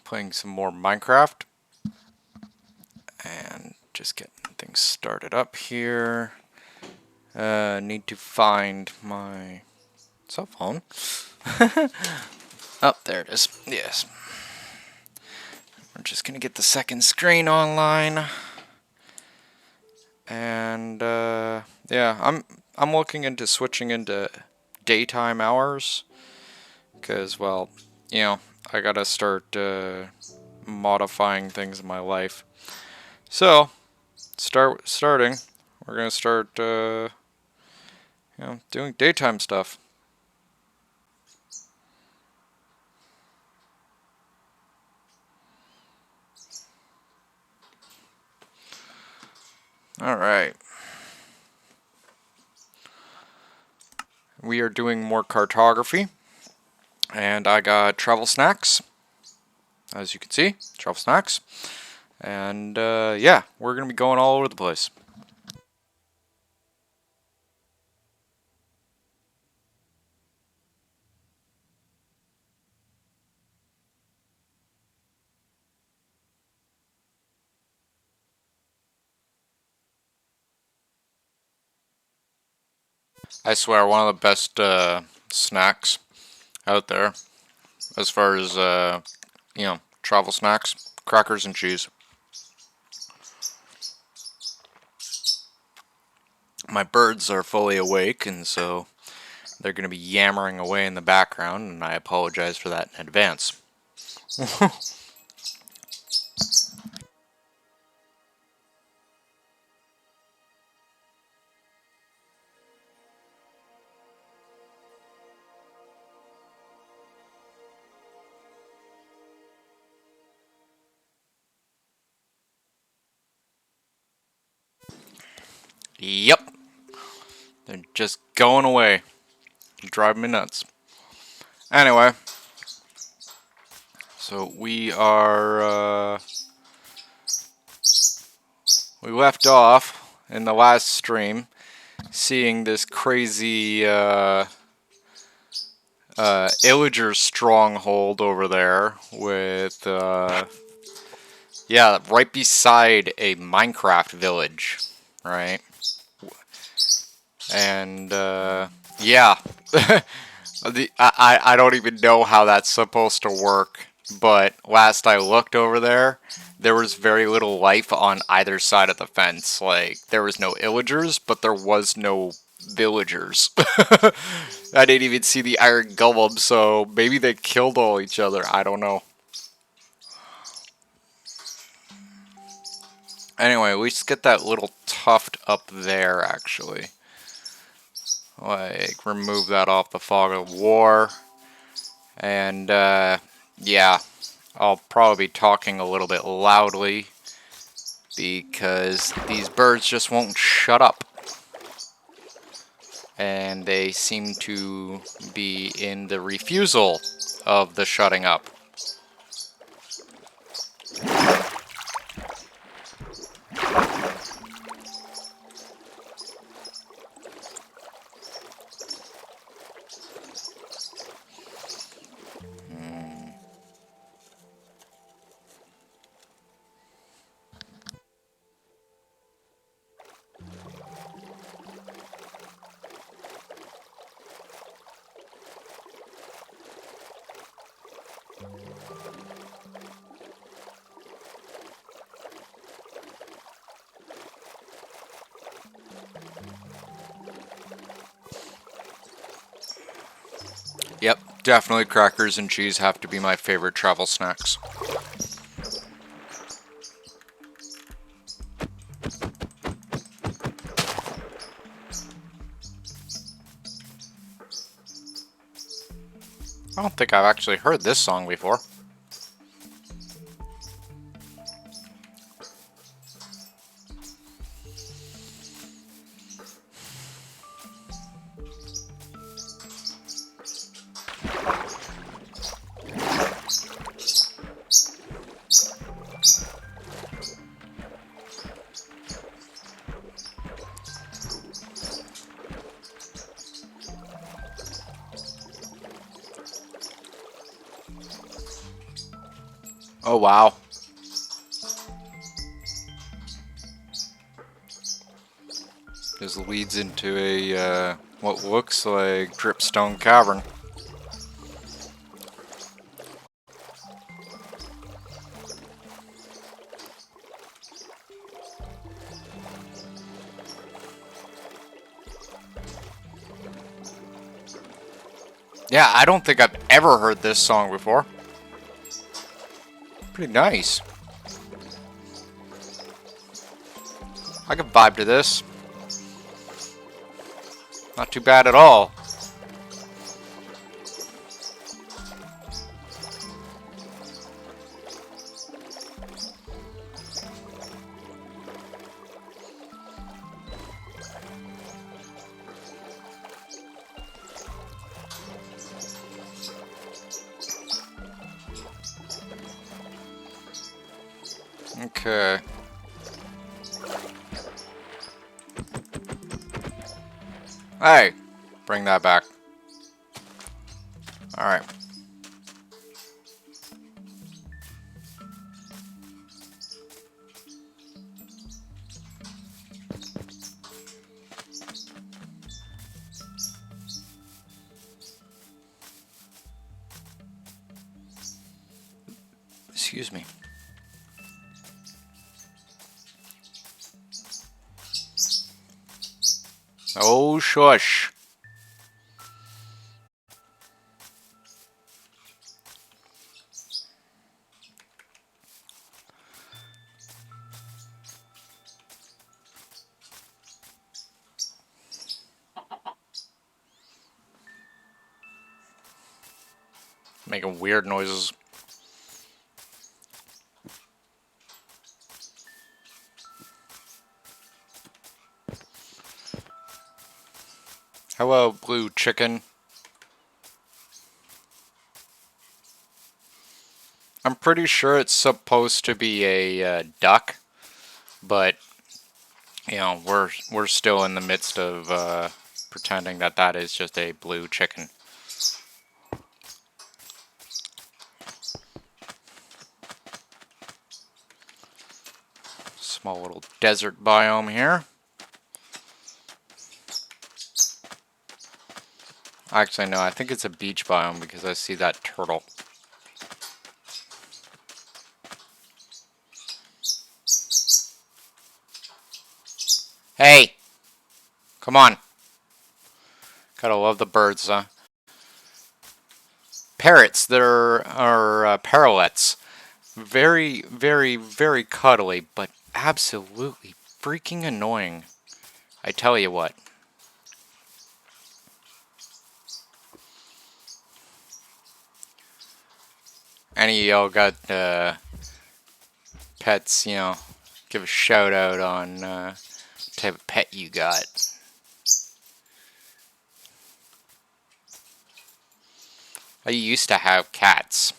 Playing some more Minecraft and just getting things started up here. Need to find my cell phone. Oh, there it is. Yes. We're just gonna get the second screen online. And yeah, I'm looking into switching into daytime hours because, well, you know, I gotta start modifying things in my life. So, starting, we're gonna start doing daytime stuff. All right. We are doing more cartography, and I got travel snacks. As you can see, travel snacks. And yeah, we're going to be going all over the place. I swear, one of the best snacks out there, as far as, travel snacks, crackers and cheese. My birds are fully awake, and so they're going to be yammering away in the background, and I apologize for that in advance. Yep. They're just going away. Driving me nuts. Anyway. So we are, we left off in the last stream seeing this crazy, Illager stronghold over there with, yeah, right beside a Minecraft village, right? And, yeah. I don't even know how that's supposed to work, but last I looked over there, there was very little life on either side of the fence. Like, there was no Illagers, but there was no villagers. I didn't even see the iron golem, so maybe they killed all each other. I don't know. Anyway, we just get that little tuft up there, actually. Like, remove that off the fog of war. And, yeah, I'll probably be talking a little bit loudly because these birds just won't shut up. And they seem to be in the refusal of the shutting up. Yep, definitely crackers and cheese have to be my favorite travel snacks. I don't think I've actually heard this song before. Oh, wow. This leads into a, what looks like dripstone cavern. Yeah, I don't think I've ever heard this song before. Pretty nice. I could vibe to this. Not too bad at all. Okay. Hey, bring that back. Alright. Excuse me. Oh, shush. Making weird noises. Hello, blue chicken. I'm pretty sure it's supposed to be a duck, but you know we're still in the midst of pretending that that is just a blue chicken. Small little desert biome here. Actually, no, I think it's a beach biome because I see that turtle. Hey! Come on. Gotta love the birds, huh? Parrots, there are parrotlets. Very, very, very cuddly, but absolutely freaking annoying. I tell you what. Any of y'all got pets, you know, give a shout out on what type of pet you got. I used to have cats.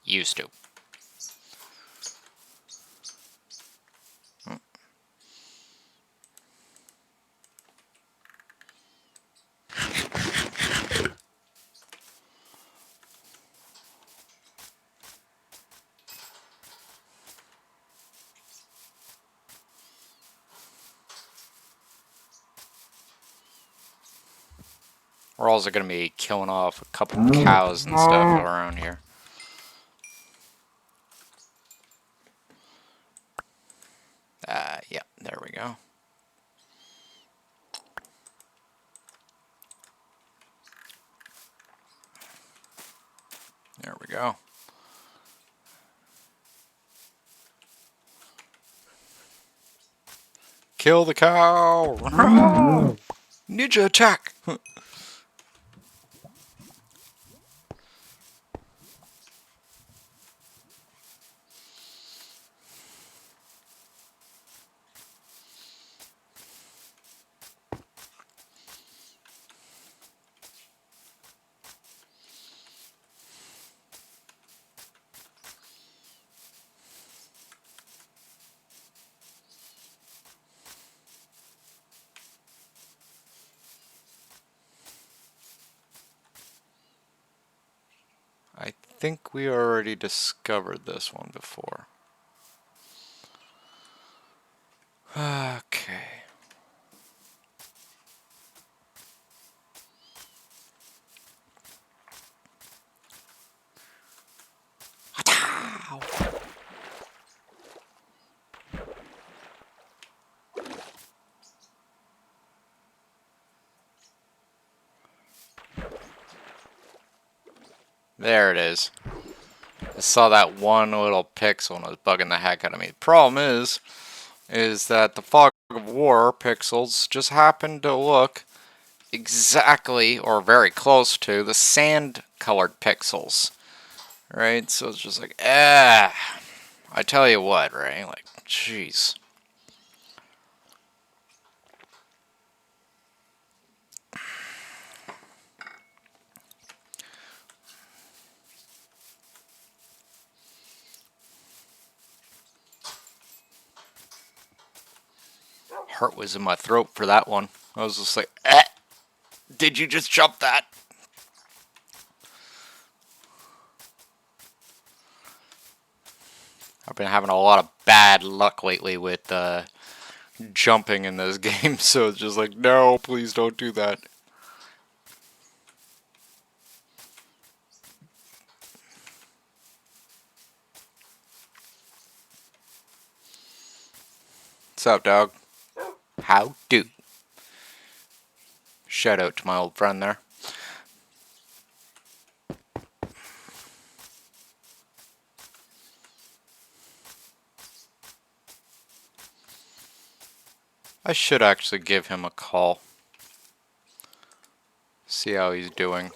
Used to. We're also going to be killing off a couple of cows and stuff around here. Yeah, there we go. There we go. Kill the cow! Ninja attack! I think we already discovered this one before. Okay. There it is. I saw that one little pixel and it was bugging the heck out of me. The problem is that the Fog of War pixels just happen to look exactly, or very close to, the sand-colored pixels. Right? So it's just like, I tell you what, right? Like, jeez. Heart was in my throat for that one. I was just like, did you just jump that? I've been having a lot of bad luck lately with jumping in this game, so it's just like, no, please don't do that. What's up, dog? How do? Shout out to my old friend there. I should actually give him a call. See how he's doing.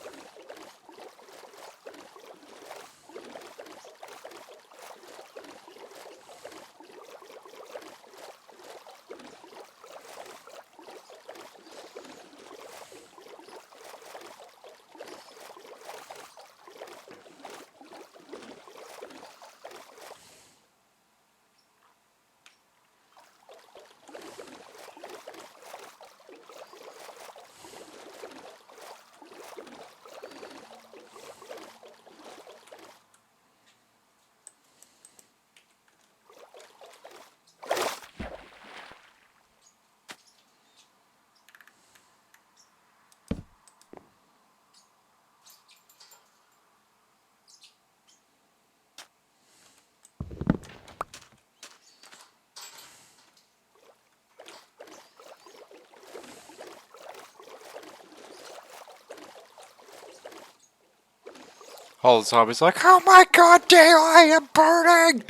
All the zombies like, oh my god, Dale, I am burning!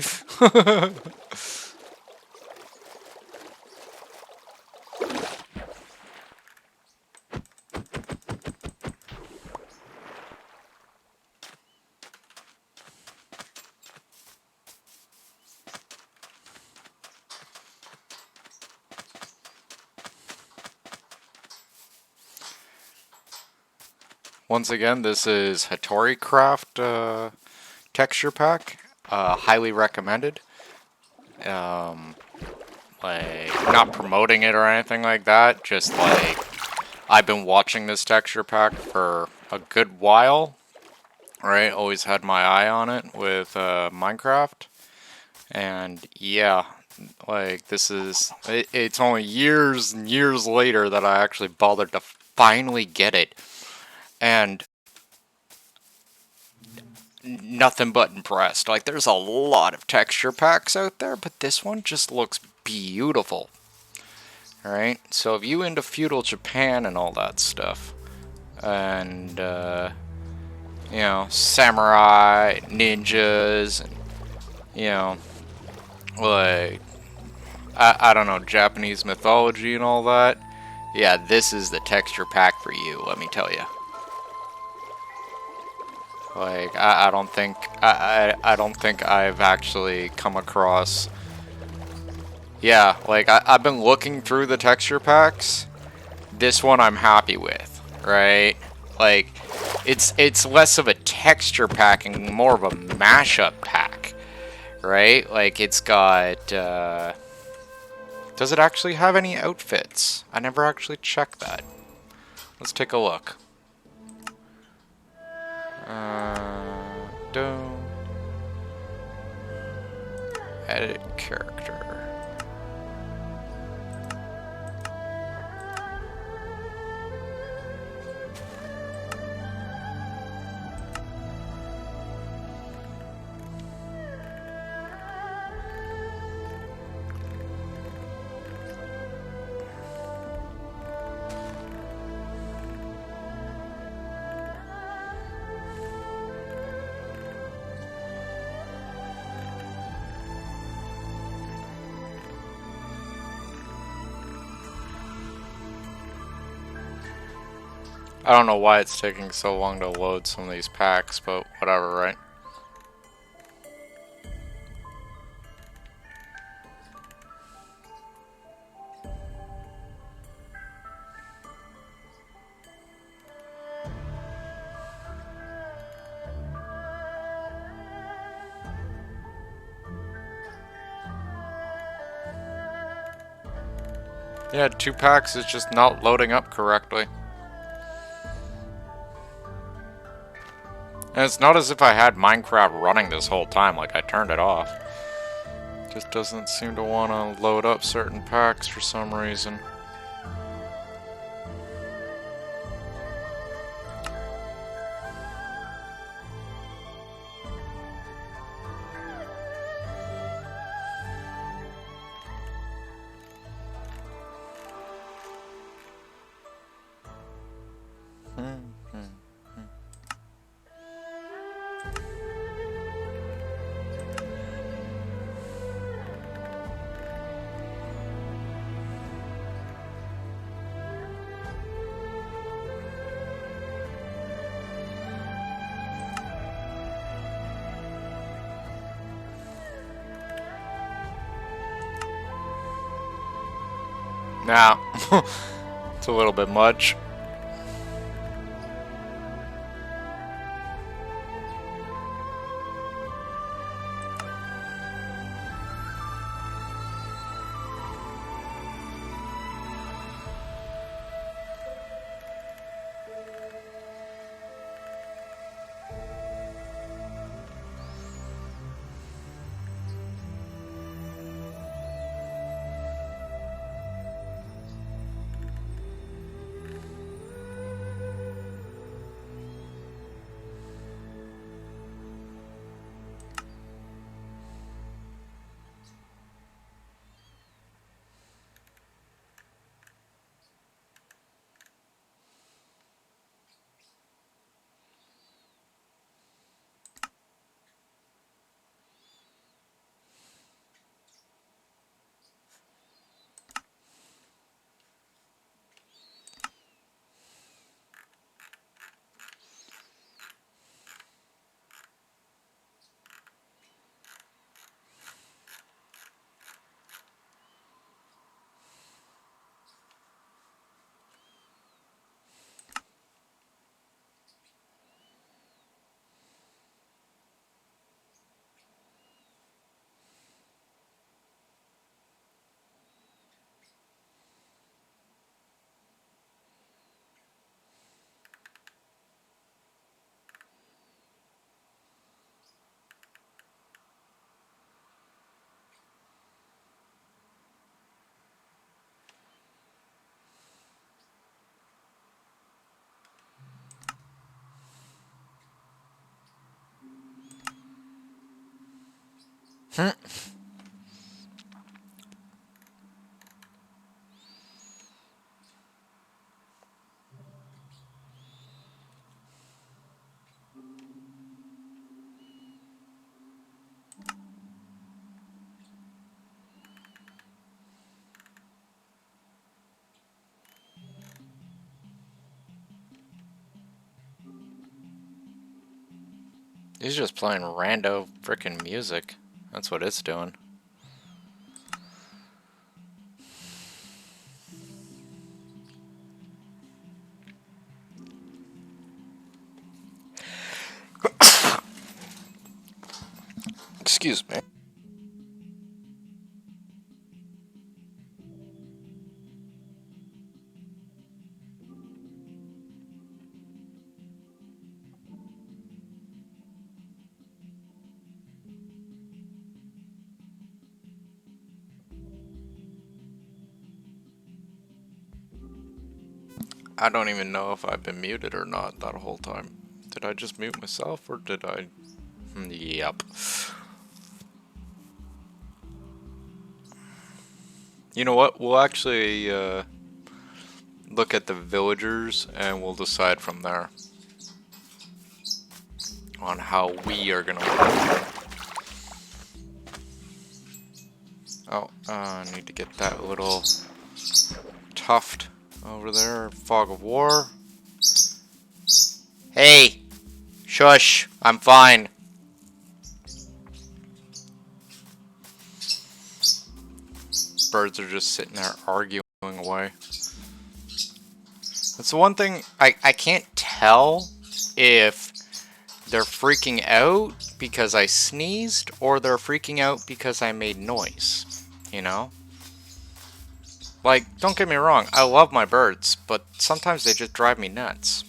Once again, this is Hattori Craft texture pack. Highly recommended. Like, not promoting it or anything like that. Just like, I've been watching this texture pack for a good while. Right? Always had my eye on it with Minecraft. And yeah, like, this is, it's only years and years later that I actually bothered to finally get it. And nothing but impressed. Like, there's a lot of texture packs out there, but this one just looks beautiful. Alright, so if you into feudal Japan and all that stuff, and, you know, samurai, ninjas, and, you know, like, I don't know, Japanese mythology and all that, yeah, this is the texture pack for you, let me tell you. Like, I don't think I don't think I've actually come across. Yeah, like I've been looking through the texture packs. This one I'm happy with, right? Like, it's less of a texture pack and more of a mashup pack, right? Like, it's got. Does it actually have any outfits? I never actually checked that. Let's take a look. Edit character. I don't know why it's taking so long to load some of these packs, but whatever, right? Yeah, 2 packs is just not loading up correctly. And it's not as if I had Minecraft running this whole time, like I turned it off. Just doesn't seem to want to load up certain packs for some reason. Nah, it's a little bit much. He's just playing rando frickin' music. That's what it's doing. Excuse me. I don't even know if I've been muted or not that whole time. Did I just mute myself or did I? Yep. You know what? We'll actually look at the villagers and we'll decide from there on how we are gonna work. Oh, I need to get that little tuft over there. Fog of war. Hey! Shush! I'm fine. Birds are just sitting there arguing away. That's the one thing I can't tell if they're freaking out because I sneezed or they're freaking out because I made noise. You know? Like, don't get me wrong, I love my birds, but sometimes they just drive me nuts.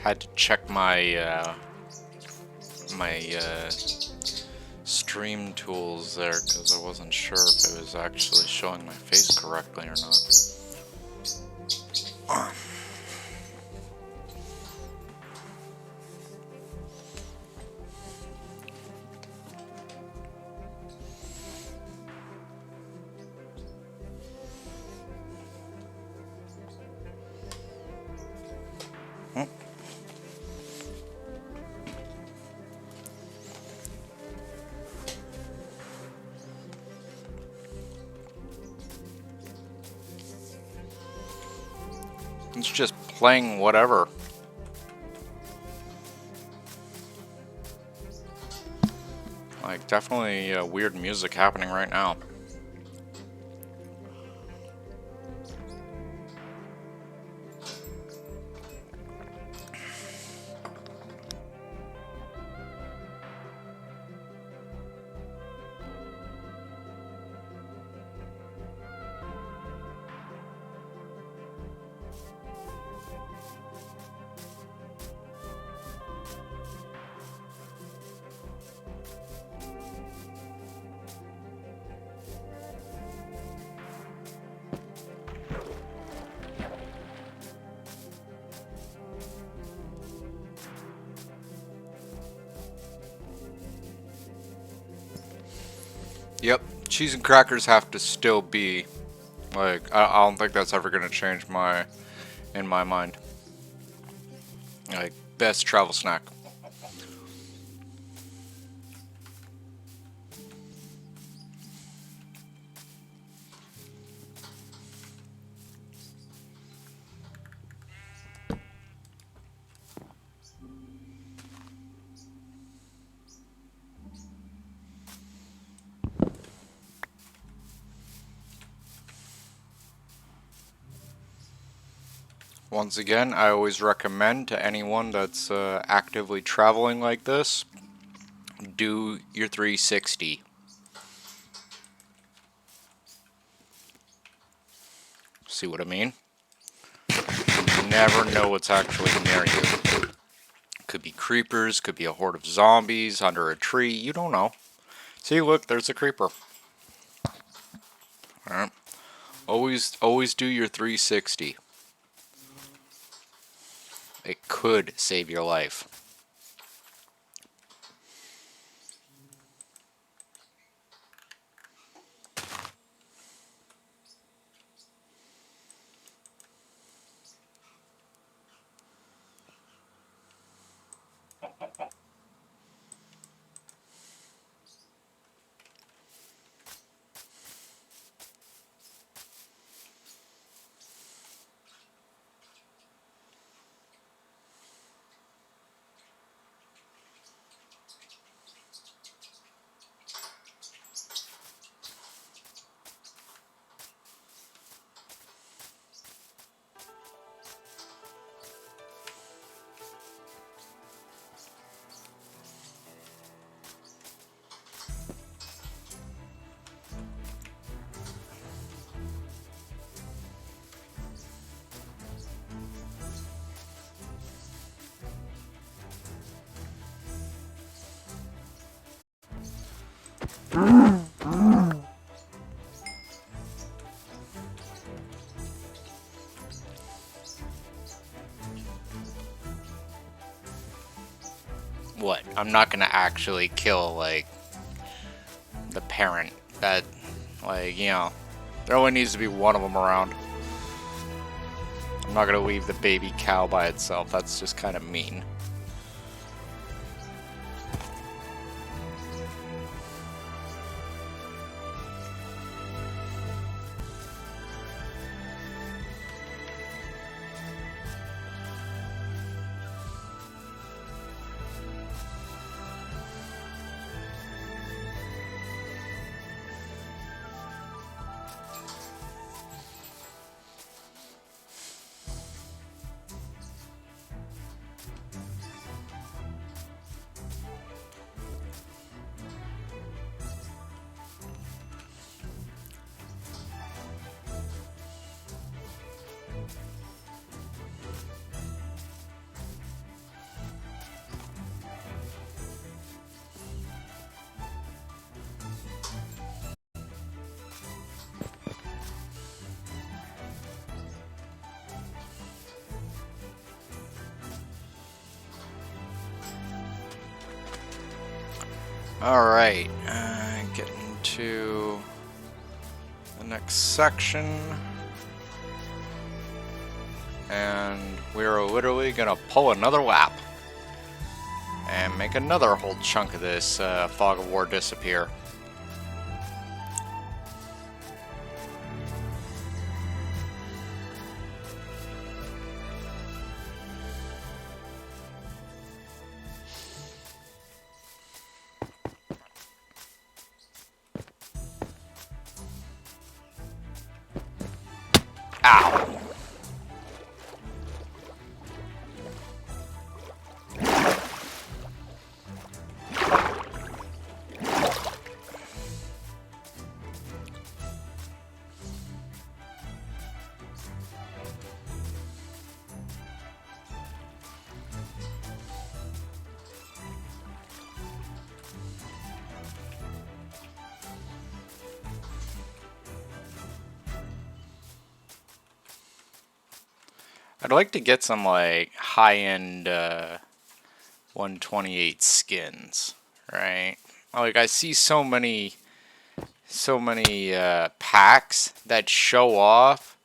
Had to check my stream tools there because I wasn't sure if it was actually showing my face correctly or not. It's just playing whatever. Like, definitely weird music happening right now. Yep, cheese and crackers have to still be, like, I don't think that's ever gonna change in my mind. Like, best travel snack. Once again, I always recommend to anyone that's actively traveling like this, do your 360. See what I mean? You never know what's actually near you. Could be creepers, could be a horde of zombies under a tree, you don't know. See, look, there's a creeper. Alright. Always do your 360. It could save your life. What? I'm not gonna actually kill, like, the parent. That, like, you know, there only needs to be one of them around. I'm not gonna leave the baby cow by itself. That's just kind of mean. Alright, getting to the next section. And we're literally gonna pull another lap. And make another whole chunk of this fog of war disappear. Ow! I'd like to get some, like, high-end 128 skins, right? Like, I see so many packs that show off,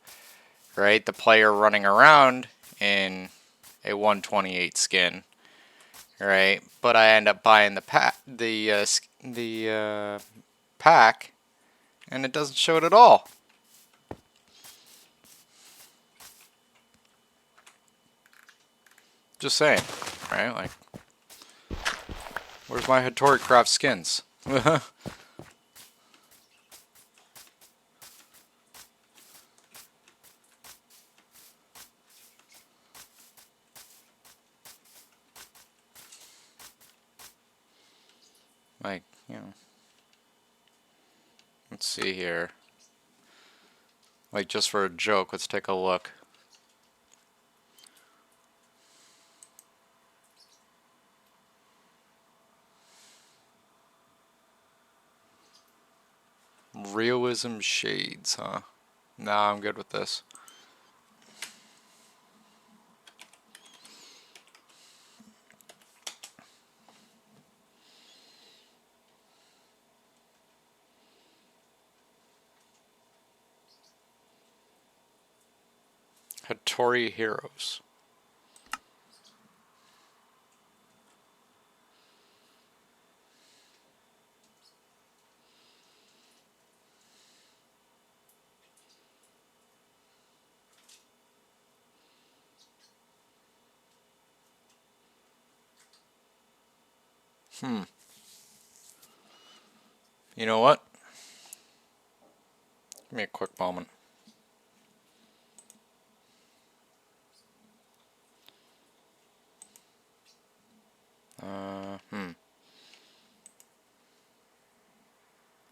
right, the player running around in a 128 skin, right? But I end up buying the pack, and it doesn't show it at all. Just saying, right? Like, where's my Hattori Craft skins? Like, you know. Let's see here. Like, just for a joke, let's take a look. Realism shades, huh? Nah, I'm good with this. Hattori Heroes. You know what? Give me a quick moment.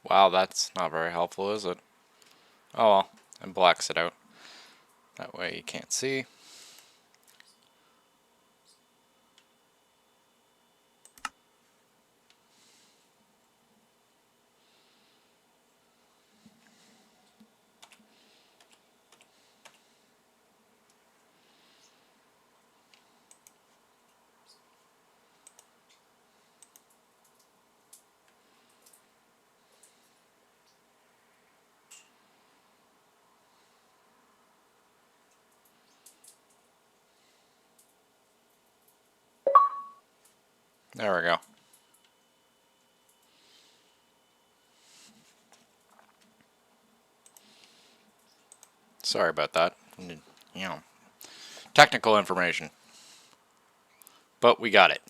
Wow, that's not very helpful, is it? Oh well, it blacks it out. That way you can't see. There we go. Sorry about that. You know, technical information. But we got it.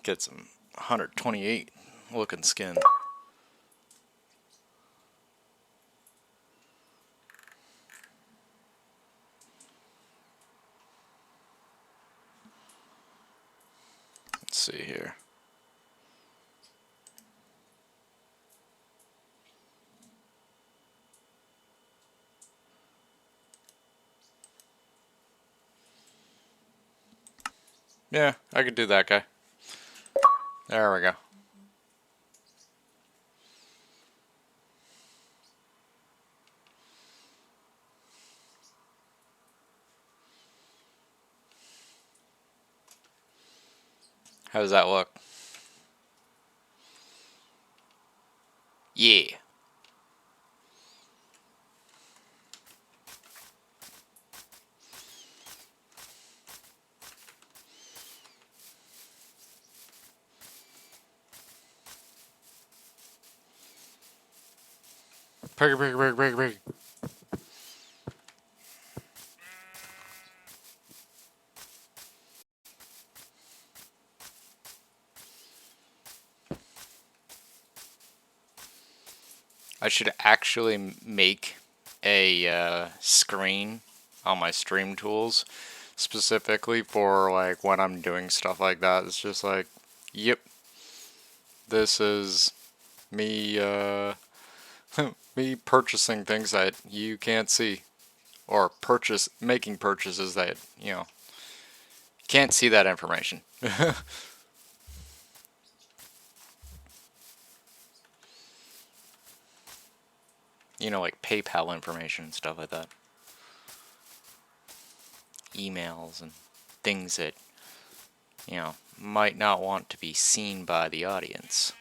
Get some 128 looking skin. Let's see here. Yeah, I could do that guy. There we go. How does that look? Yeah. Piggy. I should actually make a screen on my stream tools specifically for like when I'm doing stuff like that. It's just like, yep, this is me me purchasing things that you can't see, or making purchases that can't see that information. Like PayPal information and stuff like that. Emails and things that, might not want to be seen by the audience.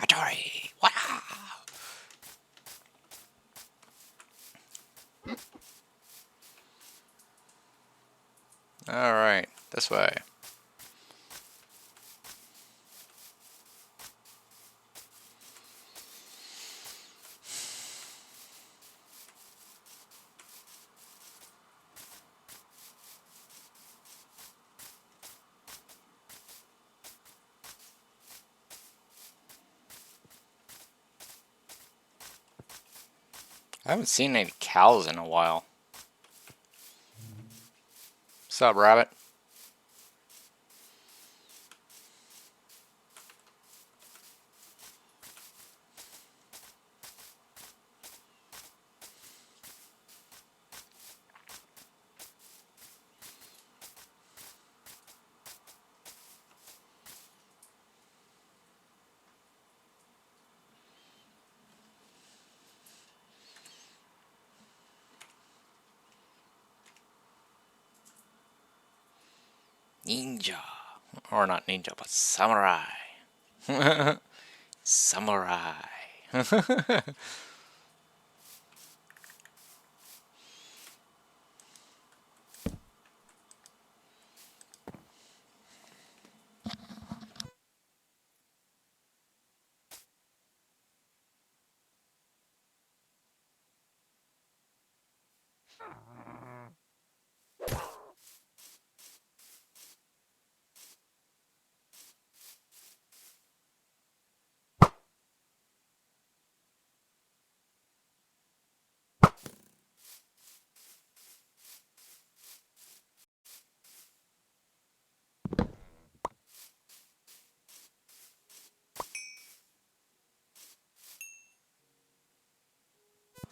Hattori! Wow! Alright, this way. I haven't seen any cows in a while. What's up, rabbit? Ninja. Or not ninja, but samurai. Samurai.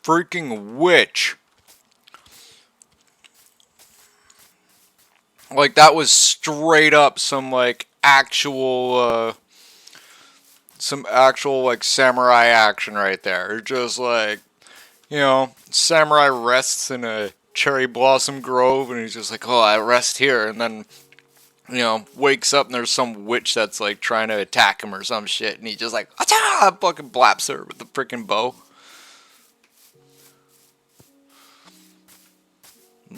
Freaking witch. Like, that was straight up some actual, like, samurai action right there. Just like, samurai rests in a cherry blossom grove, and he's just like, oh, I rest here, and then You know, wakes up and there's some witch that's like trying to attack him or some shit, and he just like, "Acha!" fucking blaps her with the freaking bow.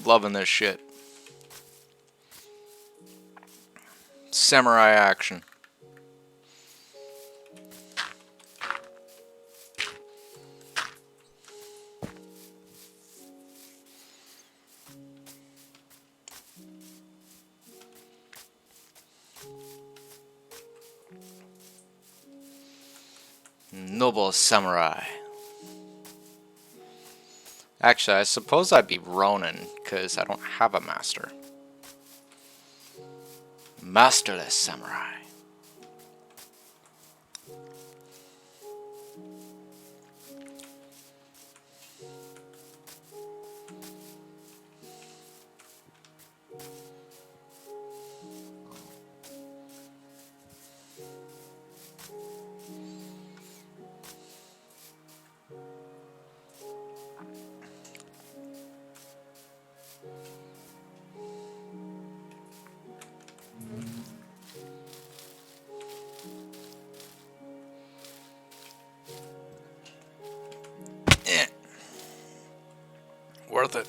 Loving this shit. Samurai action. Noble samurai. Actually, I suppose I'd be Ronin, because I don't have a master. Masterless samurai. Eh. Worth it.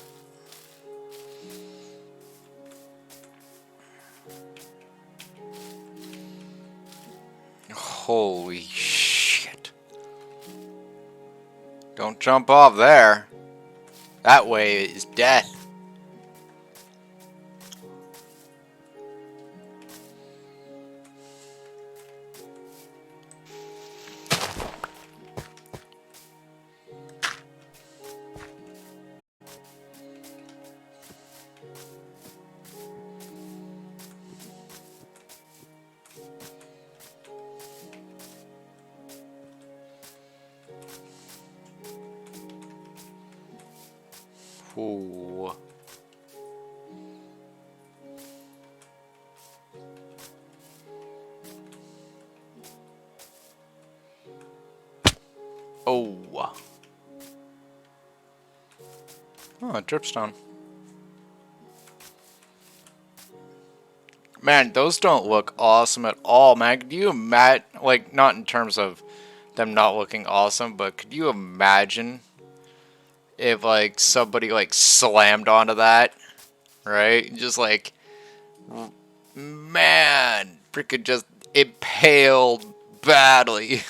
Holy shit. Don't jump off there. That way is death. Ooh. Oh. Oh, a dripstone. Man, those don't look awesome at all, man. Could you imagine, like, not in terms of them not looking awesome, but could you imagine if, like, somebody, like, slammed onto that, right? Just, like, man, freaking just impaled badly.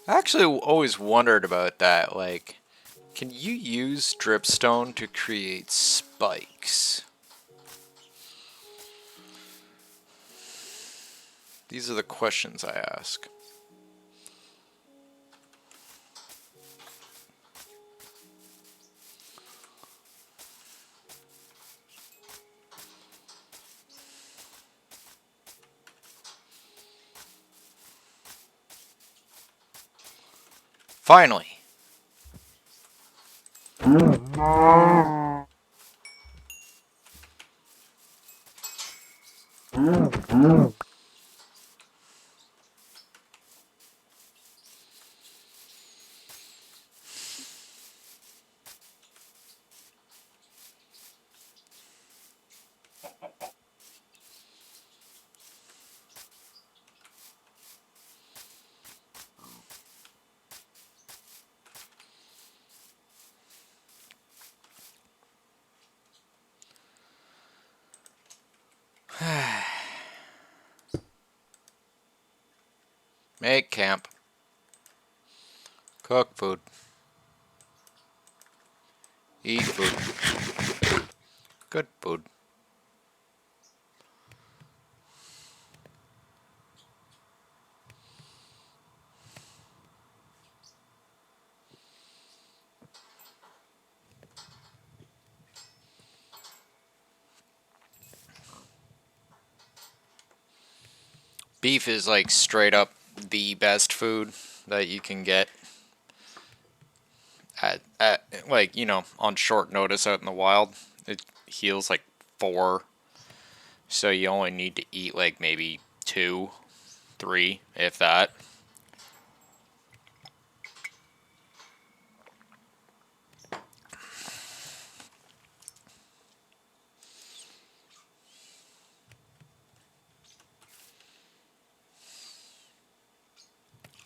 I actually always wondered about that, like, can you use dripstone to create spikes? These are the questions I ask. Finally. Make camp. Cook food. Eat food. Good food. Beef is like straight up the best food that you can get at like, you know, on short notice out in the wild. It heals like 4, so you only need to eat like maybe 2 3, if that.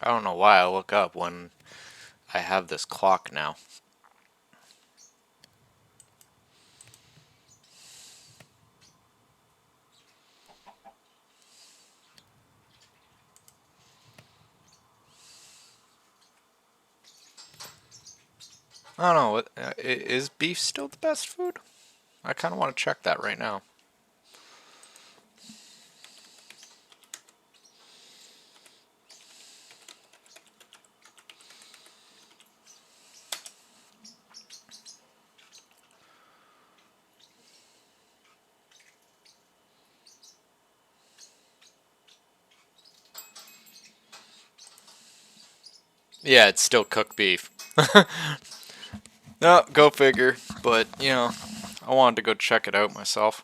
I don't know why I look up when I have this clock now. I don't know, is beef still the best food? I kind of want to check that right now. Yeah, it's still cooked beef. No, go figure. But, you know, I wanted to go check it out myself.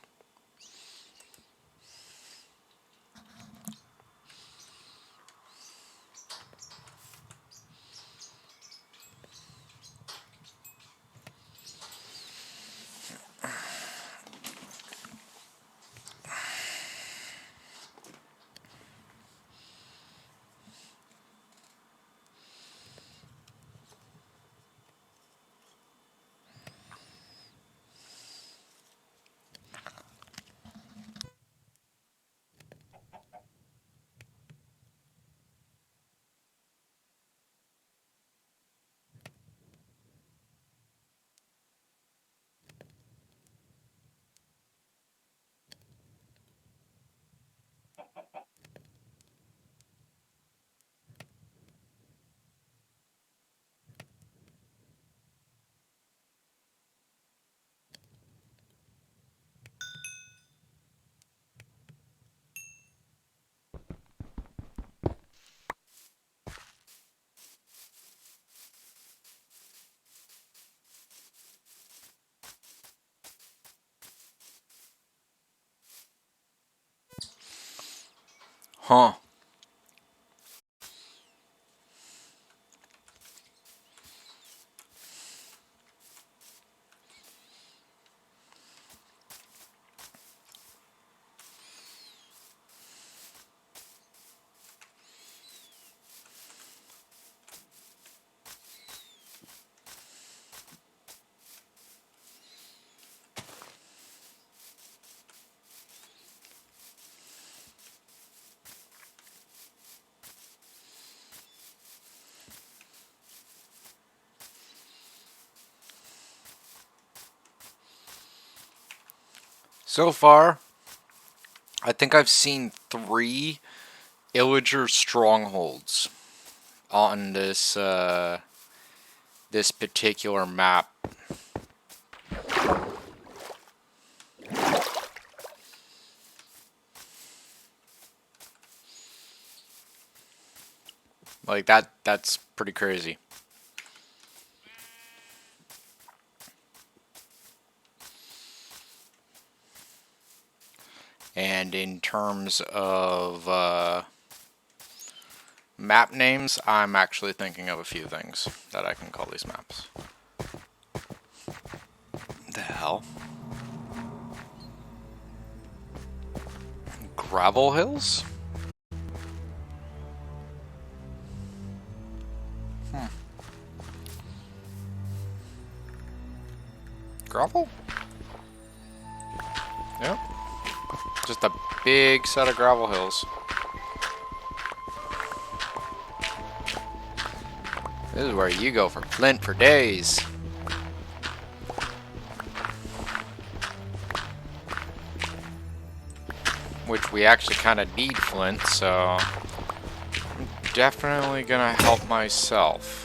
Huh. So far, I think I've seen 3 Illager strongholds on this particular map. Like that's pretty crazy. And in terms of map names, I'm actually thinking of a few things that I can call these maps. The hell? Gravel hills? Gravel? Yep. Just a big set of gravel hills. This is where you go for flint for days. Which we actually kind of need flint, so I'm definitely gonna help myself.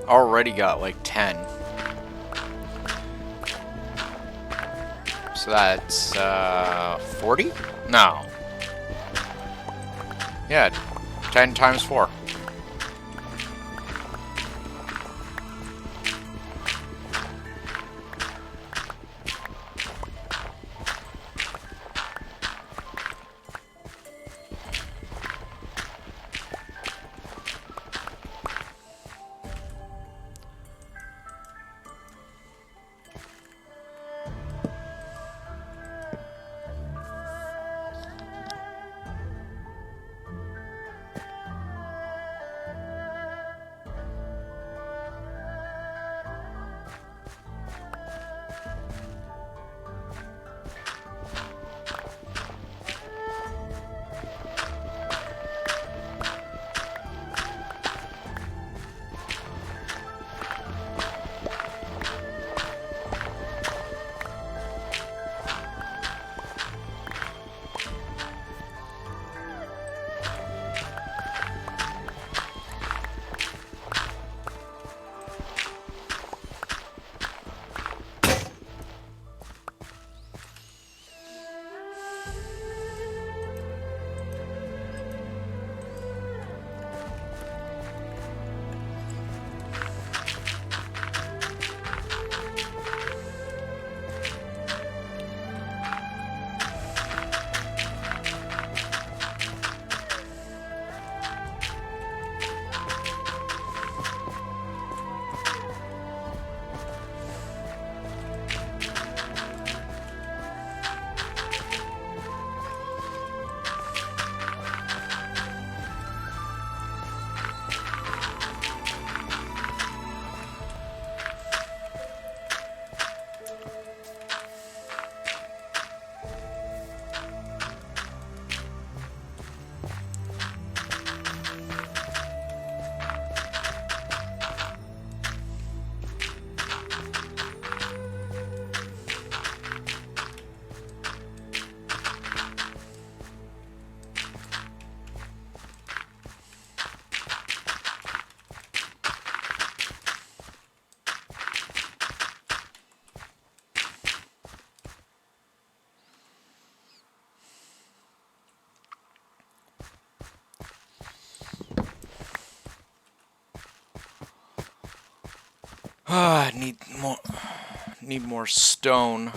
already got like 10. So that's 40? No. Yeah, 10 times 4. Ah, need more stone.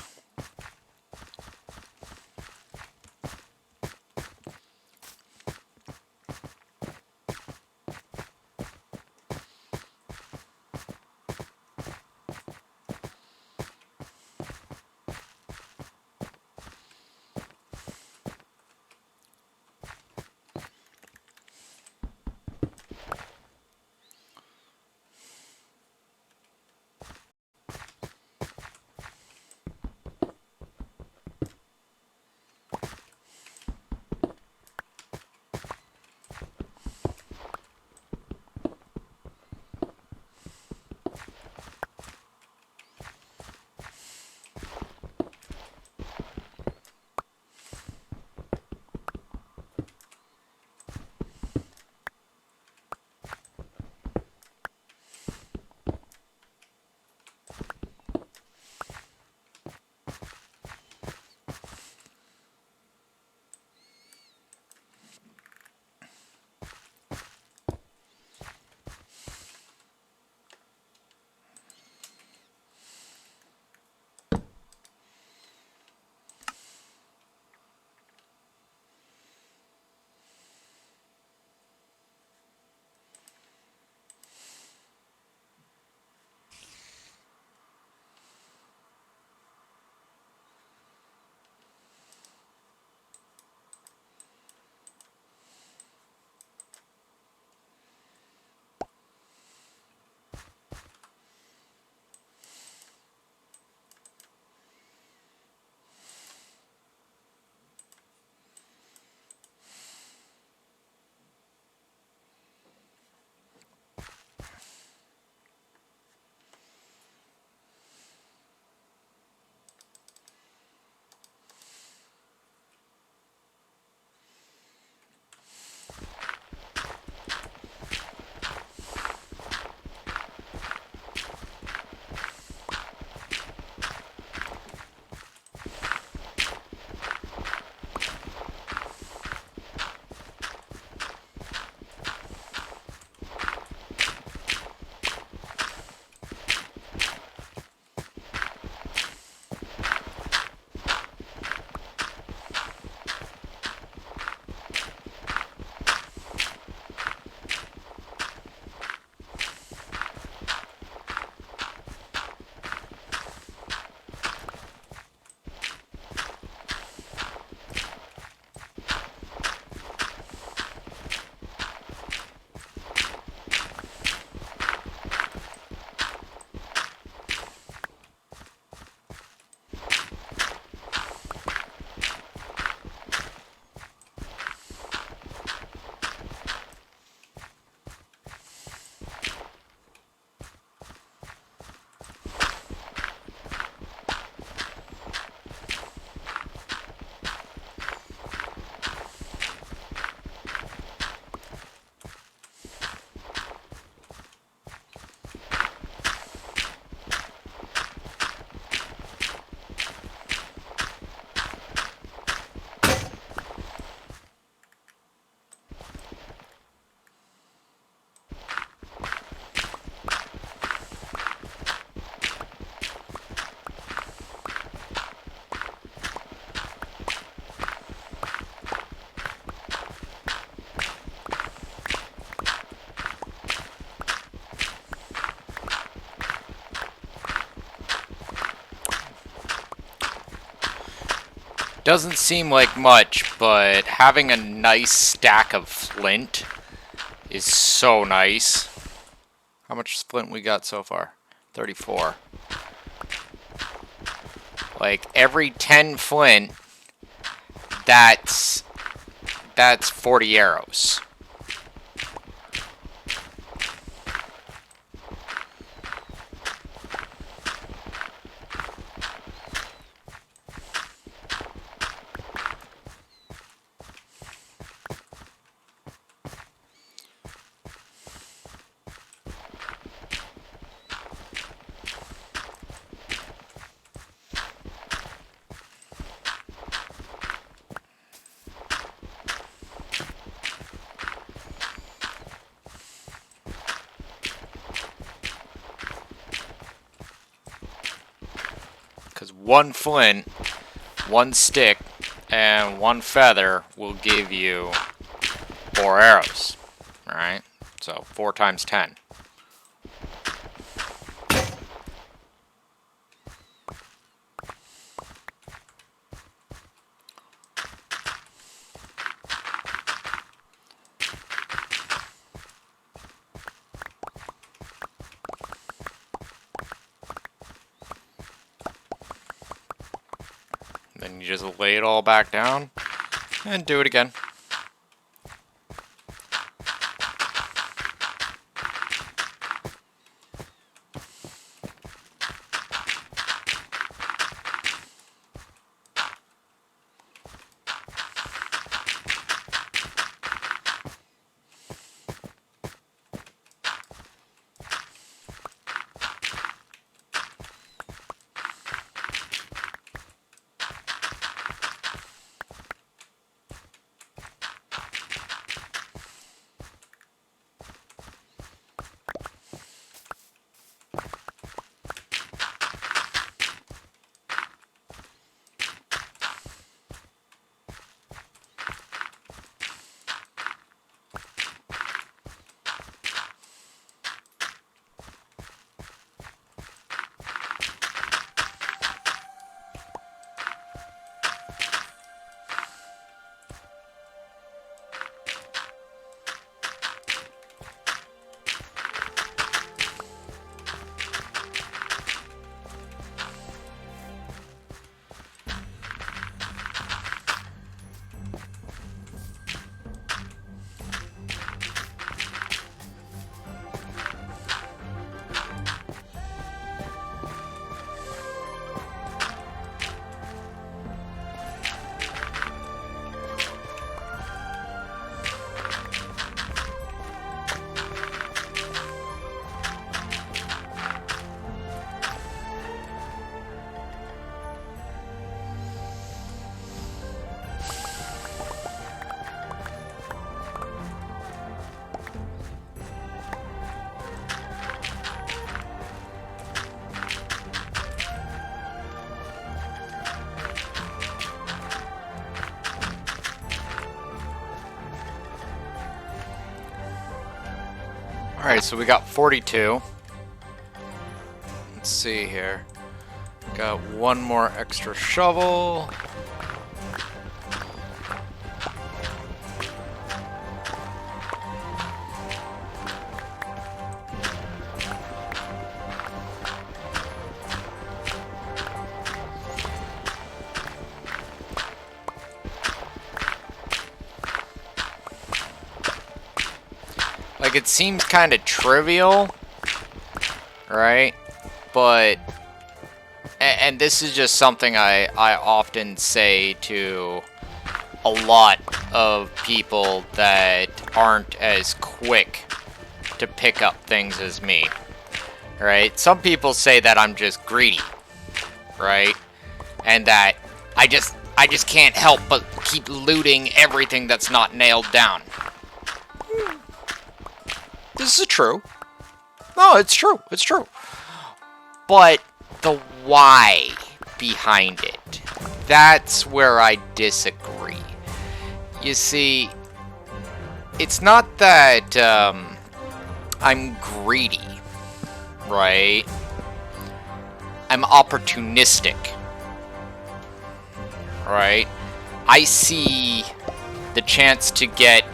Doesn't seem like much, but having a nice stack of flint is so nice. How much flint we got so far? 34. Like, every 10 flint, that's 40 arrows. Because one flint, one stick, and one feather will give you 4 arrows. Alright? So 4 times 10. Then you just lay it all back down and do it again. Alright, so we got 42. Let's see here. Got one more extra shovel. Like, it seems kind of trivial, right? But, and this is just something I often say to a lot of people that aren't as quick to pick up things as me, right? Some people say that I'm just greedy, right? And that I just can't help but keep looting everything that's not nailed down. This is true. No, it's true. It's true. But the why behind it, that's where I disagree. You see, it's not that I'm greedy, right? I'm opportunistic, right? I see the chance to get,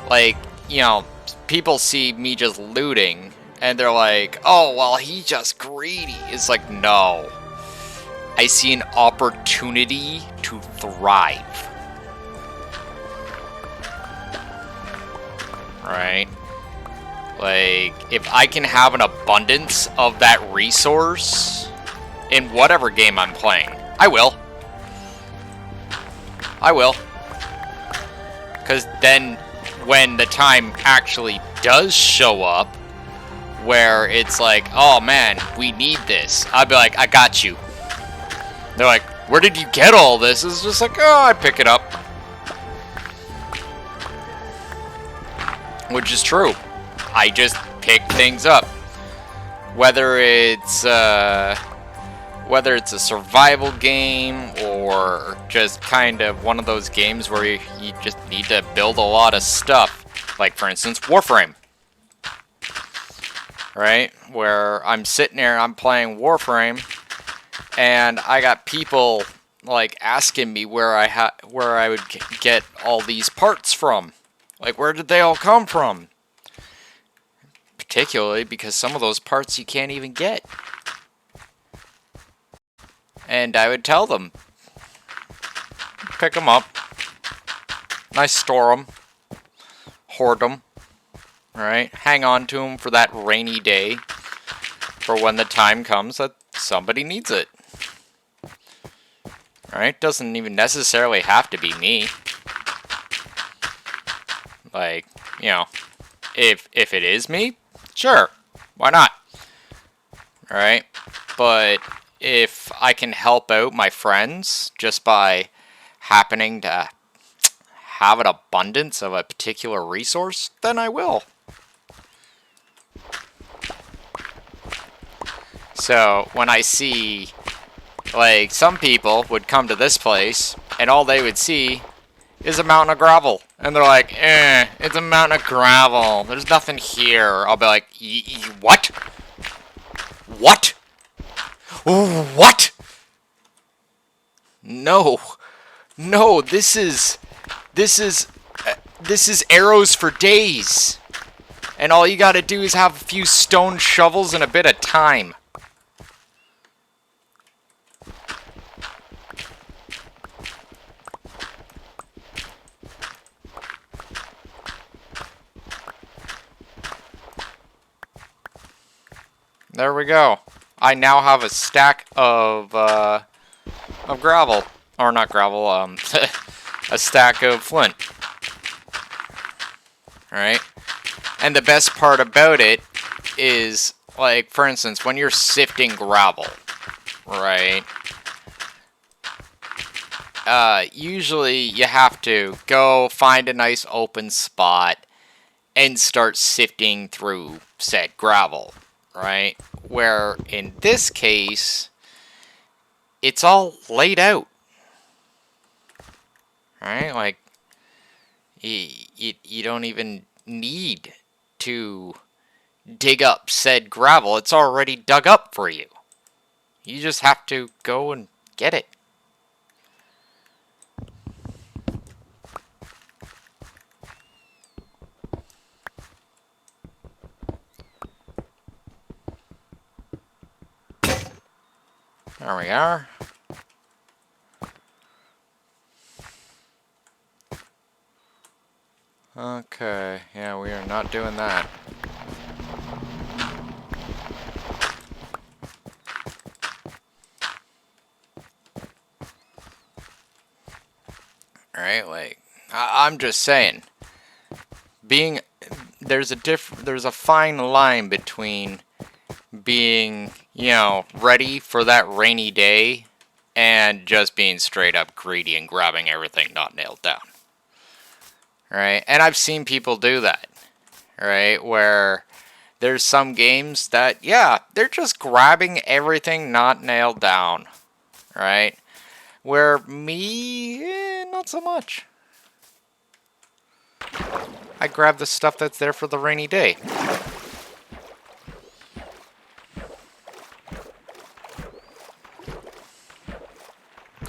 like, you know, people see me just looting, and they're like, oh, well, he's just greedy. It's like, no. I see an opportunity to thrive. Right? Like, if I can have an abundance of that resource in whatever game I'm playing, I will. I will. Because then, when the time actually does show up, where it's like, oh man, we need this, I'll be like, I got you. They're like, where did you get all this? It's just like, oh, I pick it up. Which is true. I just pick things up. Whether it's a survival game or just kind of one of those games where you just need to build a lot of stuff. Like, for instance, Warframe. Right? Where I'm sitting there, I'm playing Warframe, and I got people like asking me where I would get all these parts from. Like, where did they all come from? Particularly because some of those parts you can't even get. And I would tell them, pick them up, I store them, hoard them, right? Hang on to them for that rainy day, for when the time comes that somebody needs it. Right? Doesn't even necessarily have to be me. Like, you know, if it is me, sure, why not? Alright? But if I can help out my friends just by happening to have an abundance of a particular resource, then I will. So, when I see, like, some people would come to this place, and all they would see is a mountain of gravel. And they're like, it's a mountain of gravel. There's nothing here. I'll be like, what? What? What? No. No, this is arrows for days. And all you gotta do is have a few stone shovels and a bit of time. There we go. I now have a stack of gravel. Or not gravel, a stack of flint. Alright? And the best part about it is, like, for instance, when you're sifting gravel, right? Usually you have to go find a nice open spot and start sifting through said gravel, right? Where in this case, it's all laid out. Right? Like, you don't even need to dig up said gravel. It's already dug up for you. You just have to go and get it. There we are. Okay, yeah, we are not doing that. Alright, like, I'm just saying, there's a fine line between being, you know, ready for that rainy day and just being straight up greedy and grabbing everything not nailed down. Right? And I've seen people do that. Right? Where there's some games that, yeah, they're just grabbing everything not nailed down. Right? Where me, not so much. I grab the stuff that's there for the rainy day.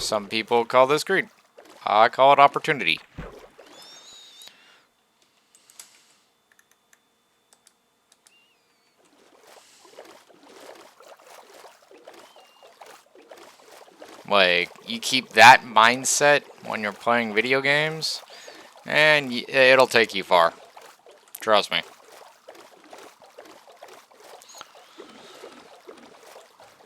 Some people call this greed. I call it opportunity. Like, you keep that mindset when you're playing video games, and it'll take you far. Trust me.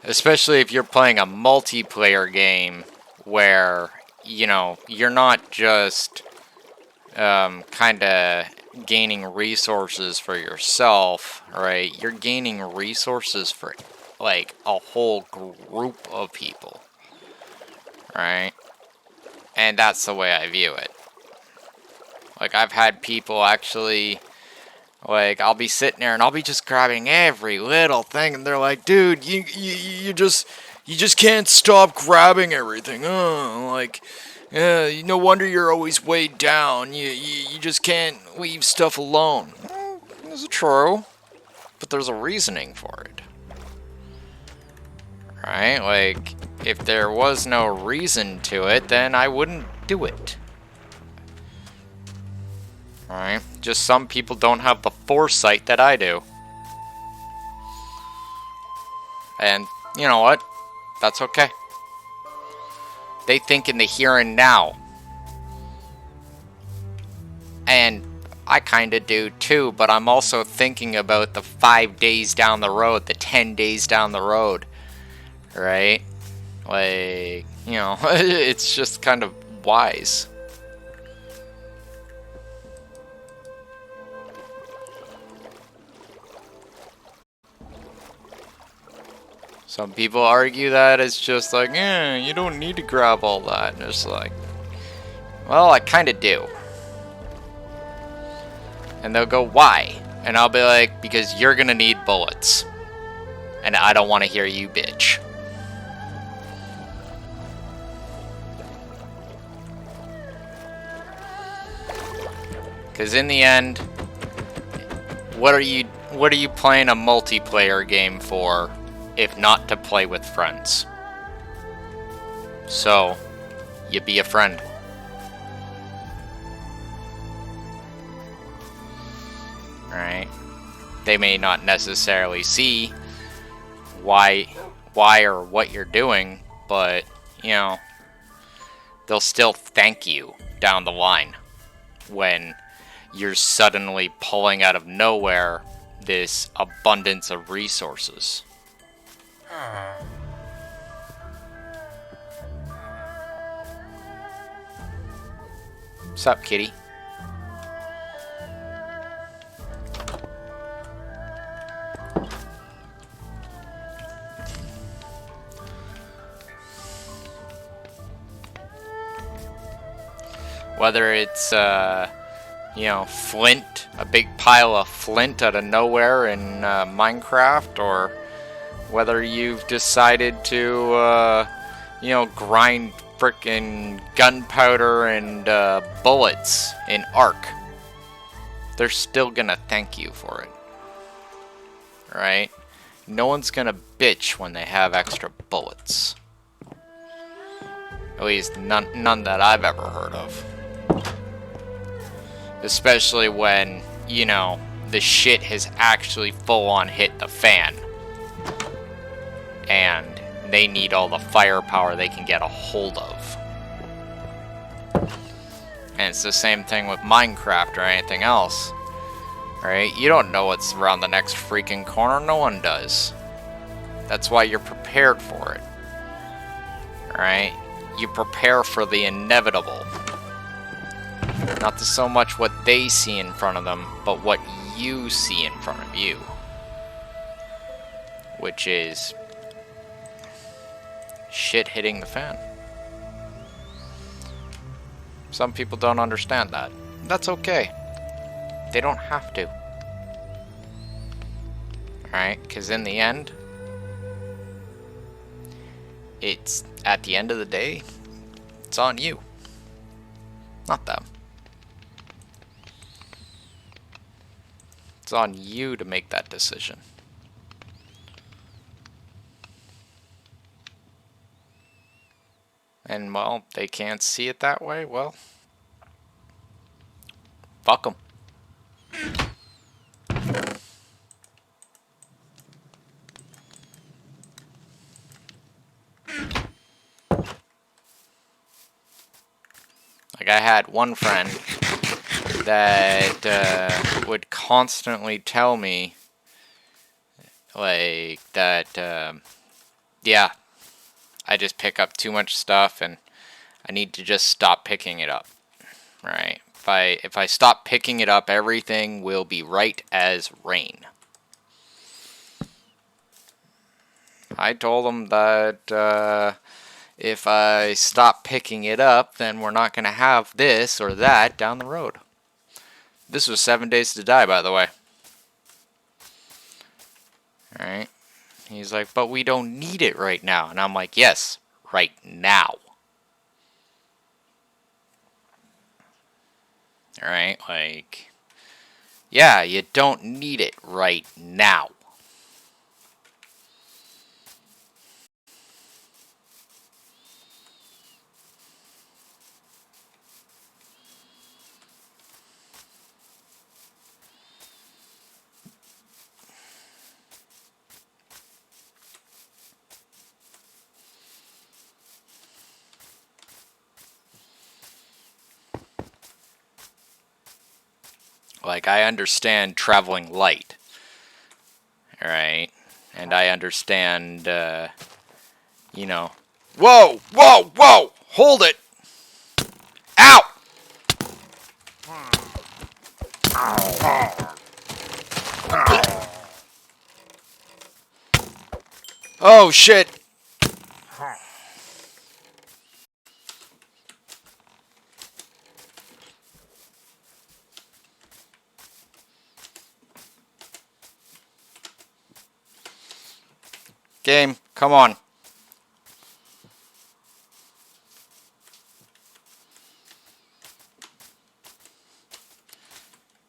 Especially if you're playing a multiplayer game where, you know, you're not just kind of gaining resources for yourself, right? You're gaining resources for, like, a whole group of people, right? And that's the way I view it. Like, I've had people actually... Like, I'll be sitting there and I'll be just grabbing every little thing, and they're like, "Dude, you just can't stop grabbing everything." Like, yeah, no wonder you're always weighed down. You just can't leave stuff alone. This is true, but there's a reasoning for it, right? Like, if there was no reason to it, then I wouldn't do it. Alright, just some people don't have the foresight that I do. And, you know what? That's okay. They think in the here and now. And I kinda do too, but I'm also thinking about the 5 days down the road, the 10 days down the road. Right? Like, you know, it's just kind of wise. Some people argue that it's just like, you don't need to grab all that. And it's like, well, I kind of do. And they'll go, why? And I'll be like, because you're going to need bullets. And I don't want to hear you bitch. Because in the end, what are you playing a multiplayer game for? If not to play with friends. So, you be a friend. Alright? They may not necessarily see why or what you're doing, but, you know, they'll still thank you down the line when you're suddenly pulling out of nowhere this abundance of resources. What's up, kitty? Whether it's, you know, flint, a big pile of flint out of nowhere in Minecraft, or whether you've decided to, you know, grind frickin' gunpowder and bullets in Ark, they're still gonna thank you for it. Right? No one's gonna bitch when they have extra bullets. At least none that I've ever heard of. Especially when, you know, the shit has actually full on hit the fan. And they need all the firepower they can get a hold of. And it's the same thing with Minecraft or anything else. Right? You don't know what's around the next freaking corner. No one does. That's why you're prepared for it. Right? You prepare for the inevitable. Not so much what they see in front of them, but what you see in front of you. Which is shit hitting the fan. Some people don't understand that. That's okay. They don't have to. Alright, because in the end, it's, at the end of the day, it's on you. Not them. It's on you to make that decision. And, well, they can't see it that way. Well, fuck them. Like, I had one friend that would constantly tell me, like, that, yeah, I just pick up too much stuff and I need to just stop picking it up, right? If I stop picking it up, everything will be right as rain. I told him that if I stop picking it up, then we're not going to have this or that down the road. This was 7 Days to Die, by the way. Alright? He's like, but we don't need it right now. And I'm like, yes, right now. Alright? Like, yeah, you don't need it right now. Like, I understand traveling light. Alright? And I understand, you know. Whoa! Whoa! Whoa! Hold it! Ow! Oh, shit! Game, come on.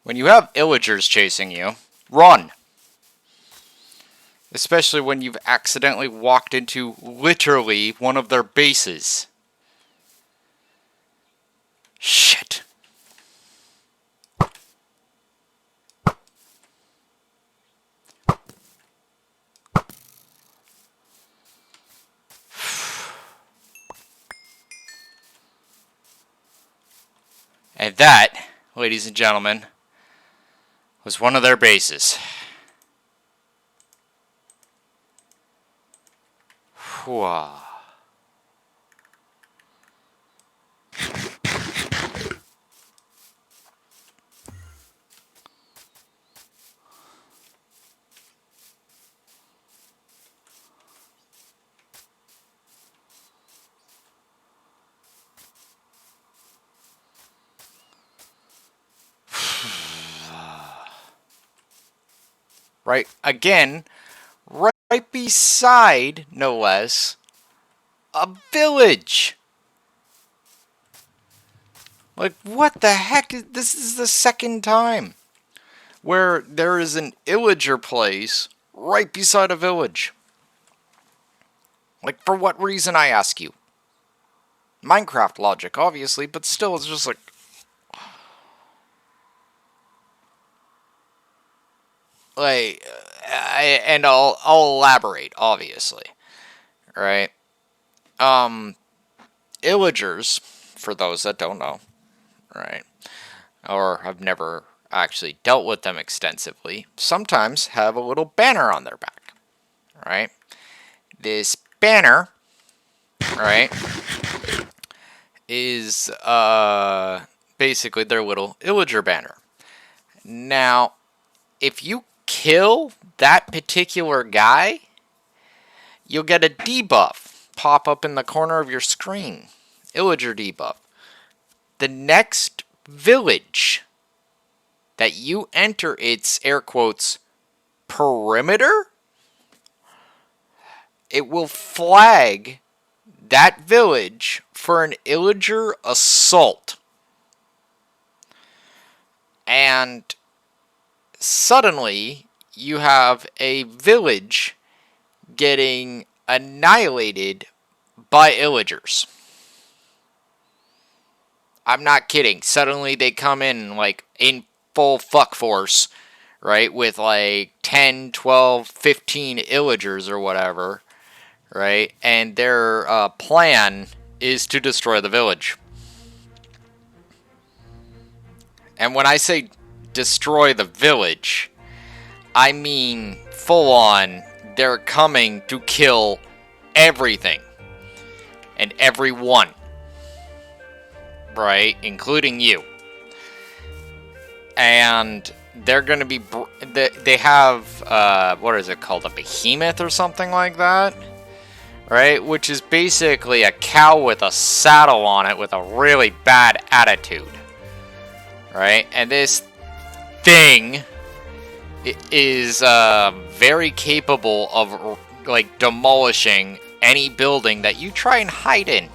When you have Illagers chasing you, run. Especially when you've accidentally walked into literally one of their bases. Shit. And that, ladies and gentlemen, was one of their bases. Whew. Right, again, right beside, no less, a village. Like, what the heck? This is the second time where there is an Illager place right beside a village. Like, for what reason, I ask you? Minecraft logic, obviously, but still, it's just like... I'll elaborate, obviously. Right? Illagers, for those that don't know, right, or have never actually dealt with them extensively, sometimes have a little banner on their back, right? This banner, right, is basically their little Illager banner. Now, if you kill that particular guy, you'll get a debuff pop up in the corner of your screen. Illager debuff. The next village that you enter its, air quotes, perimeter, it will flag that village for an Illager assault. And suddenly, you have a village getting annihilated by Illagers. I'm not kidding. Suddenly they come in, like, in full fuck force, right? With, like, 10, 12, 15 Illagers or whatever, right? And their plan is to destroy the village. And when I say destroy the village, I mean full on, they're coming to kill everything and everyone, right? Including you. And they're going to be, they have, what is it called? A behemoth or something like that? Right? Which is basically a cow with a saddle on it with a really bad attitude. Right? And this thing is very capable of, like, demolishing any building that you try and hide in.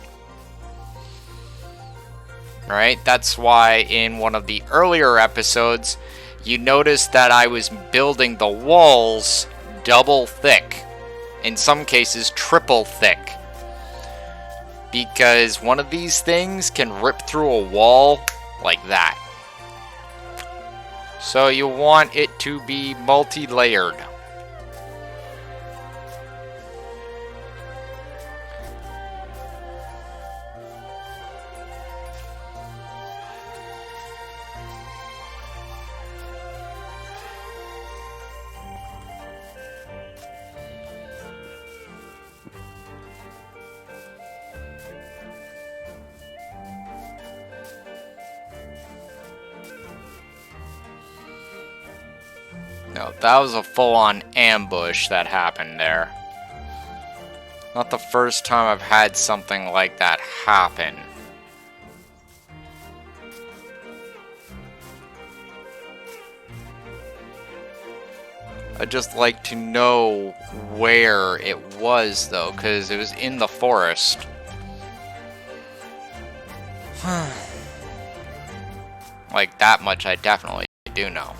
Right? That's why in one of the earlier episodes, you noticed that I was building the walls double thick. In some cases, triple thick. Because one of these things can rip through a wall like that. So you want it to be multi-layered. No, that was a full-on ambush that happened there. Not the first time I've had something like that happen. I'd just like to know where it was, though, because it was in the forest. Like, that much I definitely do know.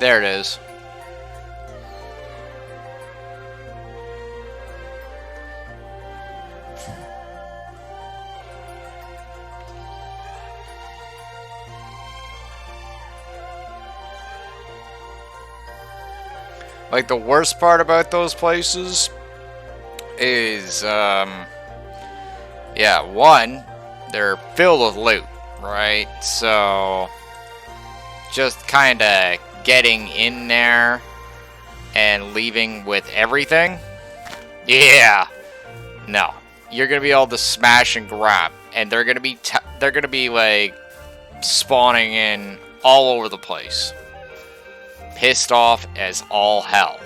There it is. Like, the worst part about those places is, yeah, one, they're filled with loot, right? So, just kind of getting in there and leaving with everything? Yeah. No. You're gonna be able to smash and grab, and they're gonna be like spawning in all over the place. Pissed off as all hell.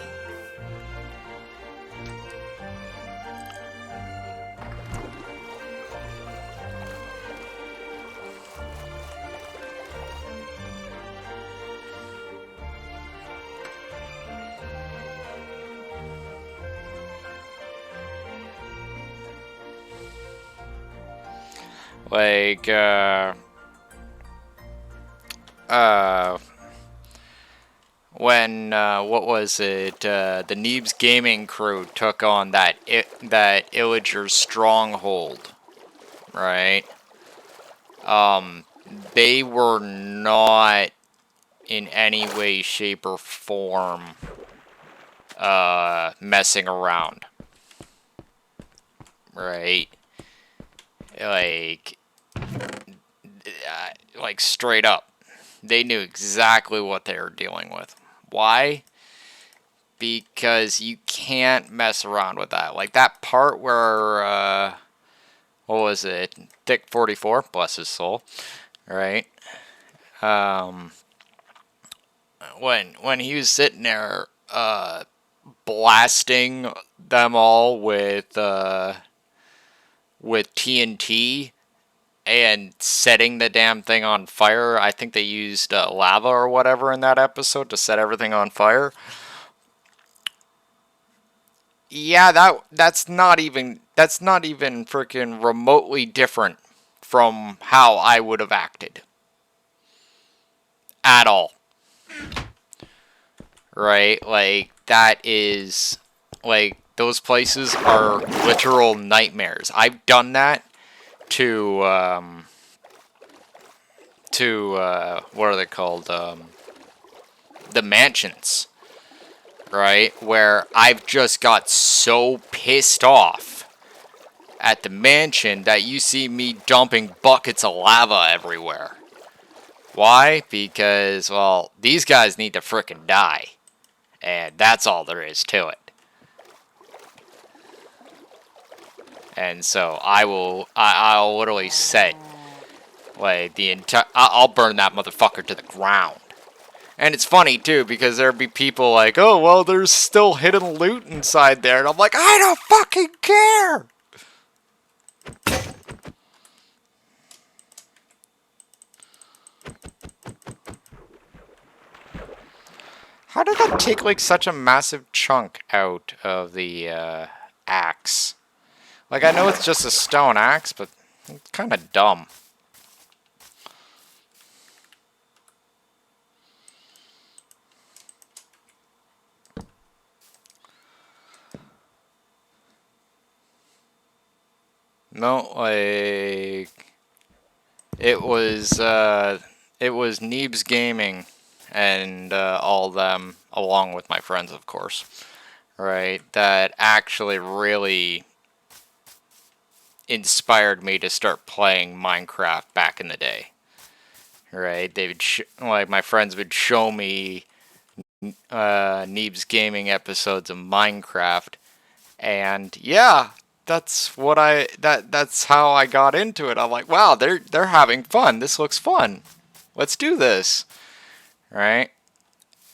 Like, when, what was it, the Neebs Gaming crew took on that Illager stronghold, right? They were not in any way, shape, or form, messing around, right? Like straight up. They knew exactly what they were dealing with. Why? Because you can't mess around with that. Like that part where, what was it? Dick 44, bless his soul, right? When he was sitting there, blasting them all with TNT and setting the damn thing on fire. I think they used lava or whatever in that episode to set everything on fire. Yeah, that's not even freaking remotely different from how I would have acted. At all. Right? Like, that is like, those places are literal nightmares. I've done that to, what are they called? The mansions, right? Where I've just got so pissed off at the mansion that you see me dumping buckets of lava everywhere. Why? Because, well, these guys need to frickin' die. And that's all there is to it. And so I'll literally set, like, the entire, I'll burn that motherfucker to the ground. And it's funny, too, because there'd be people like, oh, well, there's still hidden loot inside there. And I'm like, I don't fucking care! How did that take, like, such a massive chunk out of the, axe? Like, I know it's just a stone axe, but it's kind of dumb. No, like, it was Neebs Gaming and all them, along with my friends, of course, right, that actually really inspired me to start playing Minecraft back in the day. Right, they would like, my friends would show me Neebs Gaming episodes of Minecraft, and yeah, that's that's how I got into it. I'm like, wow, they're having fun. This looks fun. Let's do this, right?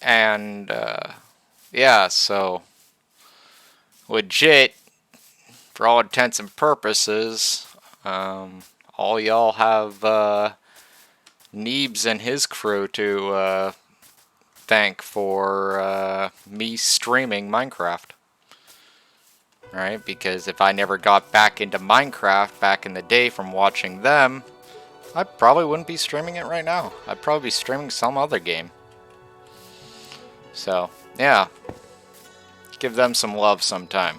And yeah, so legit, for all intents and purposes, all y'all have Neebs and his crew to thank for me streaming Minecraft. Right? Because if I never got back into Minecraft back in the day from watching them, I probably wouldn't be streaming it right now. I'd probably be streaming some other game. So, yeah. Give them some love sometime.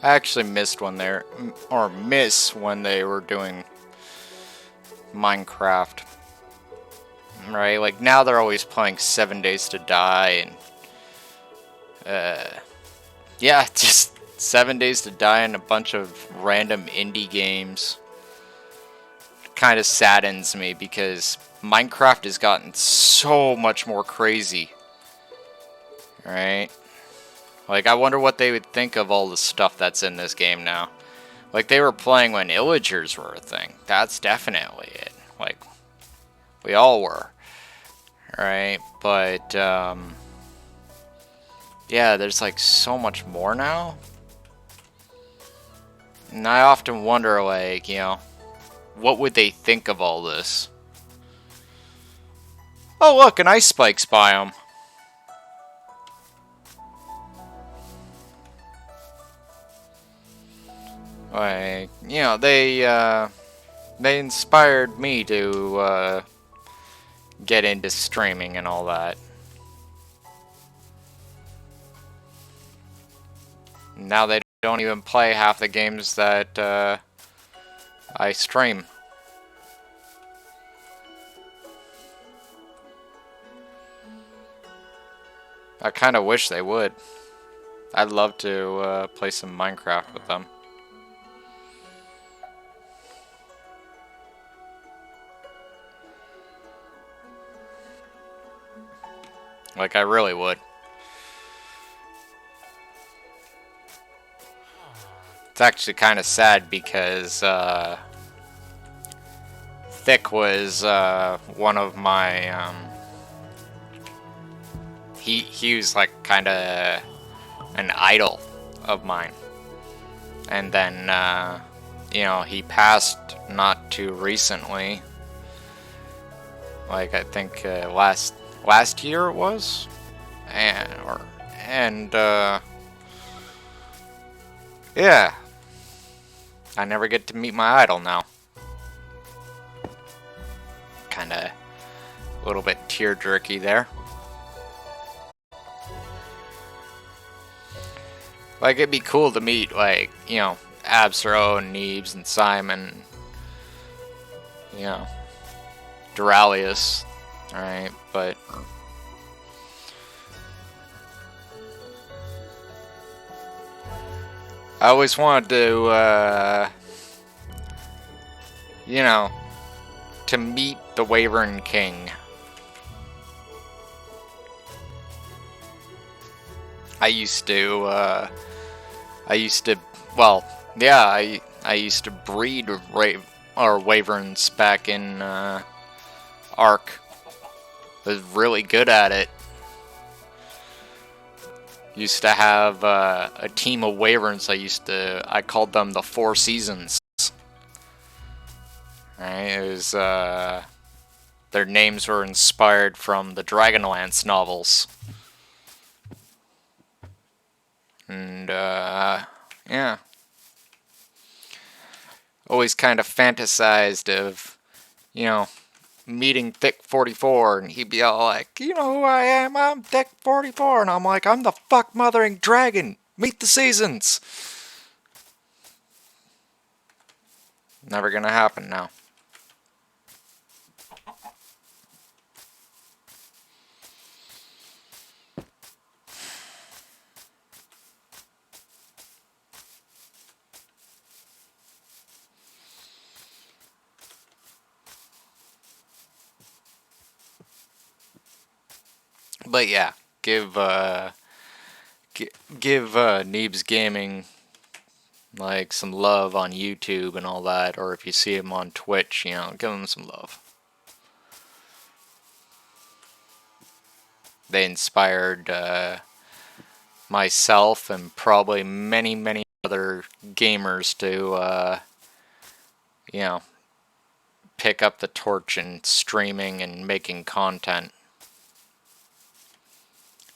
I actually missed when they were doing Minecraft. Right, like now they're always playing 7 Days to Die, and yeah, just 7 Days to Die and a bunch of random indie games. Kind of saddens me because Minecraft has gotten so much more crazy. Right? Like, I wonder what they would think of all the stuff that's in this game now. Like, they were playing when Illagers were a thing. That's definitely it. Like, we all were. Right? But, yeah, there's, like, so much more now. And I often wonder, like, you know, what would they think of all this? Oh, look, an ice spikes biome. Like, you know, they inspired me to, get into streaming and all that. Now they don't even play half the games that, I stream. I kind of wish they would. I'd love to, play some Minecraft with them. Like, I really would. It's actually kind of sad because Thick was one of my he was like kind of an idol of mine, and then you know, he passed not too recently. Like, I think last year it was, and yeah, I never get to meet my idol now. kind of a little bit tear-jerky there. Like, it'd be cool to meet, like, you know, Absro and Neebs and Simon, you know, Duralius, alright, but I always wanted to, you know, to meet the Wyvern King. I used to, well, yeah, I used to breed Wyverns back in, Ark. Was really good at it. Used to have a team of Wyverns. I called them the Four Seasons. Right, it was their names were inspired from the Dragonlance novels, and yeah, always kind of fantasized of, you know, meeting Thick 44, and he'd be all like, you know who I am? I'm Thick 44, and I'm like, I'm the fuck mothering dragon. Meet the seasons. Never gonna happen now. But yeah, give Neebs Gaming like some love on YouTube and all that, or if you see him on Twitch, you know, give him some love. They inspired myself and probably many other gamers to you know, pick up the torch in streaming and making content.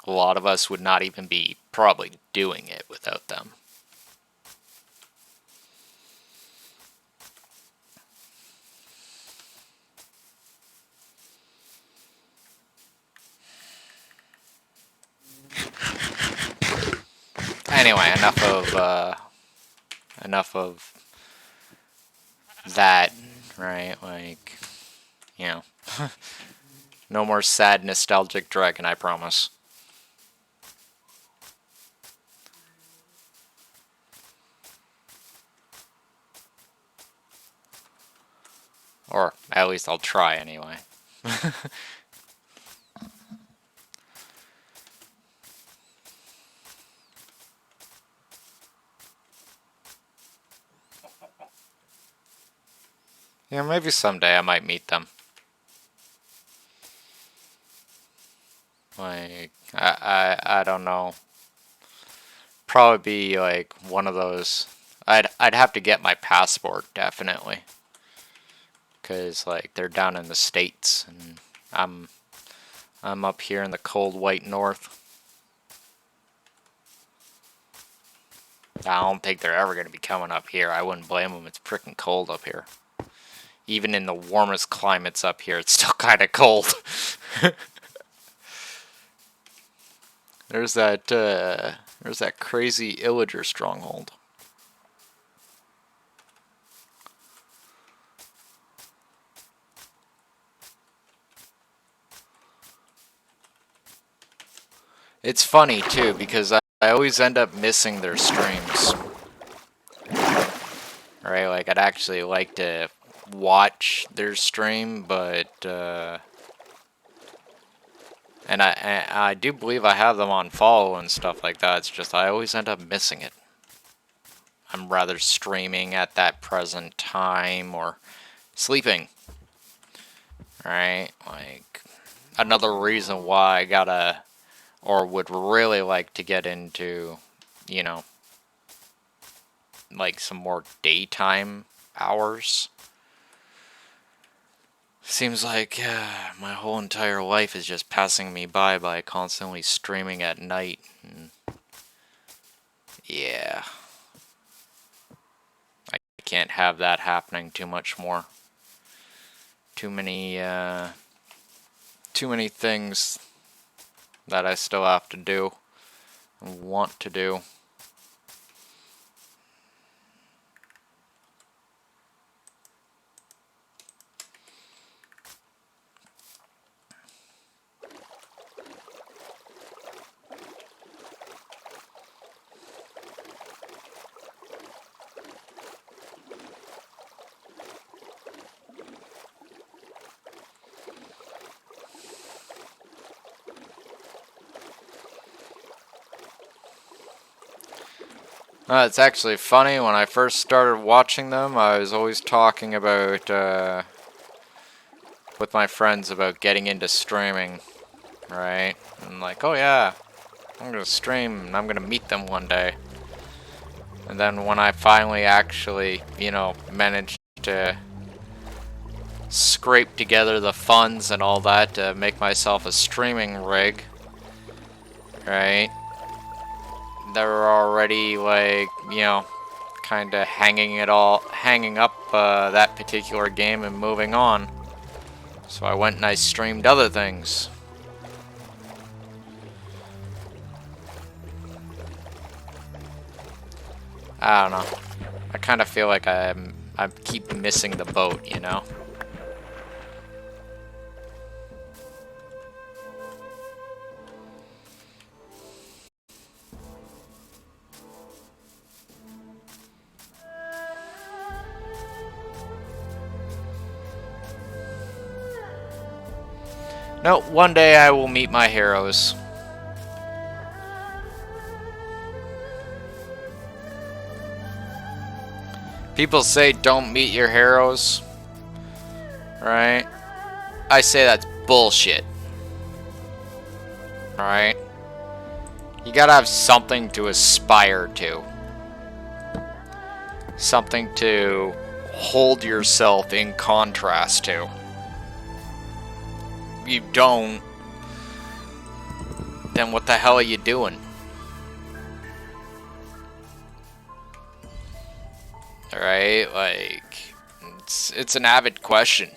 A lot of us would not even be probably doing it without them. Anyway, enough of that, right? Like, you know, no more sad nostalgic dragon, I promise. Or at least I'll try anyway. Yeah, maybe someday I might meet them. Like, I don't know. Probably be like one of those. I'd have to get my passport, definitely. Cause like they're down in the States and I'm up here in the cold white north. I don't think they're ever gonna be coming up here. I wouldn't blame them. It's freaking cold up here. Even in the warmest climates up here, it's still kind of cold. There's that crazy Illager stronghold. It's funny too because I always end up missing their streams. Right, like I'd actually like to watch their stream, but and I do believe I have them on follow and stuff like that. It's just I always end up missing it. I'm rather streaming at that present time or sleeping. Right, like another reason why I gotta or would really like to get into, you know, like some more daytime hours. Seems like my whole entire life is just passing me by constantly streaming at night. And yeah. I can't have that happening too much more. Too many things that I still have to do and want to do. It's actually funny, when I first started watching them, I was always talking about, with my friends about getting into streaming, right? And like, oh yeah, I'm gonna stream and I'm gonna meet them one day. And then when I finally actually, you know, managed to scrape together the funds and all that to make myself a streaming rig, right? They were already like, you know, kind of hanging up that particular game and moving on. So I went and I streamed other things. I don't know. I kind of feel like I keep missing the boat, you know? No, one day I will meet my heroes. People say don't meet your heroes, right? I say that's bullshit. Alright? You gotta have something to aspire to. Something to hold yourself in contrast to. If you don't, then what the hell are you doing? Alright, like, it's an avid question.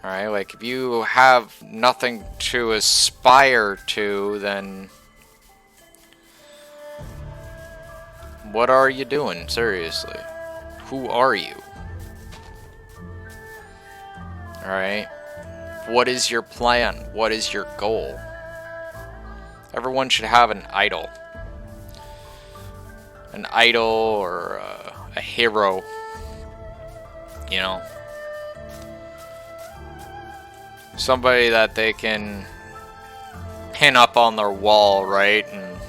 Alright, like, if you have nothing to aspire to, then what are you doing, seriously? Who are you? Alright? What is your plan? What is your goal? Everyone should have an idol. An idol or a hero. You know? Somebody that they can pin up on their wall, right? And,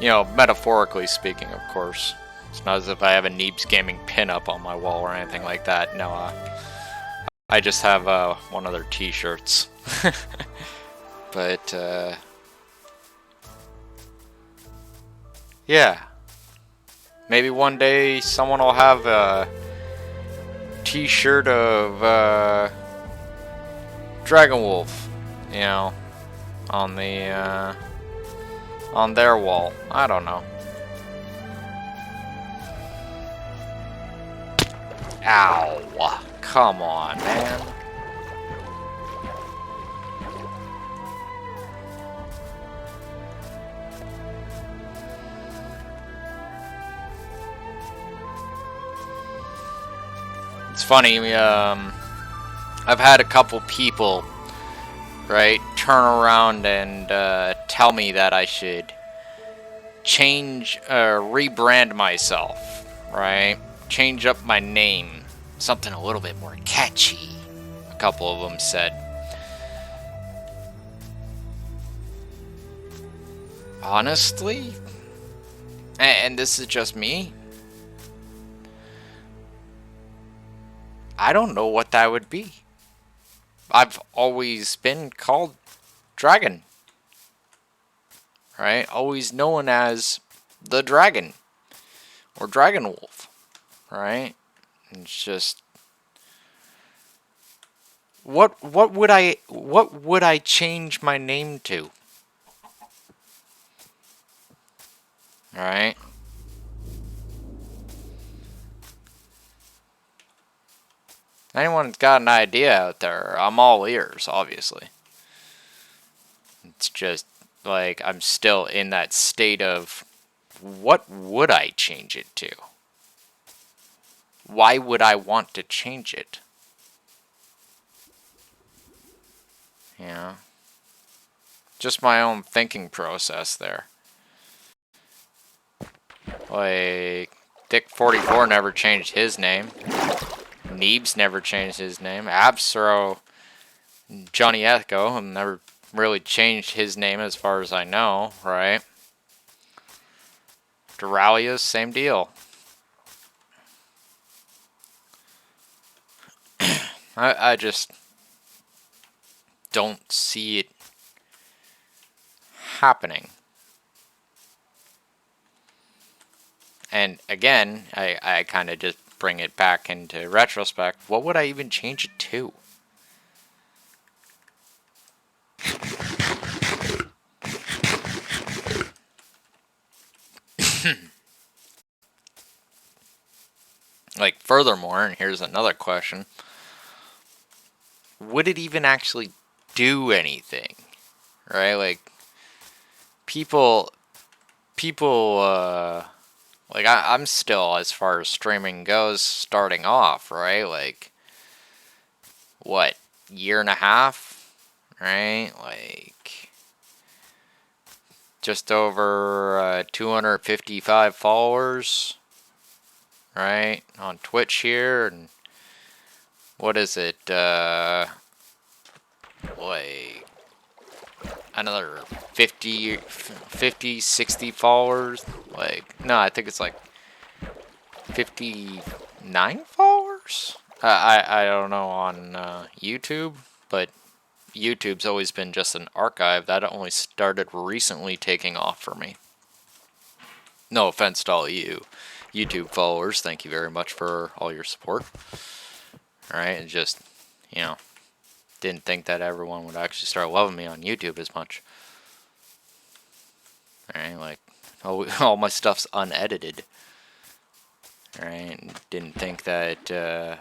you know, metaphorically speaking, of course. It's not as if I have a Neebs Gaming pin up on my wall or anything like that. No, I just have one of their t-shirts. But, yeah. Maybe one day someone will have a t-shirt of, Dragon Wolf, you know, on the, on their wall. I don't know. Ow. Come on, man. It's funny, I've had a couple people, right, turn around and tell me that I should change, rebrand myself, right? Change up my name. Something a little bit more catchy, a couple of them said. Honestly, and this is just me, I don't know what that would be. I've always been called Dragon, right? Always known as the Dragon or Dragon Wolf, right? It's just, what would I change my name to? All right. Anyone's got an idea out there, I'm all ears, obviously. It's just, like, I'm still in that state of, what would I change it to? Why would I want to change it? Yeah. Just my own thinking process there. Like, Dick44 never changed his name. Neebs never changed his name. Absro Johnny Echo never really changed his name as far as I know, right? Duralia, same deal. I just don't see it happening. And again, I kind of just bring it back into retrospect. What would I even change it to? Like, furthermore, and here's another question. Would it even actually do anything? Right? Like, people, like, I'm still, as far as streaming goes, starting off, right? Like, what, year and a half? Right? Like, just over 255 followers, right? On Twitch here, and what is it, like, another 50, 60 followers? Like, no, I think it's like 59 followers? I don't know on YouTube, but YouTube's always been just an archive. That only started recently taking off for me. No offense to all you YouTube followers. Thank you very much for all your support. Alright, and just, you know, didn't think that everyone would actually start loving me on YouTube as much. Alright, like, all my stuff's unedited. Alright, didn't think that,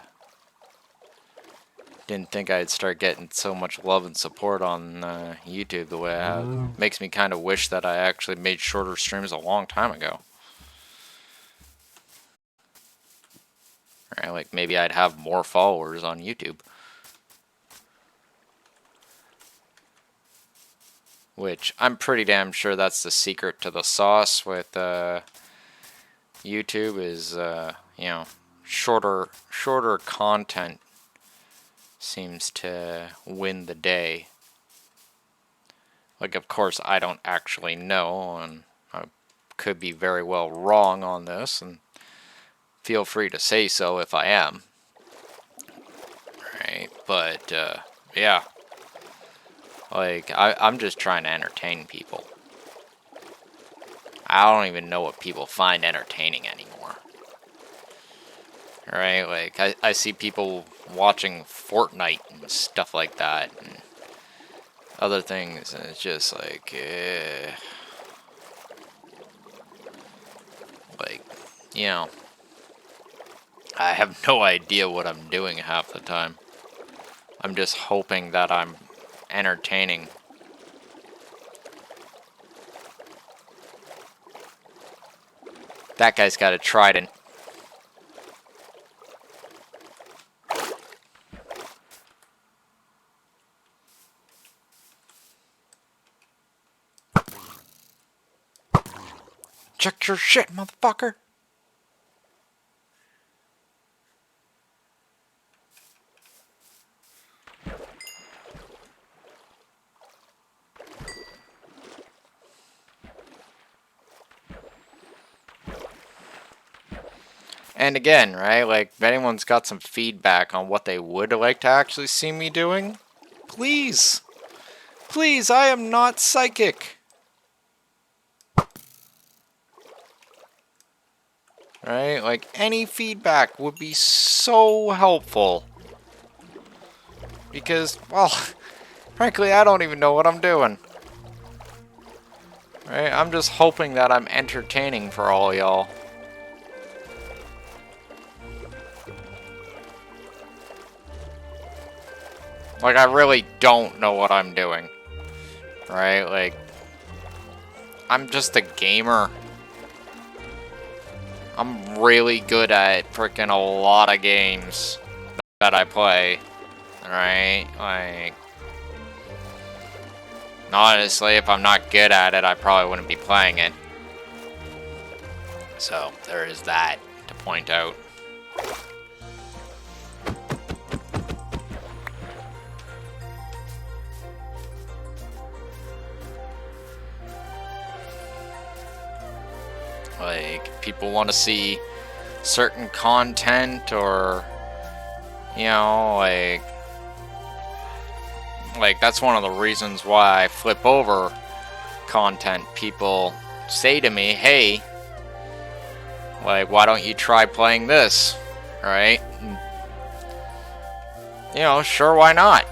didn't think I'd start getting so much love and support on YouTube the way I have. Makes me kind of wish that I actually made shorter streams a long time ago. Alright, like, maybe I'd have more followers on YouTube. Which, I'm pretty damn sure that's the secret to the sauce with YouTube is, you know, shorter content seems to win the day. Like, of course, I don't actually know, and I could be very well wrong on this, and feel free to say so if I am. Right, but, yeah. Like, I'm just trying to entertain people. I don't even know what people find entertaining anymore. Right, like, I see people watching Fortnite and stuff like that, and other things, and it's just like, like, you know, I have no idea what I'm doing half the time. I'm just hoping that I'm entertaining. That guy's got a trident. Check your shit, motherfucker. And again, right, like, if anyone's got some feedback on what they would like to actually see me doing, please, please, I am not psychic. Right, like, any feedback would be so helpful. Because, well, frankly, I don't even know what I'm doing. Right, I'm just hoping that I'm entertaining for all y'all. Like, I really don't know what I'm doing. Right? Like, I'm just a gamer. I'm really good at freaking a lot of games that I play. Right? Like, honestly, if I'm not good at it, I probably wouldn't be playing it. So, there is that to point out. Like, people want to see certain content or, you know, like that's one of the reasons why I flip over content. People say to me, hey, like, why don't you try playing this, right? And, you know, sure, why not,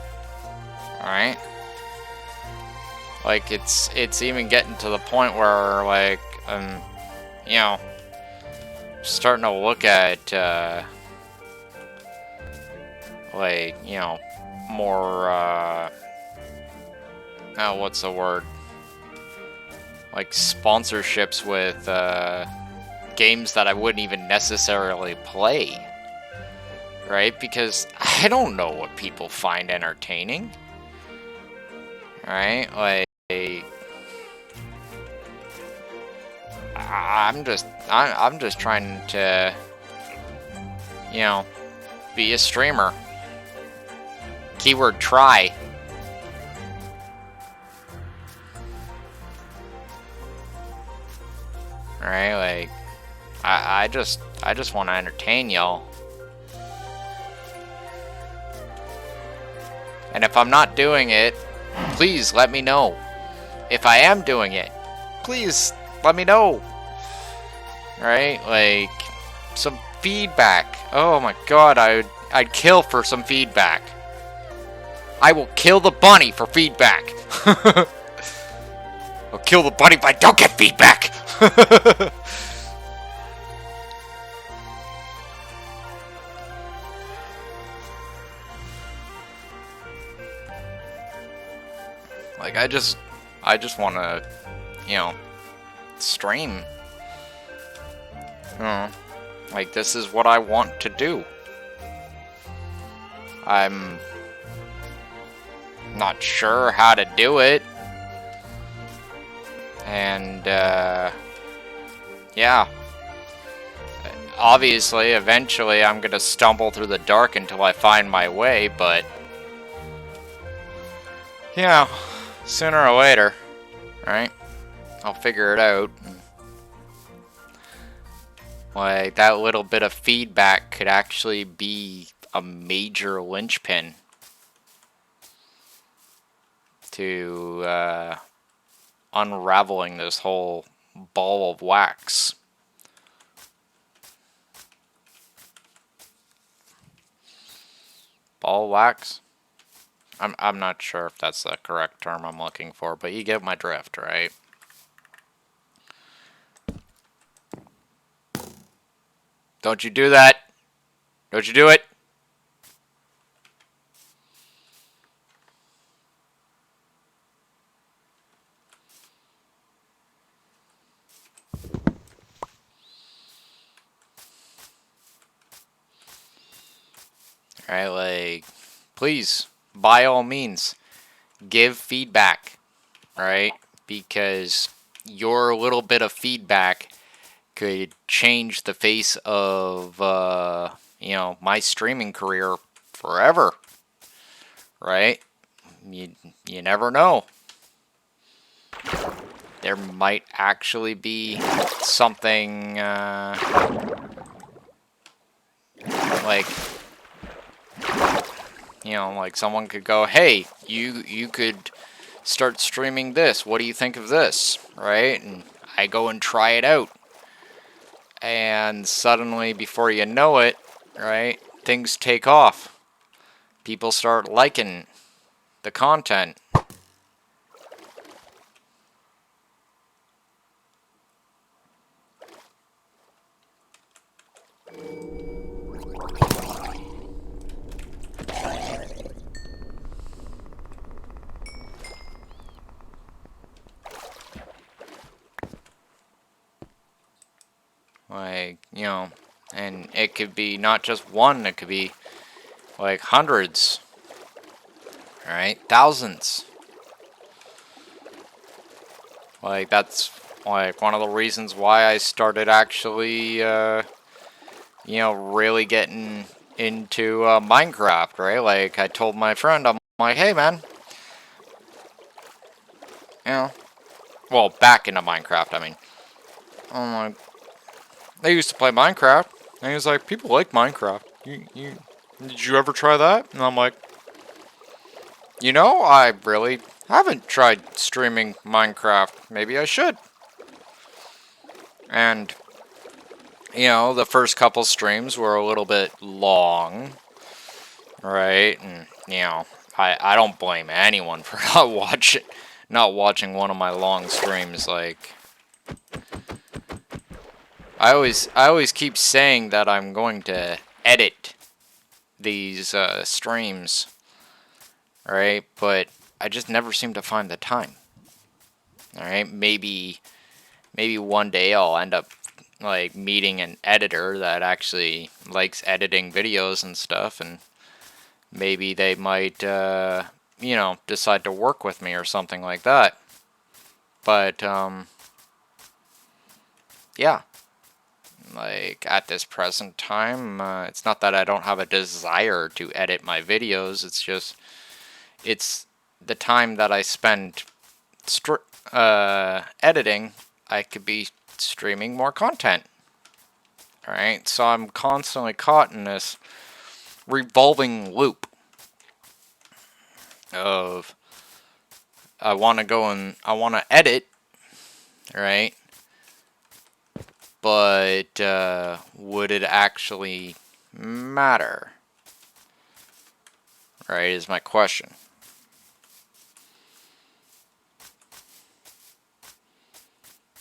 right? Like, it's even getting to the point where, like, you know, starting to look at, like, you know, more, oh, what's the word? Like, sponsorships with, games that I wouldn't even necessarily play. Right? Because I don't know what people find entertaining. Right? Like, I'm just trying to, you know, be a streamer. Keyword try. Right? Like, I just want to entertain y'all. And if I'm not doing it, please let me know. If I am doing it, please let me know. Right? Like, some feedback. Oh my god, I'd kill for some feedback. I will kill the bunny for feedback. I'll kill the bunny if I don't get feedback. Like, I just want to, you know, stream. Like, this is what I want to do. I'm not sure how to do it. And, yeah. Obviously, eventually, I'm gonna stumble through the dark until I find my way, but, you know, sooner or later, right? I'll figure it out. Like, that little bit of feedback could actually be a major linchpin to unraveling this whole ball of wax. Ball of wax? I'm not sure if that's the correct term I'm looking for, but you get my drift, right? Don't you do that. Don't you do it. Alright, like, please, by all means, give feedback, right? Because your little bit of feedback could change the face of, you know, my streaming career forever, right? You never know. There might actually be something, like, you know, like someone could go, hey, you could start streaming this. What do you think of this? Right? And I go and try it out. And suddenly, before you know it, right, things take off. People start liking the content. Like, you know, and it could be not just one, it could be like hundreds, right? Thousands. Like, that's like one of the reasons why I started actually, you know, really getting into Minecraft, right? Like, I told my friend, I'm like, hey man, you know, well, back into Minecraft, I mean. I'm like, they used to play Minecraft, and he was like, people like Minecraft. Did you ever try that? And I'm like, you know, I really haven't tried streaming Minecraft. Maybe I should. And, you know, the first couple streams were a little bit long, right? And, you know, I don't blame anyone for not watching one of my long streams. Like, I always keep saying that I'm going to edit these streams, right? But I just never seem to find the time. All right, maybe one day I'll end up like meeting an editor that actually likes editing videos and stuff, and maybe they might, you know, decide to work with me or something like that. But yeah, like at this present time, it's not that I don't have a desire to edit my videos. It's just it's the time that I spend editing. I could be streaming more content. Alright, so I'm constantly caught in this revolving loop of I want to go and I want to edit, right? But would it actually matter? Right, is my question.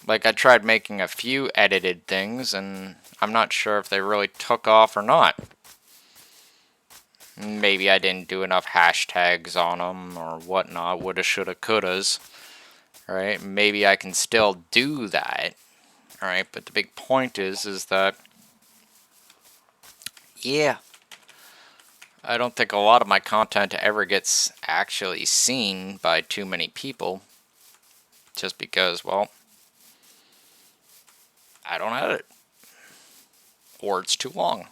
Like, I tried making a few edited things, and I'm not sure if they really took off or not. Maybe I didn't do enough hashtags on them or whatnot, woulda, shoulda, couldas, right? Maybe I can still do that, right? But the big point is that, yeah, I don't think a lot of my content ever gets actually seen by too many people, just because, well, I don't edit, or it's too long.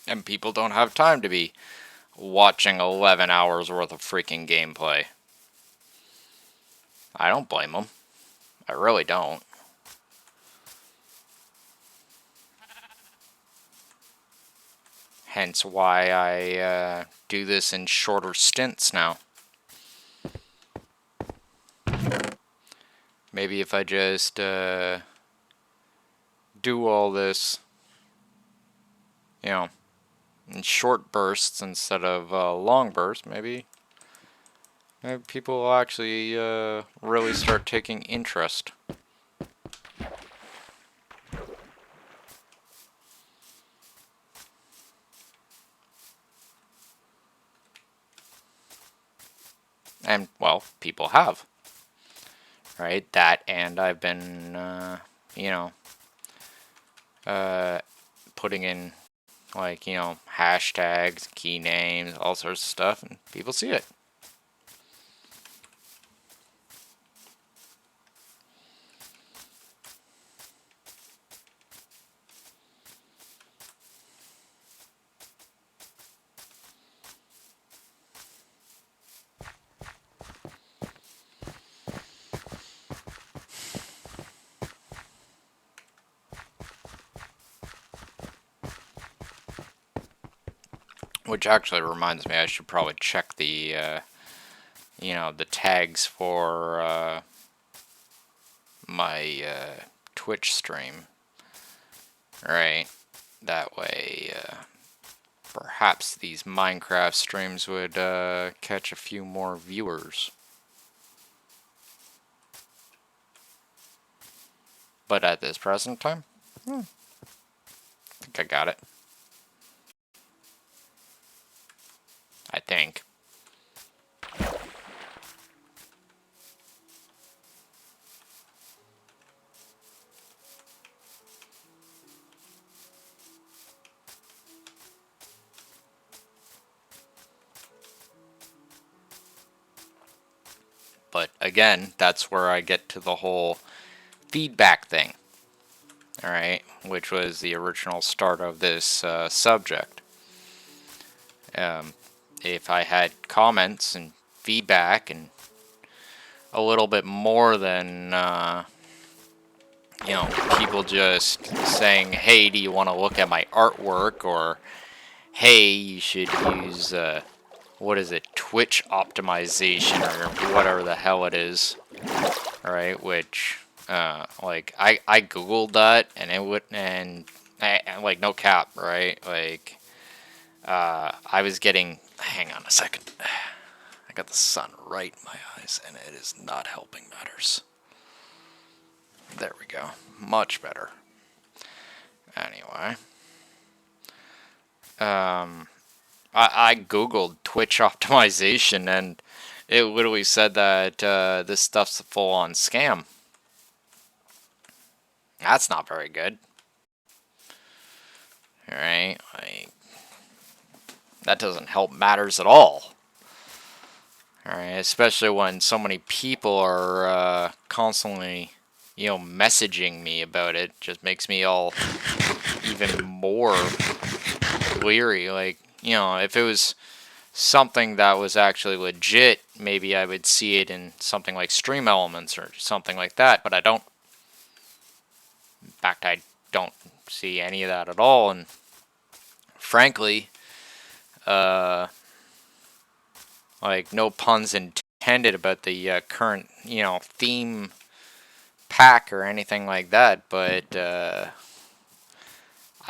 And people don't have time to be watching 11 hours worth of freaking gameplay. I don't blame them. I really don't. Hence why I do this in shorter stints now. Maybe if I just do all this, you know, in short bursts instead of long bursts, maybe people will actually really start taking interest. And, well, people have. Right? That, and I've been, you know, putting in, like, you know, hashtags, key names, all sorts of stuff, and people see it. Which actually reminds me, I should probably check the, you know, the tags for my Twitch stream. Right? That way, perhaps these Minecraft streams would catch a few more viewers. But at this present time, I think I got it. I think. again, that's where I get to the whole feedback thing. Alright, which was the original start of this subject. If I had comments and feedback and a little bit more than, people just saying, hey, do you want to look at my artwork? Or, hey, you should use, what is it, Twitch optimization or whatever the hell it is. Alright, which, like, I googled that and it would, and like, no cap, right? Like, I was getting, hang on a second. I got the sun right in my eyes and it is not helping matters. There we go. Much better. Anyway. I googled Twitch optimization and it literally said that this stuff's a full-on scam. That's not very good. Alright, like, that doesn't help matters at all. Alright, especially when so many people are constantly, messaging me about it. Just makes me all even more leery. Like, if it was something that was actually legit, maybe I would see it in something like Stream Elements or something like that, but I don't. In fact, I don't see any of that at all, and frankly, like, no puns intended about the current, theme pack or anything like that, but I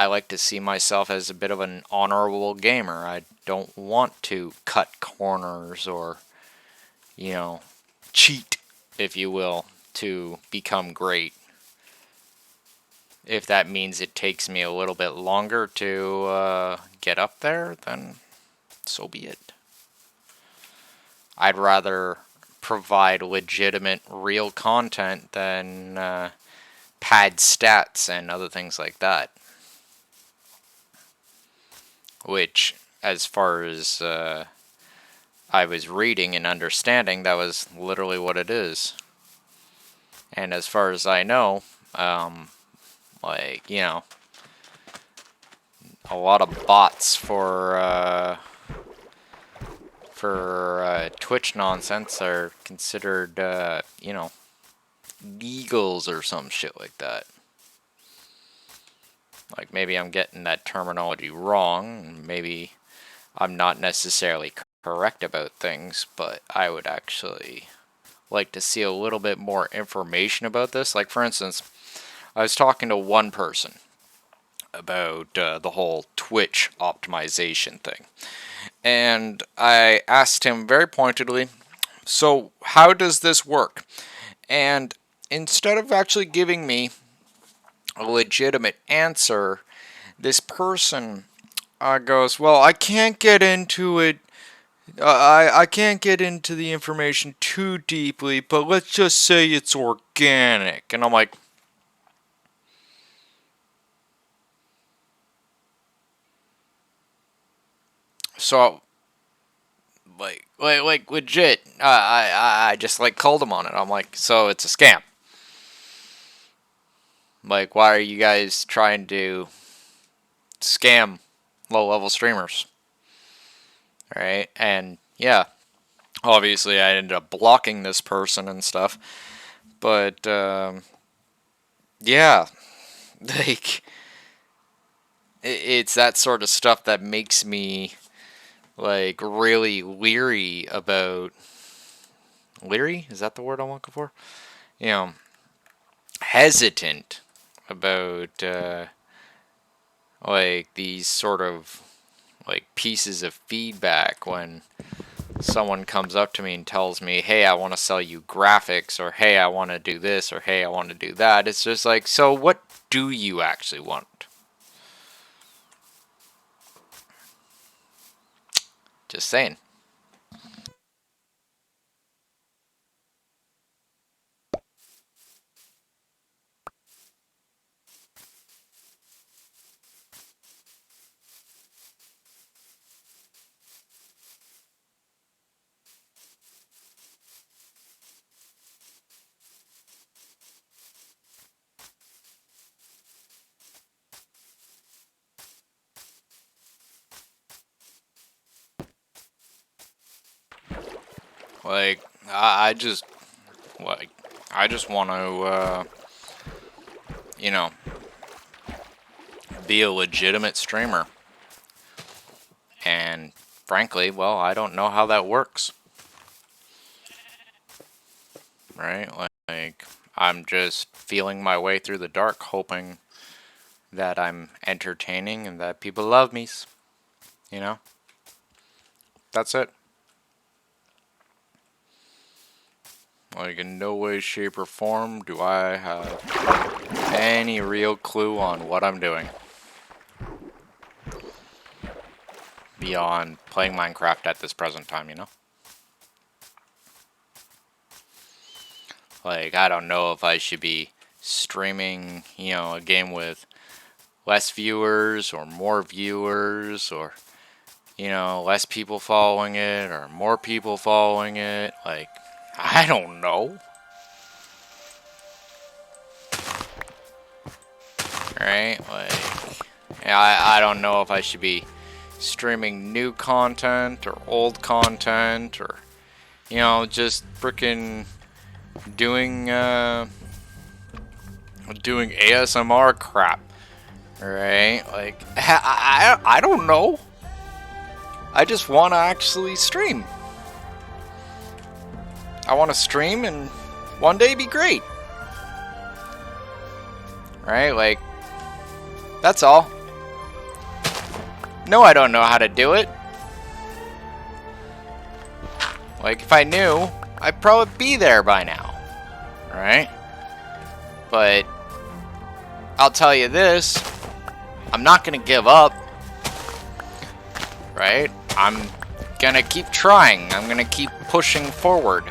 like to see myself as a bit of an honorable gamer. I don't want to cut corners or, cheat, if you will, to become great. If that means it takes me a little bit longer to get up there, then so be it. I'd rather provide legitimate, real content than pad stats and other things like that. Which, as far as I was reading and understanding, that was literally what it is. And as far as I know, like, a lot of bots for Twitch nonsense are considered, legals or some shit like that. Like, maybe I'm getting that terminology wrong, maybe I'm not necessarily correct about things, but I would actually like to see a little bit more information about this. Like, for instance, I was talking to one person about the whole Twitch optimization thing, and I asked him very pointedly, so how does this work? And instead of actually giving me a legitimate answer, this person goes, well, I can't get into it. I can't get into the information too deeply, but let's just say it's organic. And I'm like, so, like legit, I just like called him on it. I'm like, so it's a scam. Like, why are you guys trying to scam low-level streamers? Right? And yeah, obviously I ended up blocking this person and stuff. But yeah, like, it's that sort of stuff that makes me like really leery about. Leery? Is that the word I'm looking for? Hesitant about like these sort of like pieces of feedback when someone comes up to me and tells me, hey, I want to sell you graphics, or hey, I want to do this, or hey, I want to do that. It's just like, so what do you actually want? Just saying. Like, I just, like, I just want to, you know, be a legitimate streamer. And frankly, well, I don't know how that works. Right? Like, I'm just feeling my way through the dark, hoping that I'm entertaining and that people love me. You know? That's it. Like, in no way, shape, or form do I have any real clue on what I'm doing. Beyond playing Minecraft at this present time, you know? Like, I don't know if I should be streaming, you know, a game with less viewers or more viewers, or, you know, less people following it or more people following it. Like, I don't know. Right? Like, yeah, I don't know if I should be streaming new content or old content, or, you know, just freaking doing doing ASMR crap. Right? Like, I don't know. I just want to actually stream. I want to stream and one day be great. Right? Like, that's all. No, I don't know how to do it. Like, if I knew, I'd probably be there by now. Right? But I'll tell you this, I'm not gonna give up. Right? I'm gonna keep trying. I'm gonna keep pushing forward.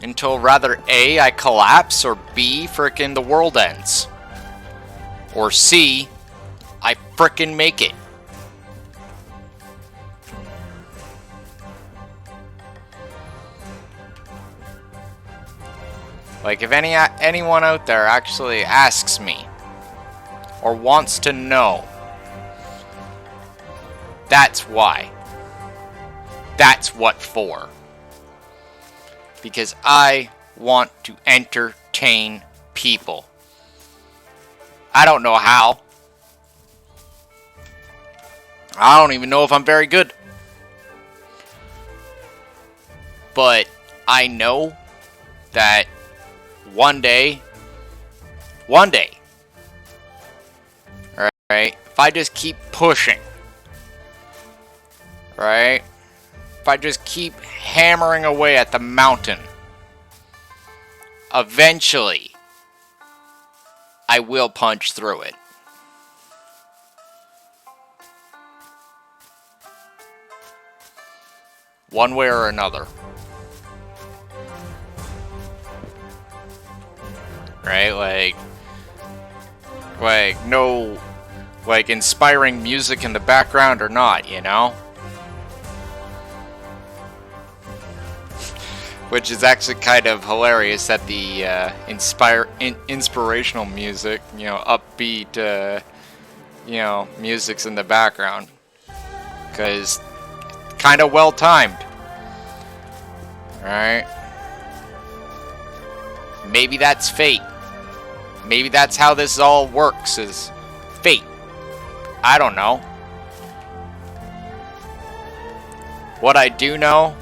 Until rather A, I collapse, or B, frickin' the world ends. Or C, I frickin' make it. Like, if anyone out there actually asks me, or wants to know, that's why. That's what for. Because I want to entertain people. I don't know how. I don't even know if I'm very good. But I know that one day, right, if I just keep pushing, right, if I just keep hammering away at the mountain, eventually, I will punch through it. One way or another. Right? Like, no, like, inspiring music in the background or not, you know? Which is actually kind of hilarious that the inspirational music, you know, upbeat, you know, music's in the background. Because kind of well timed. Right? Maybe that's fate. Maybe that's how this all works, is fate. I don't know. What I do know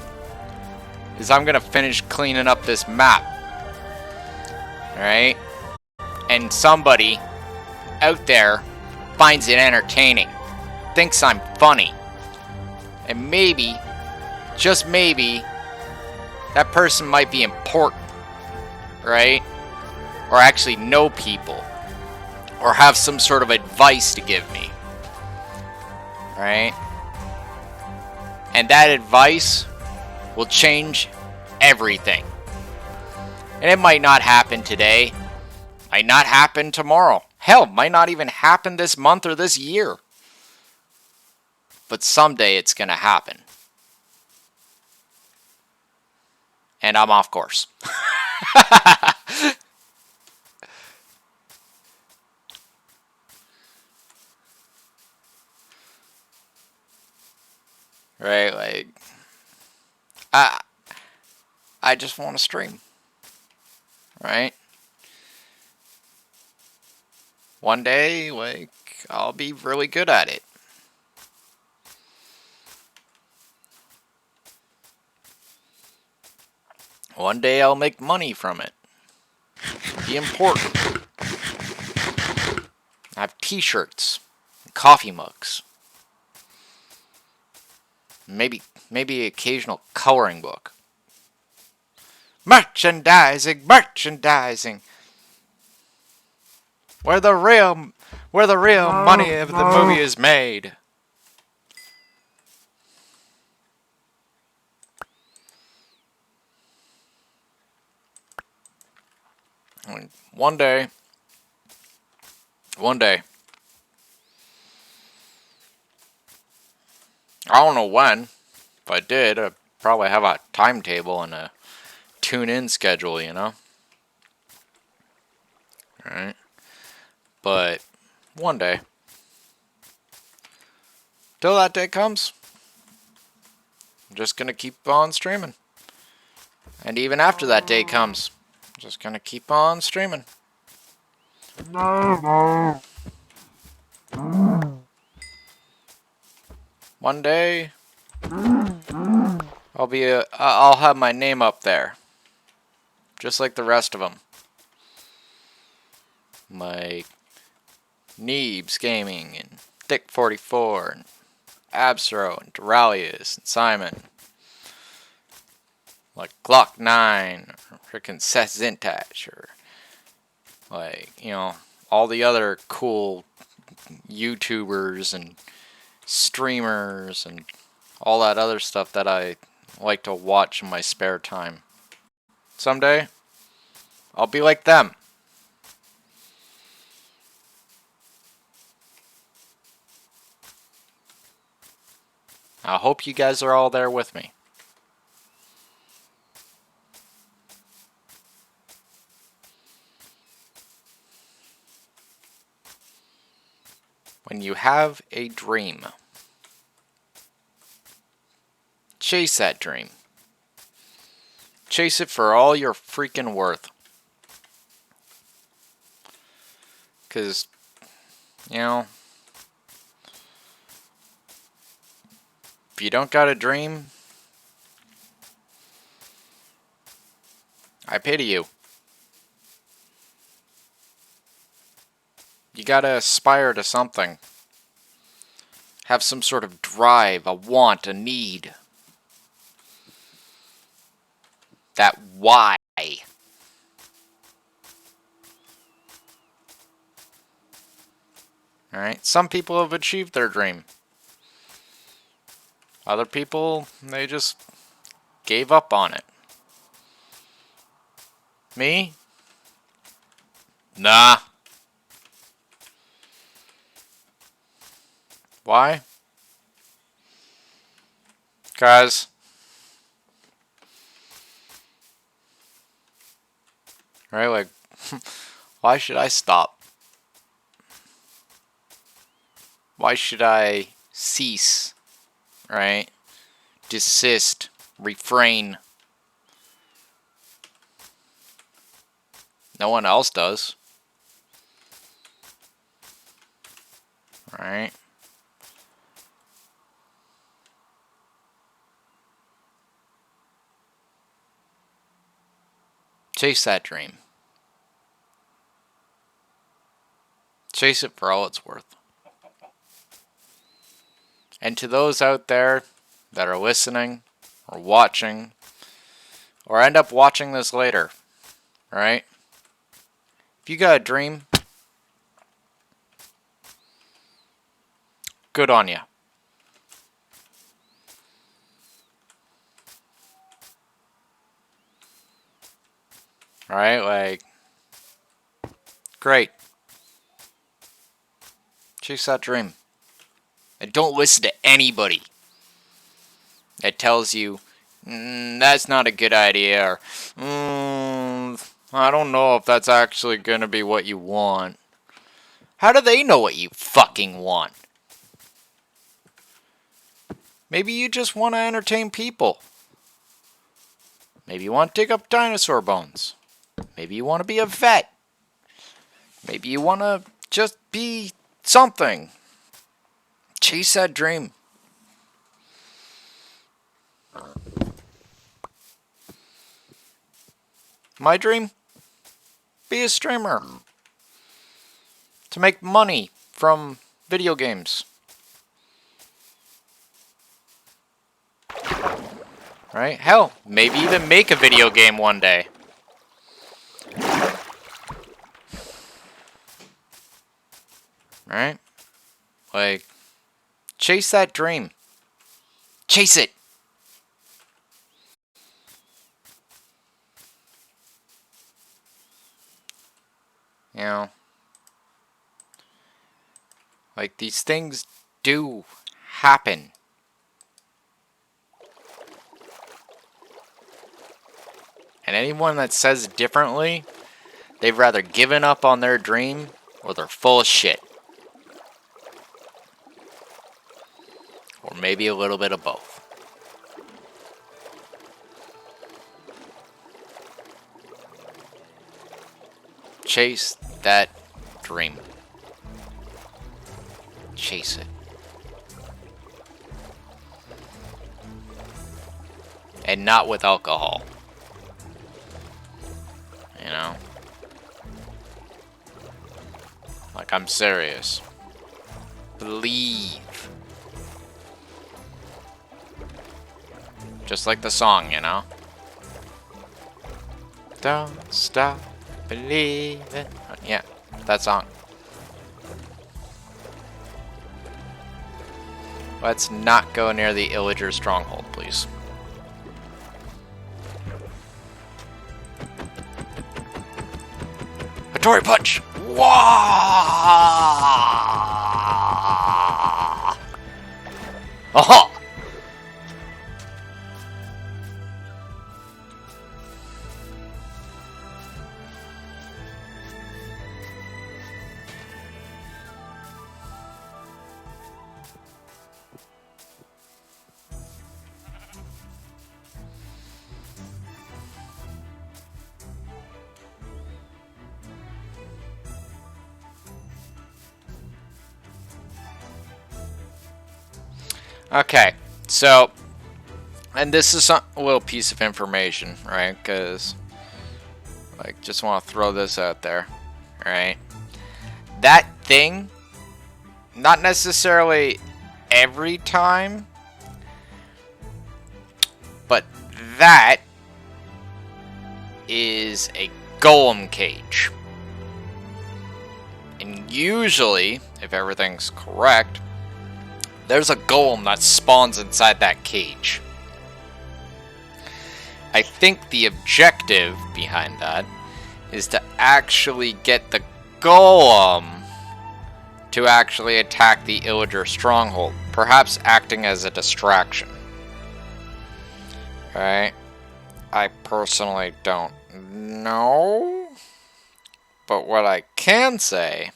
is I'm gonna finish cleaning up this map. Alright? And somebody out there finds it entertaining, thinks I'm funny, and maybe, just maybe, that person might be important, right? Or actually know people, or have some sort of advice to give me, right? And that advice will change everything. And it might not happen today, might not happen tomorrow, hell, might not even happen this month or this year. But someday it's gonna happen. And I'm off course. Right, like, just want to stream, right? One day, like, I'll be really good at it. One day I'll make money from it. Be important. I have t-shirts, coffee mugs. Maybe occasional coloring book. Merchandising, merchandising. Where the real money of the movie is made. One day, I don't know when. If I did, I'd probably have a timetable and a tune-in schedule, you know? Alright? But, one day. Till that day comes, I'm just gonna keep on streaming. And even after that day comes, I'm just gonna keep on streaming. One day, I'll have my name up there. Just like the rest of them. Like Neebs Gaming and Dick44 and Absro and Duralius and Simon. Like Glock9 or frickin' Seth Zintash or like, you know, all the other cool YouTubers and streamers and all that other stuff that I like to watch in my spare time. Someday, I'll be like them. I hope you guys are all there with me. When you have a dream, chase that dream. Chase it for all you're freaking worth. Because, you know, if you don't got a dream, I pity you. You gotta aspire to something. Have some sort of drive, a want, a need. That why. Alright, some people have achieved their dream. Other people, they just gave up on it. Me? Nah. Why? Guys. Right, like, why should I stop? Why should I cease? Right? Desist. Refrain. No one else does. Right? Chase that dream. Chase it for all it's worth. And to those out there that are listening or watching or end up watching this later, right? If you got a dream, good on you. Right? Like, great. Chase that dream. And don't listen to anybody that tells you, that's not a good idea, or, I don't know if that's actually gonna be what you want. How do they know what you fucking want? Maybe you just want to entertain people. Maybe you want to dig up dinosaur bones. Maybe you want to be a vet. Maybe you want to just be something. Chase that dream. My dream? Be a streamer. To make money from video games. Right? Hell, maybe even make a video game one day. Right? Like, chase that dream. Chase it! You know? Like, these things do happen. And anyone that says differently, they've rather given up on their dream or they're full of shit. Or maybe a little bit of both. Chase that dream. Chase it. And not with alcohol. You know? Like, I'm serious. Believe. Just like the song, you know? Don't stop believing. Yeah, that song. Let's not go near the Illager stronghold, please. Hattori punch! Wah! Aha! Okay, so, and this is a little piece of information, right? Because, like, just want to throw this out there, right? That thing, not necessarily every time, but that is a golem cage. And usually, if everything's correct, there's a golem that spawns inside that cage. I think the objective behind that is to actually get the golem to actually attack the Illager stronghold, perhaps acting as a distraction. Right? I personally don't know, but what I can say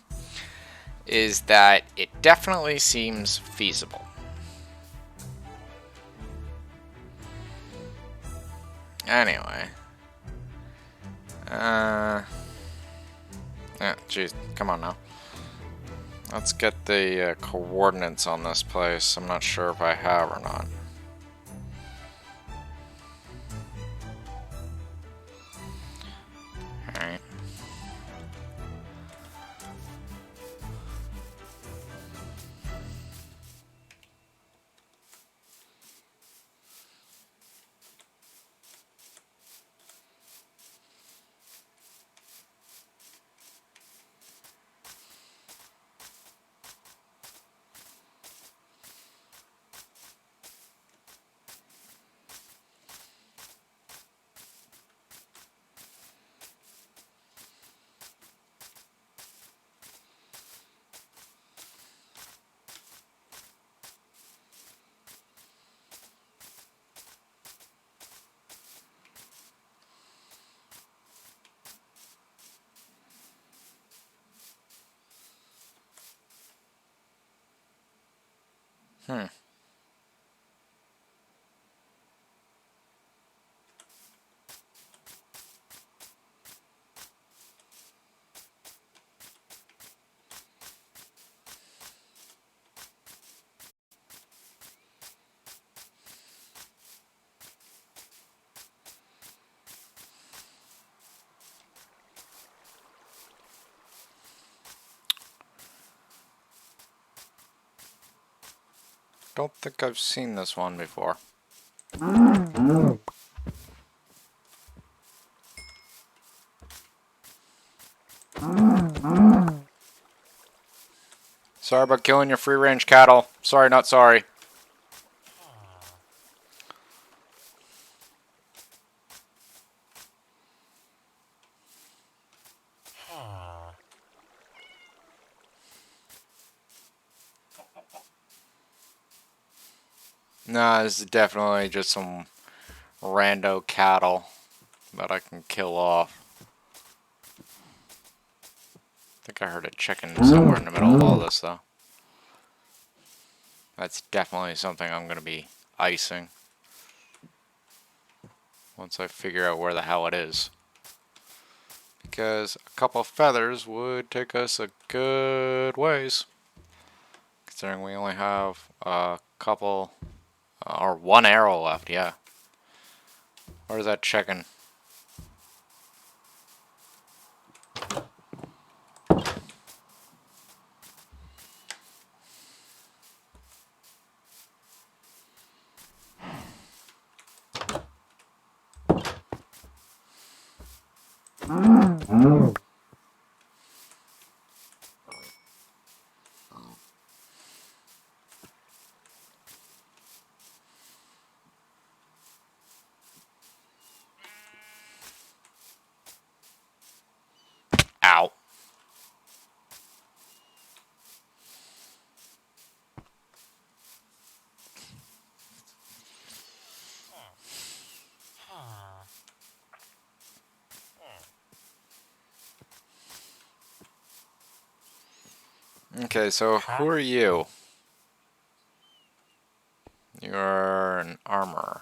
is that it definitely seems feasible. Anyway. Yeah, jeez, come on now. Let's get the coordinates on this place. I'm not sure if I have or not. Alright. Don't think I've seen this one before. Sorry about killing your free-range cattle. Sorry, not sorry. Nah, this is definitely just some rando cattle that I can kill off. I think I heard a chicken somewhere in the middle of all this, though. That's definitely something I'm going to be icing once I figure out where the hell it is. Because a couple of feathers would take us a good ways. Considering we only have a couple, or one arrow left, yeah. Where's that chicken? Ow. Okay, so who are you? You're an armorer.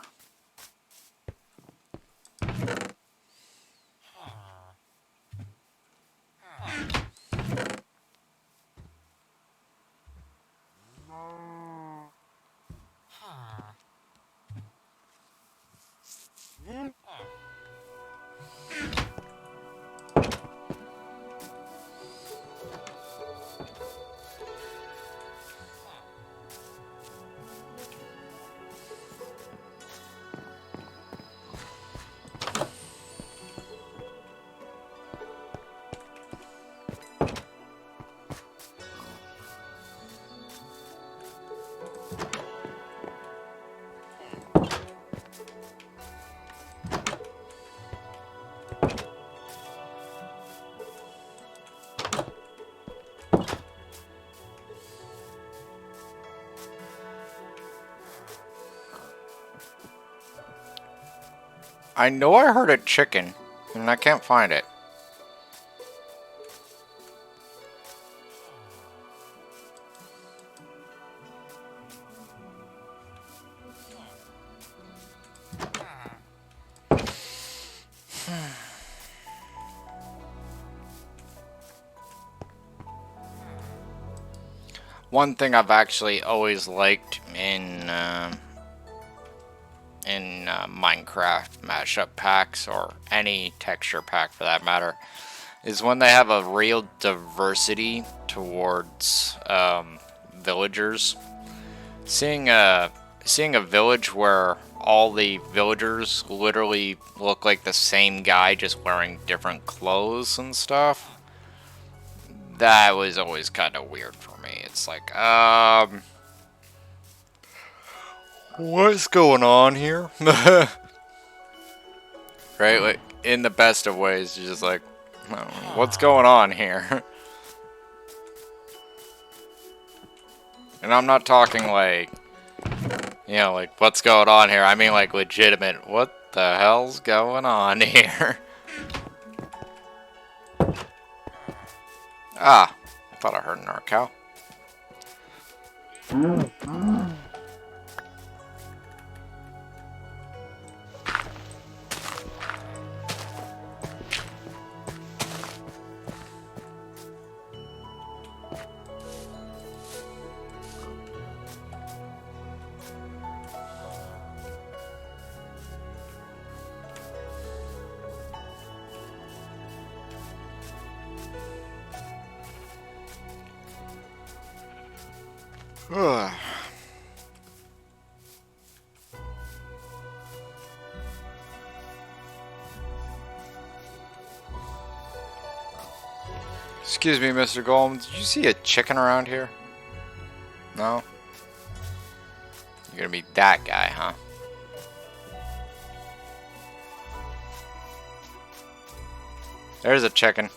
I know I heard a chicken, and I can't find it. One thing I've actually always liked in Minecraft mashup packs, or any texture pack for that matter, is when they have a real diversity towards villagers. Seeing a village where all the villagers literally look like the same guy, just wearing different clothes and stuff, that was always kind of weird for me. It's like, what's going on here? Right? Like, in the best of ways, you're just like, what's going on here? And I'm not talking like, you know, like, what's going on here? I mean, like, legitimate, what the hell's going on here? Ah, I thought I heard another cow. Excuse me, Mr. Golem. Did you see a chicken around here? No? You're gonna be that guy, huh? There's a chicken.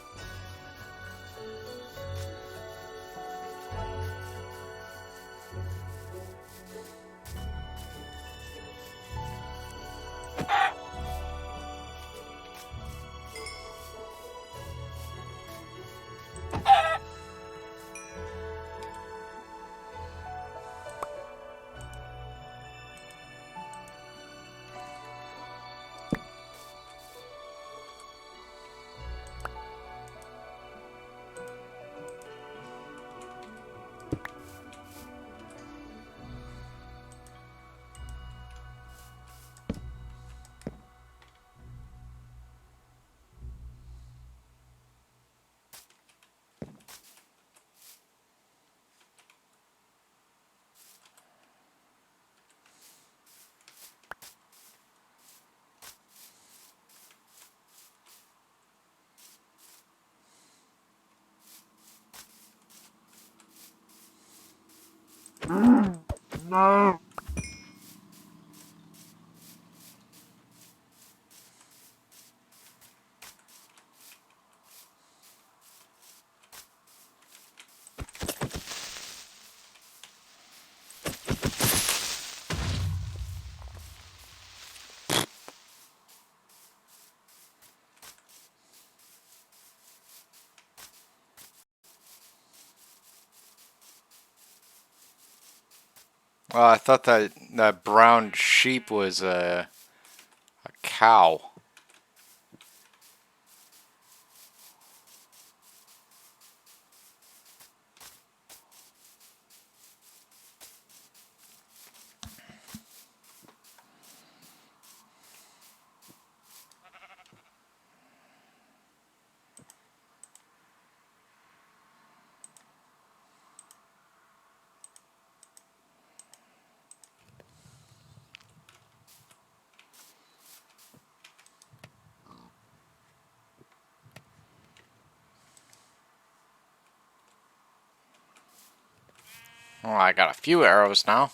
No. I thought that brown sheep was a cow. Oh, I got a few arrows now.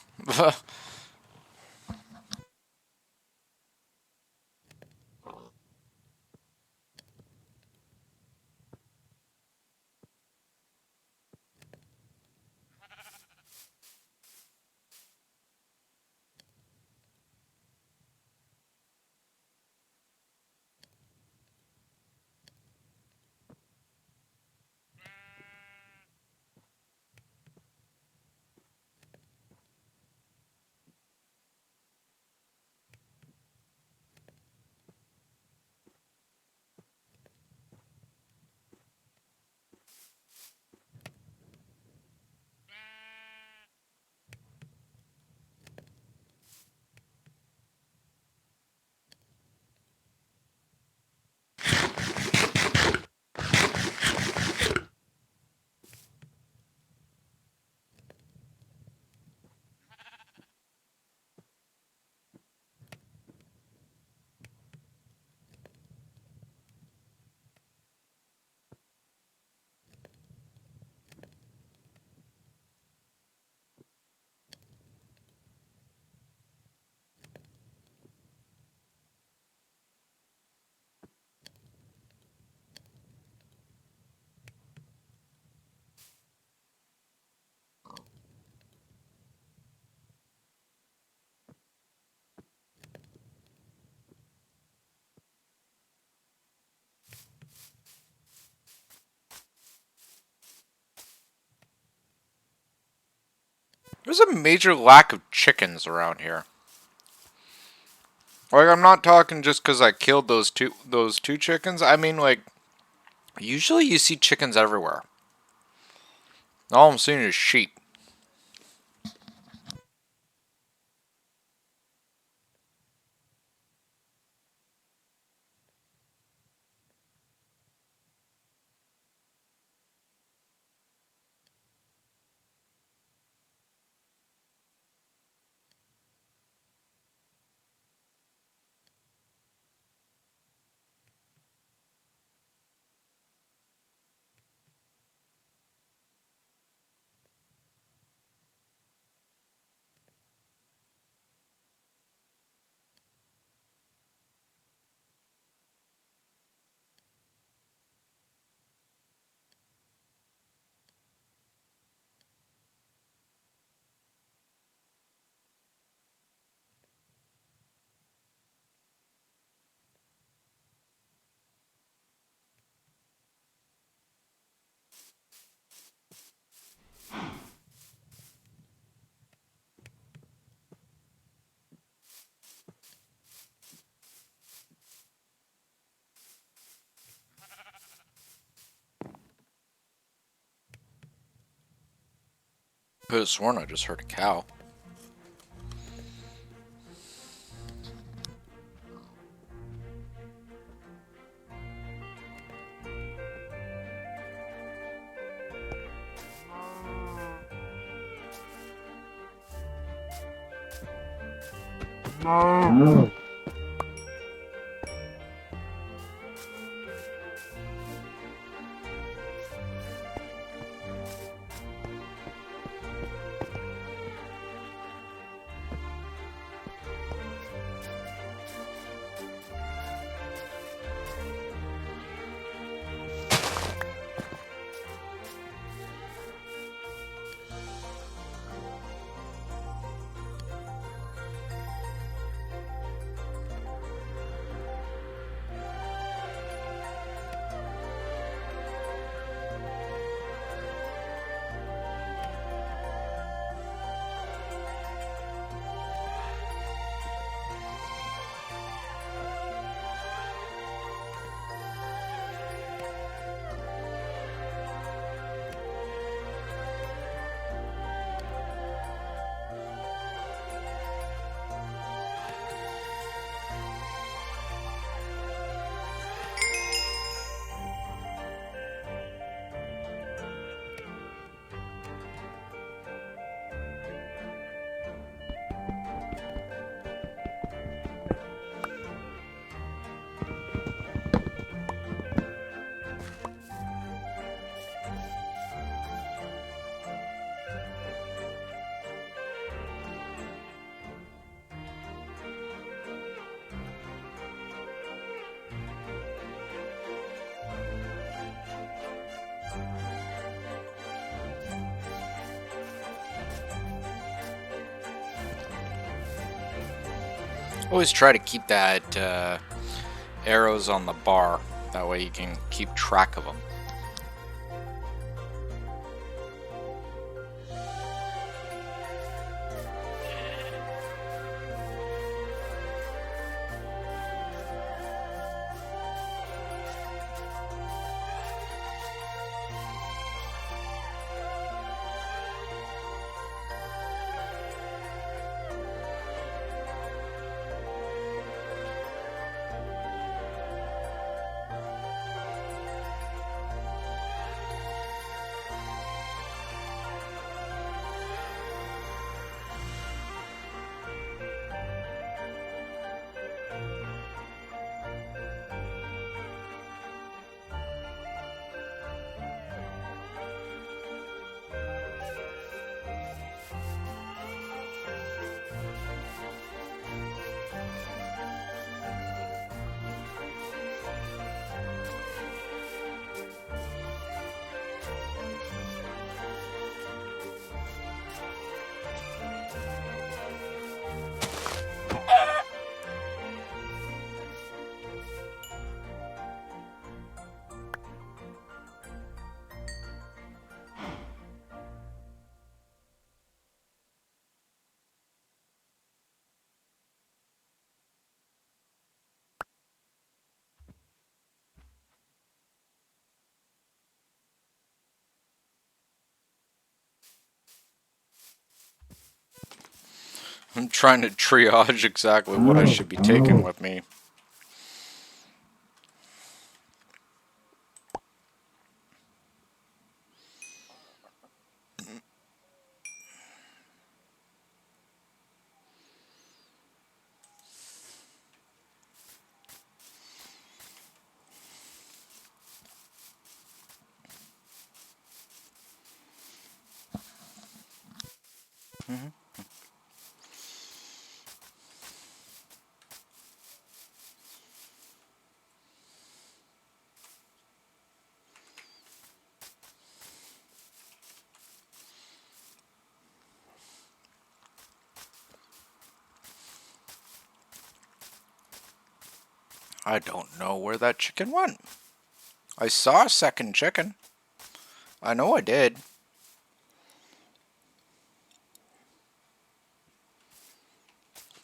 There's a major lack of chickens around here. Like, I'm not talking just because I killed those two chickens. I mean, like, usually you see chickens everywhere. All I'm seeing is sheep. I could have sworn I just heard a cow. Always try to keep that arrows on the bar. That way you can keep track of them. I'm trying to triage exactly what I should be taking with me. I don't know where that chicken went. I saw a second chicken. I know I did.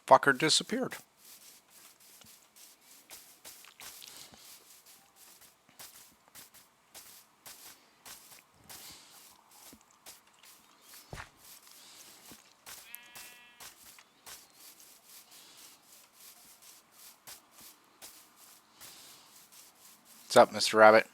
Fucker disappeared. What's up, Mr. Rabbit?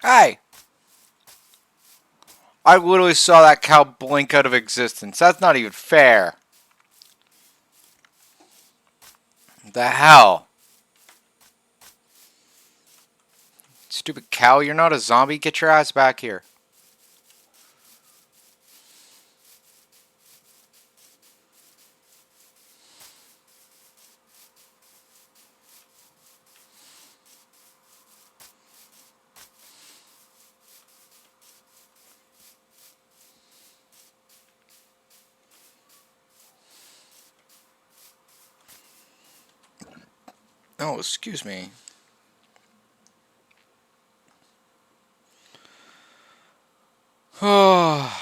Hey! I literally saw that cow blink out of existence. That's not even fair. The hell? Stupid cow, you're not a zombie. Get your ass back here. Oh, excuse me. Oh.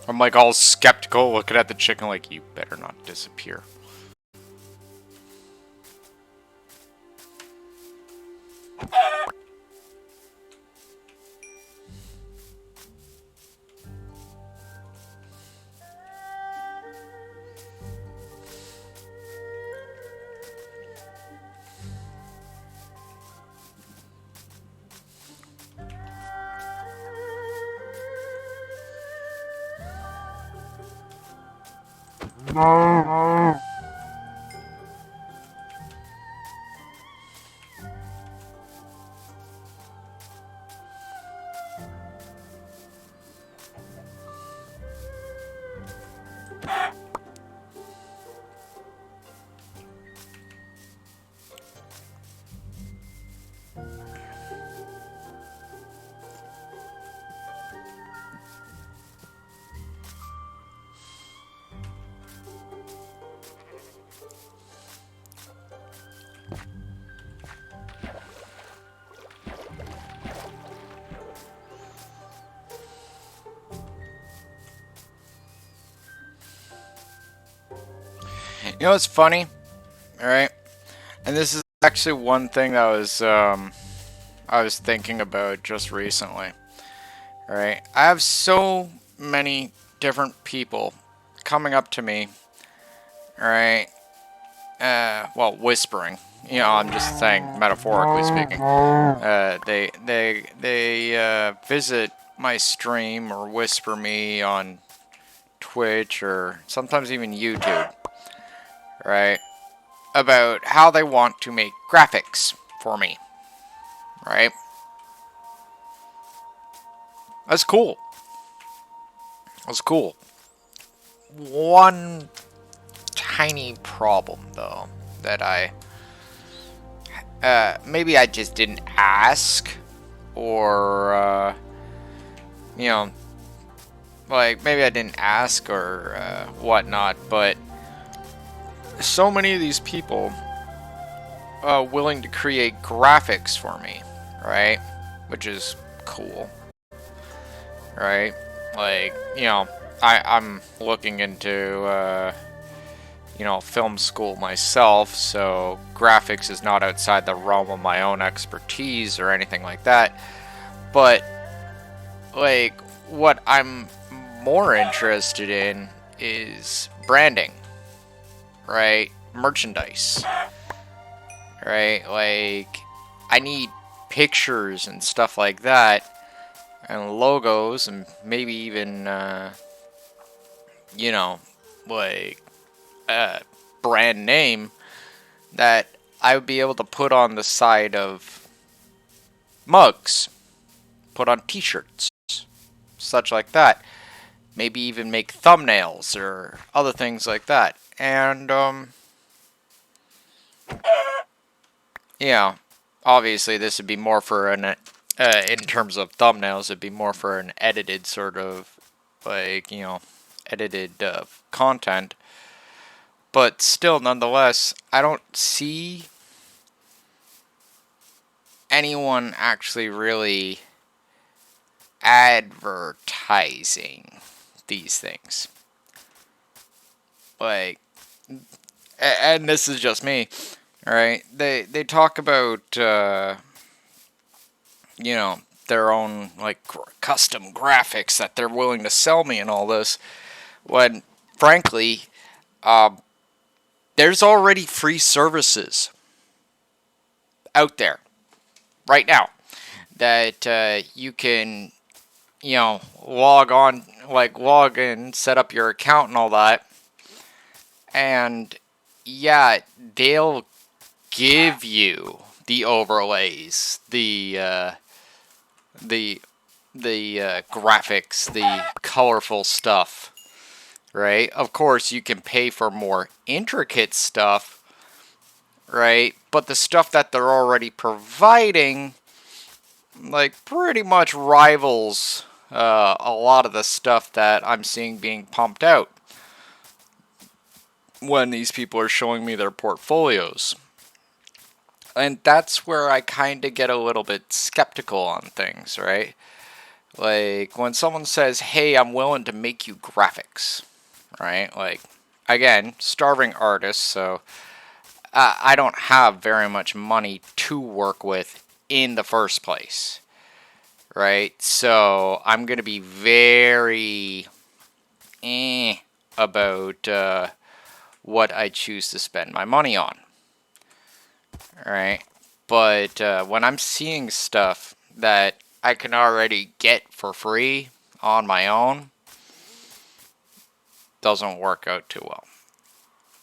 I'm like all skeptical looking at the chicken like, you better not disappear. You know what's funny? Alright? And this is actually one thing that I was thinking about just recently. Alright? I have so many different people coming up to me. Alright? Well, whispering. You know, I'm just saying, metaphorically speaking. They visit my stream or whisper me on Twitch or sometimes even YouTube. Right? About how they want to make graphics for me. Right? That's cool. That's cool. One tiny problem, though, that maybe I just didn't ask, or, you know, like, maybe I didn't ask or whatnot, but so many of these people willing to create graphics for me, right? which is cool, right? Like, you know, I'm looking into, you know, film school myself, so graphics is not outside the realm of my own expertise or anything like that. But, like, what I'm more interested in is branding, right? Merchandise, right? Like, I need pictures and stuff like that, and logos, and maybe even, you know, like a brand name that I would be able to put on the side of mugs, put on t-shirts, such like that. Maybe even make thumbnails or other things like that. And, yeah, obviously this would be more for an, in terms of thumbnails, it'd be more for an edited sort of, like, you know, edited content. But still, nonetheless, I don't see anyone actually really advertising these things. Like, and this is just me, alright? They talk about, you know, their own, like, custom graphics that they're willing to sell me and all this, when, frankly, there's already free services out there right now that you can, you know, log in, set up your account and all that, and yeah, they'll give you the overlays, the graphics, the colorful stuff, right? Of course, you can pay for more intricate stuff, right? But the stuff that they're already providing, like, pretty much rivals a lot of the stuff that I'm seeing being pumped out when these people are showing me their portfolios. And that's where I kind of get a little bit skeptical on things, right? Like, when someone says, hey, I'm willing to make you graphics, right? Like, again, starving artist, so I don't have very much money to work with in the first place, right? So I'm going to be very about what I choose to spend my money on, right? But when I'm seeing stuff that I can already get for free on my own, doesn't work out too well.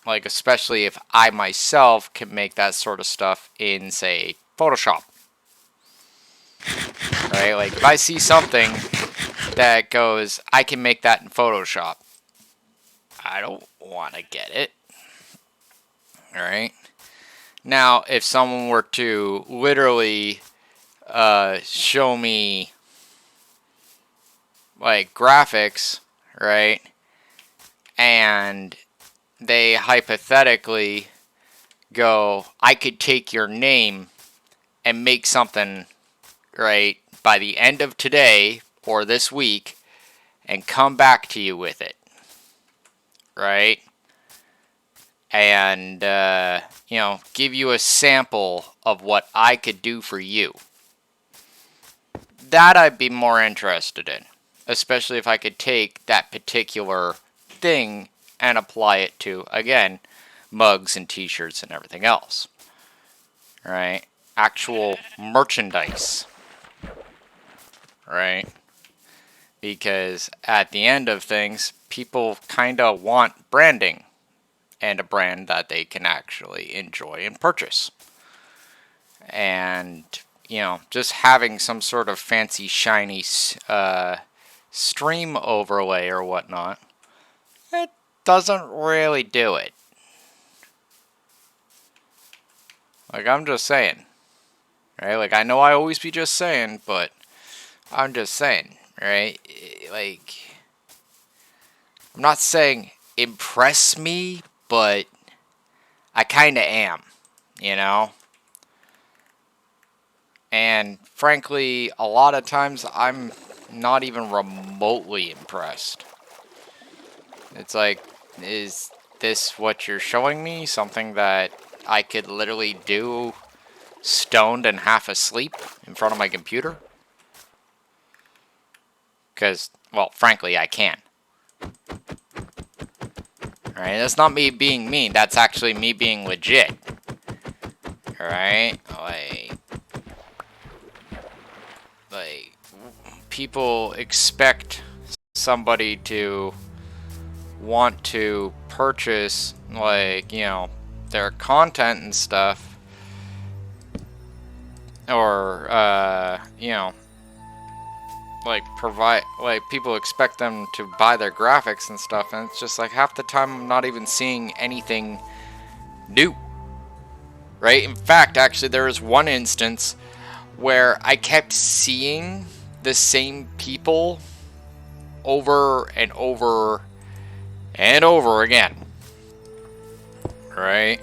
Like, especially if I myself can make that sort of stuff in, say, Photoshop. Right? Like, if I see something that goes, I can make that in Photoshop, I don't want to get it. Alright? Now, if someone were to literally show me, like, graphics, right? And they hypothetically go, I could take your name and make something, right, by the end of today or this week and come back to you with it, right? And, you know, give you a sample of what I could do for you. That I'd be more interested in, especially if I could take that particular thing and apply it to, again, mugs and t-shirts and everything else, right? Actual merchandise, right? Because at the end of things, people kind of want branding and a brand that they can actually enjoy and purchase. And, you know, just having some sort of fancy, shiny stream overlay or whatnot, it doesn't really do it. Like, I'm just saying, right? Like, I know I always be just saying, but I'm just saying, right? Like, I'm not saying impress me, but I kind of am, you know? And frankly, a lot of times I'm not even remotely impressed. It's like, is this what you're showing me? Something that I could literally do stoned and half asleep in front of my computer? Because, well, frankly, I can. Alright, that's not me being mean, that's actually me being legit. Alright? Like, people expect somebody to want to purchase, like, you know, their content and stuff. Or, you know, like, people expect them to buy their graphics and stuff, and it's just like half the time I'm not even seeing anything new. Right? In fact, actually, there was one instance where I kept seeing the same people over and over and over again. Right?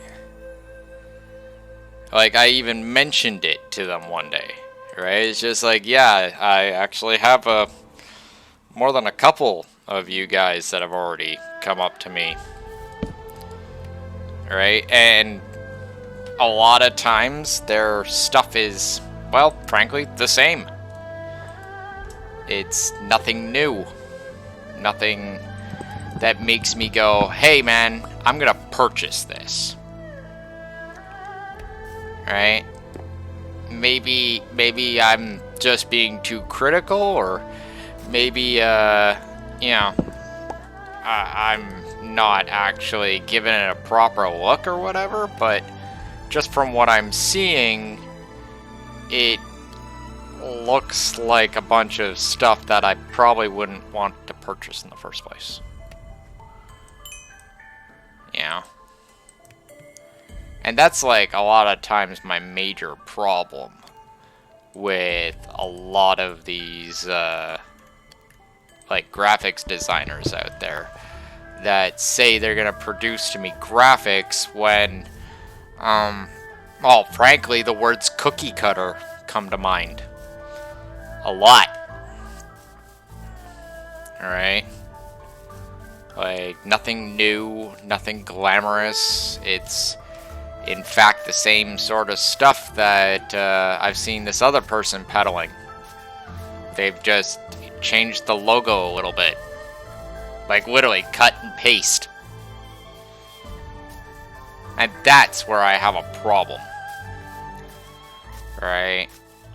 Like, I even mentioned it to them one day. Right? It's just like, yeah, I actually have more than a couple of you guys that have already come up to me. Right? And a lot of times their stuff is, well, frankly, the same. It's nothing new. Nothing that makes me go, hey man, I'm gonna purchase this. Right? Maybe I'm just being too critical, or maybe, you know, I'm not actually giving it a proper look or whatever, but just from what I'm seeing, it looks like a bunch of stuff that I probably wouldn't want to purchase in the first place. Yeah. And that's like a lot of times my major problem with a lot of these like graphics designers out there that say they're gonna produce to me graphics when well, frankly, the words cookie cutter come to mind a lot. Alright? Like, nothing new, nothing glamorous. It's, in fact, the same sort of stuff that I've seen this other person peddling. They've just changed the logo a little bit. Like, literally, cut and paste. And that's where I have a problem. Right?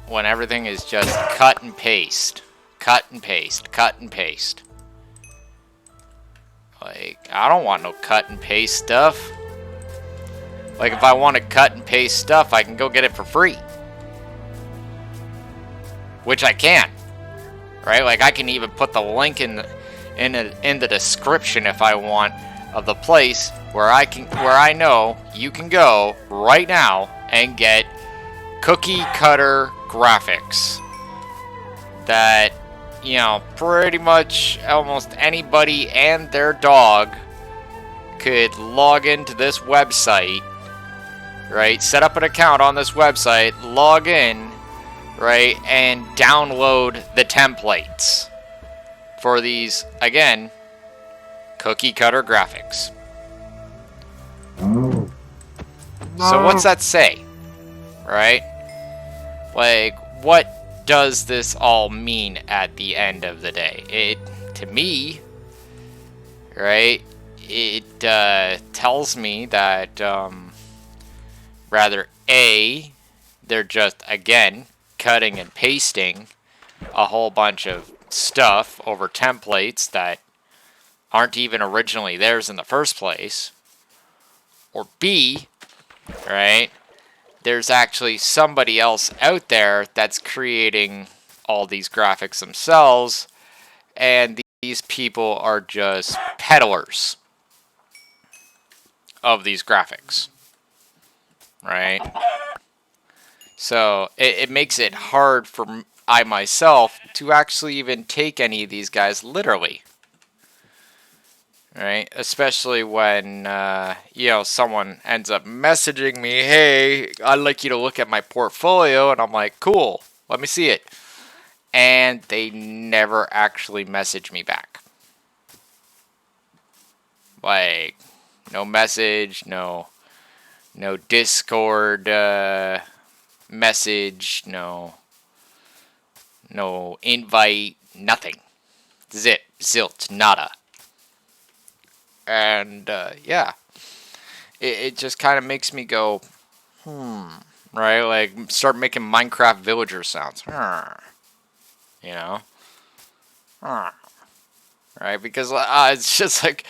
When everything is just cut and paste. Cut and paste. Cut and paste. Like, I don't want no cut and paste stuff. Like, if I want to cut and paste stuff, I can go get it for free. Which I can. Right? Like, I can even put the link in the description if I want of the place where I know you can go right now and get cookie cutter graphics that, you know, pretty much almost anybody and their dog could log into this website, right? Set up an account on this website, log in, right? And download the templates for these, again, cookie cutter graphics. So what's that say? Right? Like, what does this all mean at the end of the day? It, to me, right, it tells me that rather A, they're just, again, cutting and pasting a whole bunch of stuff over templates that aren't even originally theirs in the first place. Or B, right, there's actually somebody else out there that's creating all these graphics themselves, and these people are just peddlers of these graphics, right? So it makes it hard for I myself to actually even take any of these guys literally, right? Especially when, you know, someone ends up messaging me, hey, I'd like you to look at my portfolio, and I'm like, cool, let me see it. And they never actually message me back. Like, no message, no Discord message, no invite, nothing. Zip, zilt, nada. And yeah, it just kind of makes me go, right? Like start making Minecraft villager sounds, you know, right? Because it's just like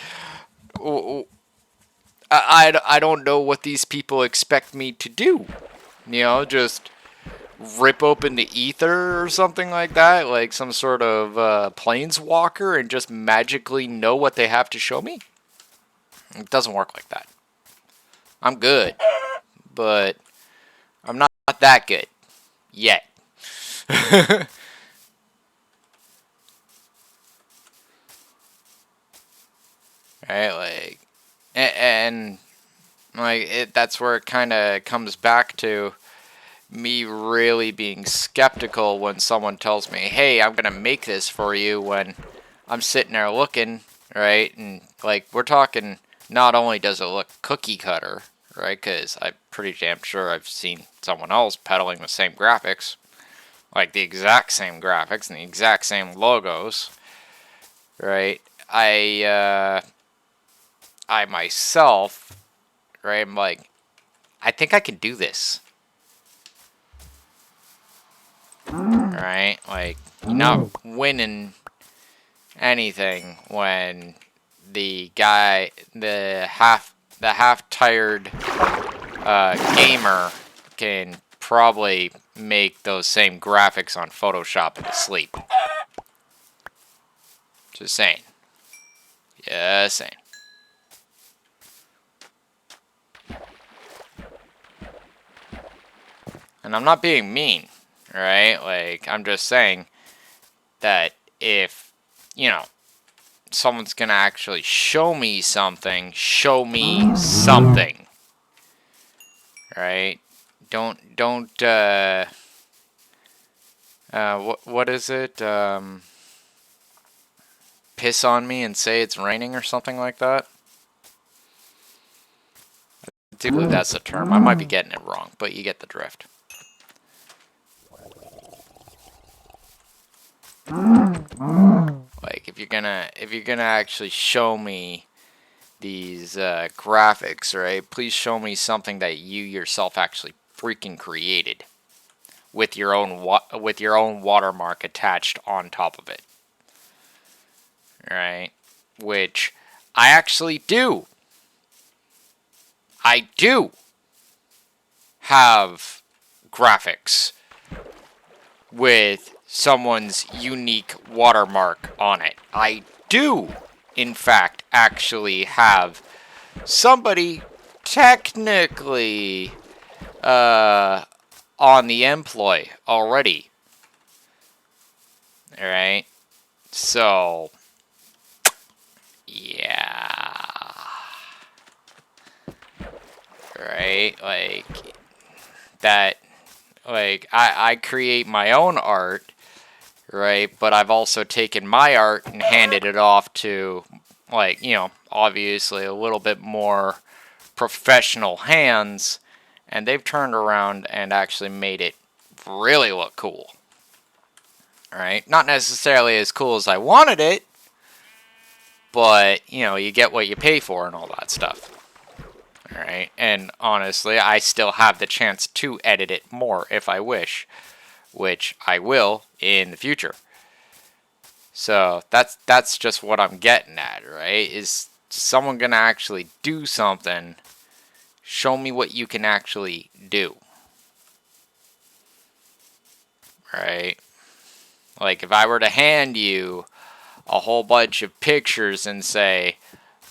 I don't know what these people expect me to do. You know, just rip open the ether or something like that, like some sort of planeswalker, and just magically know what they have to show me. It doesn't work like that. I'm good, but I'm not that good yet. Right, like, and like that's where it kind of comes back to me really being skeptical when someone tells me, hey, I'm gonna make this for you, when I'm sitting there looking, right, and like we're talking, not only does it look cookie cutter, right, because I'm pretty damn sure I've seen someone else peddling the same graphics, like the exact same graphics and the exact same logos, right. I myself, right, I'm like, I think I can do this. Right? Like, you're not winning anything when the guy, the half tired gamer can probably make those same graphics on Photoshop in his sleep. Just saying. Just saying. And I'm not being mean, right? Like, I'm just saying that if, you know, someone's gonna actually show me something, right? Don't what is it? Piss on me and say it's raining or something like that. I do believe that's the term. I might be getting it wrong, but you get the drift. Like if you're gonna actually show me these graphics, right? Please show me something that you yourself actually freaking created with your own watermark attached on top of it, right? Which I actually do. I do have graphics with someone's unique watermark on it. I do, in fact, actually have somebody technically on the employ already. Alright? So, yeah. Right? Like, that, like, I create my own art, right? But I've also taken my art and handed it off to, like, you know, obviously a little bit more professional hands, and they've turned around and actually made it really look cool. Right? Not necessarily as cool as I wanted it, but, you know, you get what you pay for and all that stuff. Alright? And honestly, I still have the chance to edit it more if I wish, which I will in the future. So that's just what I'm getting at, right? Is someone gonna actually do something? Show me what you can actually do. Right? Like if I were to hand you a whole bunch of pictures and say,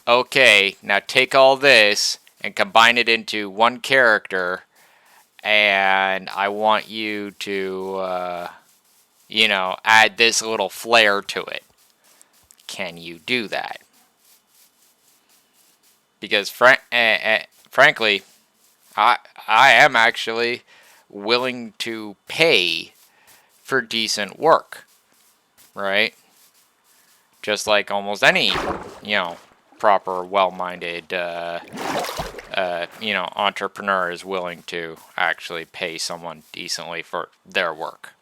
okay, now take all this and combine it into one character, and I want you to, you know, add this little flair to it. Can you do that? Because frankly, I am actually willing to pay for decent work, right? Just like almost any, proper, well-minded, entrepreneur is willing to actually pay someone decently for their work.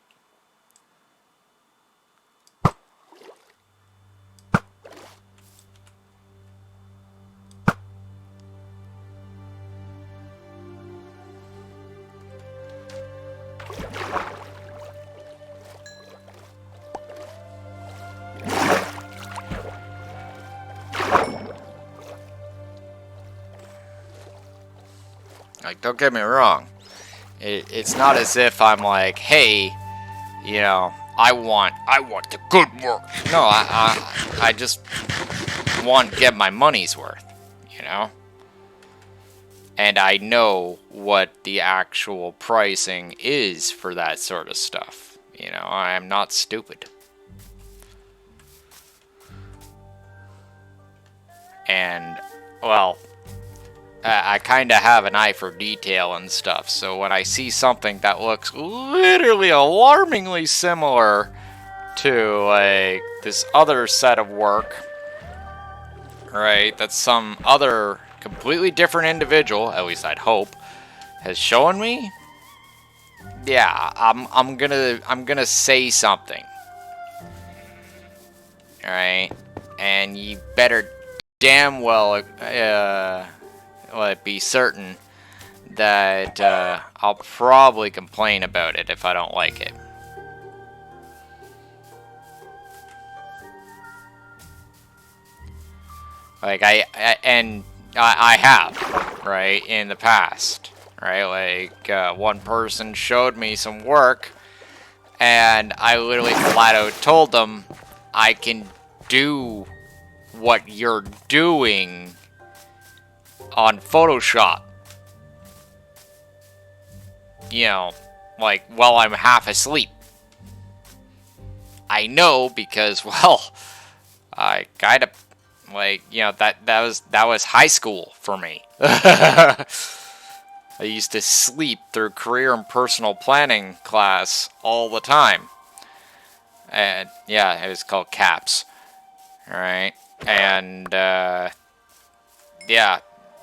Like, don't get me wrong. It's not as if I'm like, hey, I want the good work. No, I just want to get my money's worth, you know? And I know what the actual pricing is for that sort of stuff. I am not stupid. And, well, I kind of have an eye for detail and stuff, so when I see something that looks literally alarmingly similar to, like, this other set of work, right, that some other completely different individual, at least I'd hope, has shown me, yeah, I'm gonna say something. Alright? And you better damn well be certain that I'll probably complain about it if I don't like it. Like, I have, right, in the past, right? Like, one person showed me some work, and I literally flat out told them, I can do what you're doing on Photoshop. Like, while I'm half asleep. I know because, well, I kind of, like, that was high school for me. I used to sleep through career and personal planning class all the time. And, yeah, it was called CAPS. Alright? And, yeah,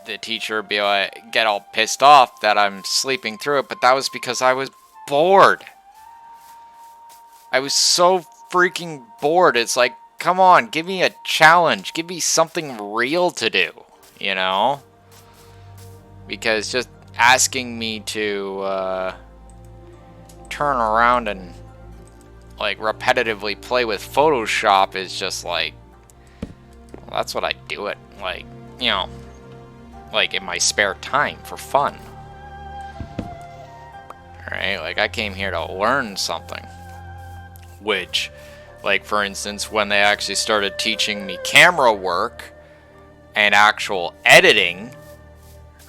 the teacher would be like, get all pissed off that I'm sleeping through it, but that was because I was bored. I was so freaking bored. It's like, come on, give me a challenge. Give me something real to do, Because just asking me to turn around and, like, repetitively play with Photoshop is just like, well, that's what I do it, like, like in my spare time for fun. Alright, like, I came here to learn something. Which, like, for instance, when they actually started teaching me camera work and actual editing,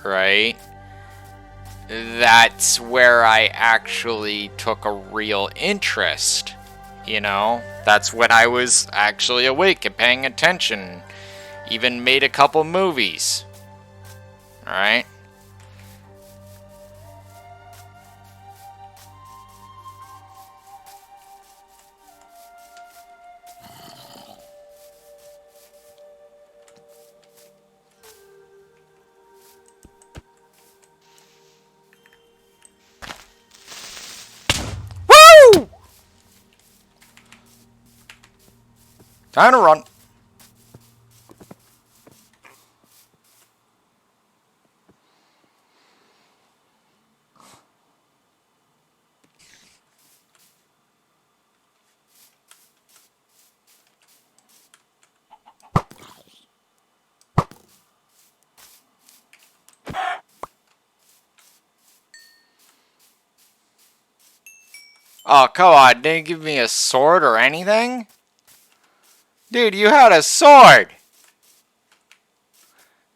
right, that's where I actually took a real interest, That's when I was actually awake and paying attention. Even made a couple movies. Alright? Woo! Time to run. Oh, come on, didn't give me a sword or anything? Dude, you had a sword!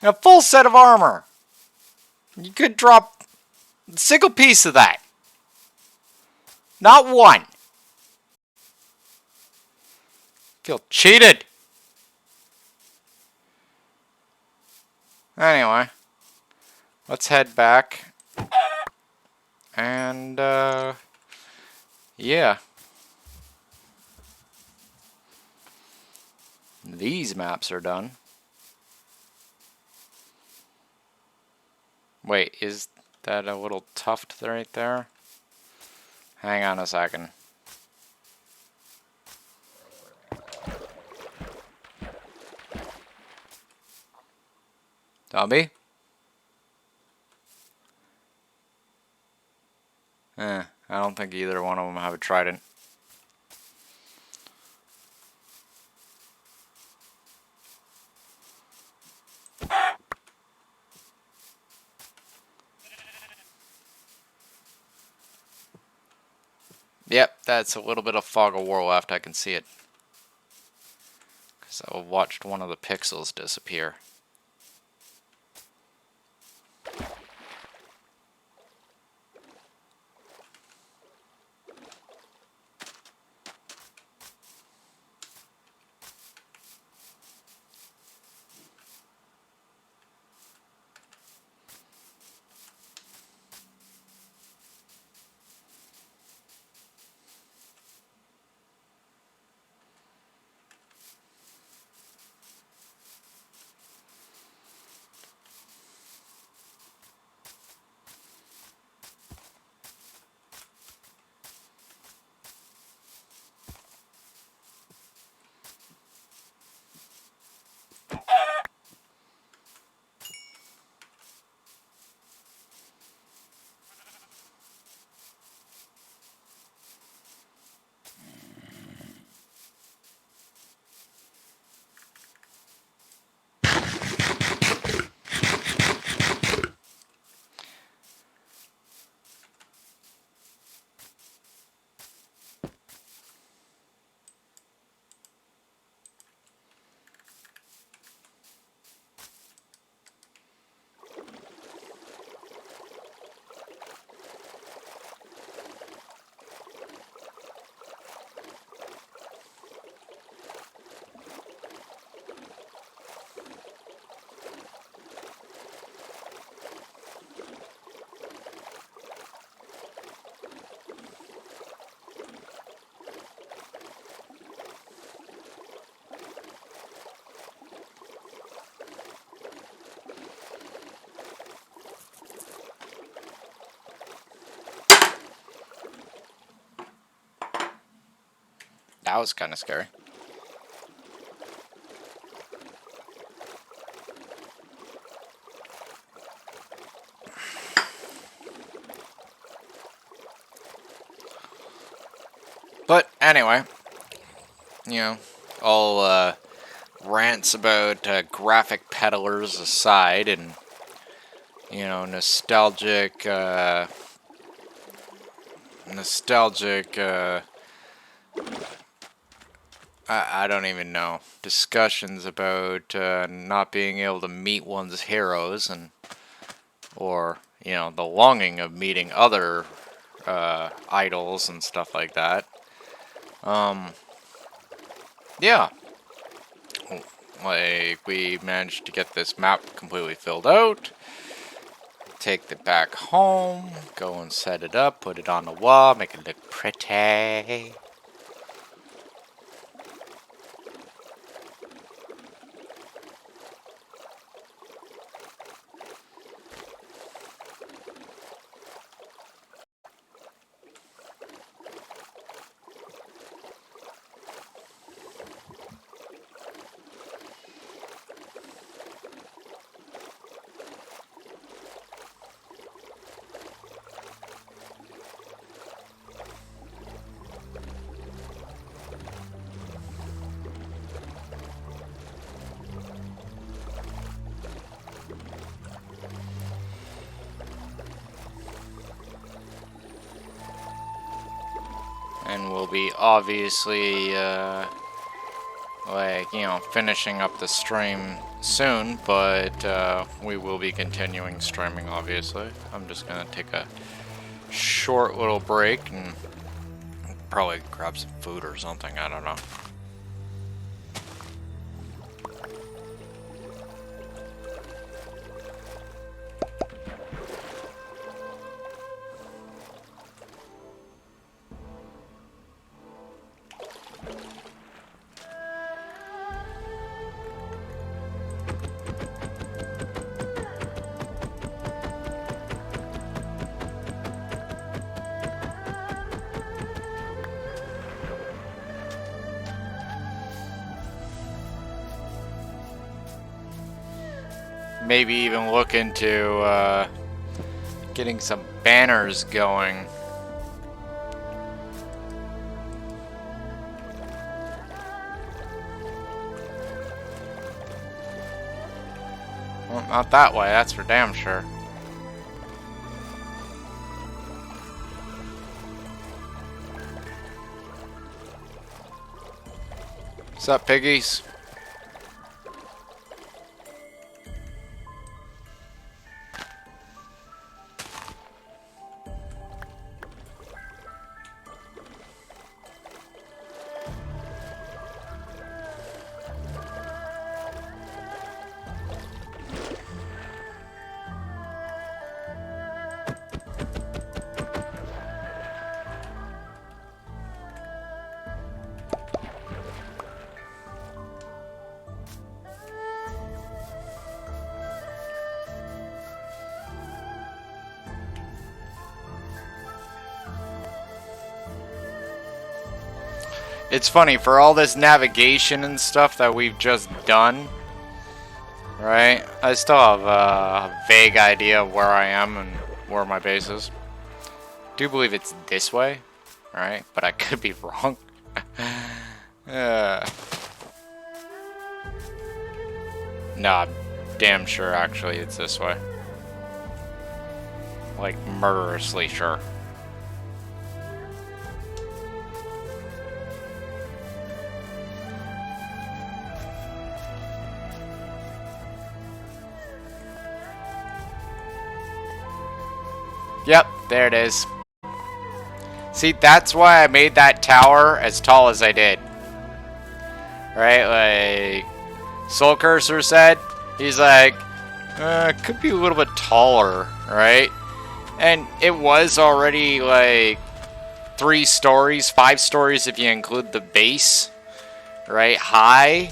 And a full set of armor! You could drop a single piece of that. Not one. Feel cheated. Anyway, let's head back. And, yeah. These maps are done. Wait, is that a little tuft right there? Hang on a second. Zombie? I don't think either one of them have a trident. Yep, that's a little bit of fog of war left. I can see it. Because I watched one of the pixels disappear. That was kind of scary. But anyway, you know, all rants about graphic peddlers aside, and you know, nostalgic, I don't even know, discussions about not being able to meet one's heroes, and or you know, the longing of meeting other idols and stuff like that. Yeah, like we managed to get this map completely filled out. Take it back home, go and set it up, put it on the wall, make it look pretty. And we'll be obviously, like, you know, finishing up the stream soon, but we will be continuing streaming, obviously. I'm just gonna take a short little break and probably grab some food or something, I don't know. maybe even look into getting some banners going. Well, not that way, that's for damn sure. What's up, piggies? It's funny, for all this navigation and stuff that we've just done, right? I still have a vague idea of where I am and where my base is. Do believe it's this way, right? But I could be wrong. No, I'm damn sure actually it's this way. Like, murderously sure. Yep, there it is. See, that's why I made that tower as tall as I did. Right, like Soul Cursor said, he's like, could be a little bit taller, right? And it was already like 3 stories, 5 stories if you include the base, right, high.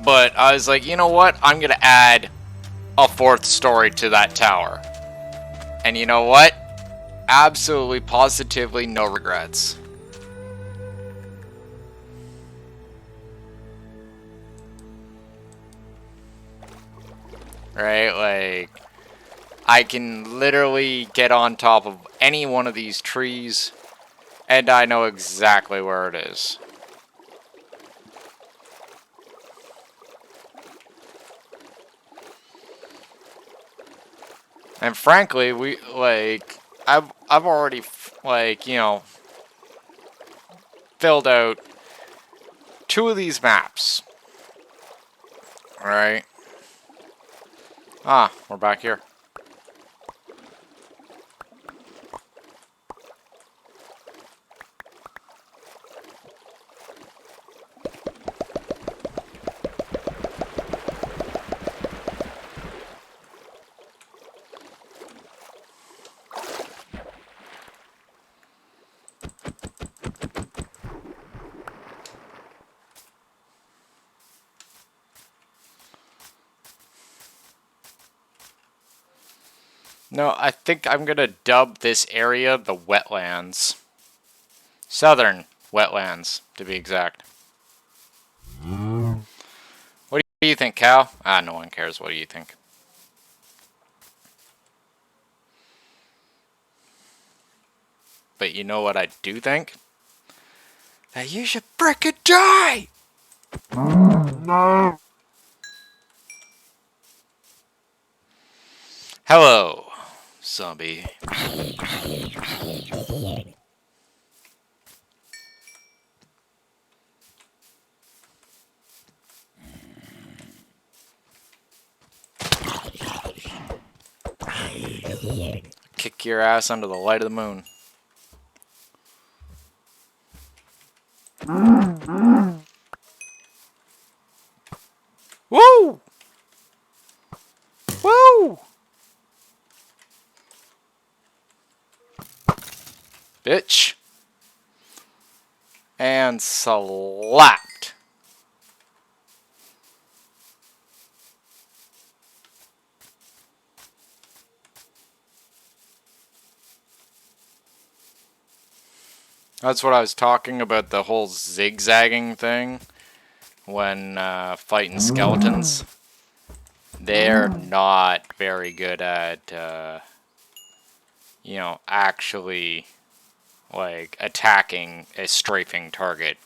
But I was like, you know what? I'm gonna add a 4th story to that tower. And you know what? Absolutely, positively, no regrets. Right, like, I can literally get on top of any one of these trees, and I know exactly where it is. And frankly, I've already, like, you know, filled out 2 of these maps. Alright. Ah, we're back here. No, I think I'm gonna dub this area the wetlands. Southern wetlands, to be exact. What do you think, Cal? Ah, no one cares. What do you think? But you know what I do think? That you should frickin' die! No! Hello, zombie. Kick your ass under the light of the moon. Woo! Woo! Bitch. And slapped. That's what I was talking about, the whole zigzagging thing when fighting skeletons. they're not very good at, you know, actually, like, attacking a strafing target.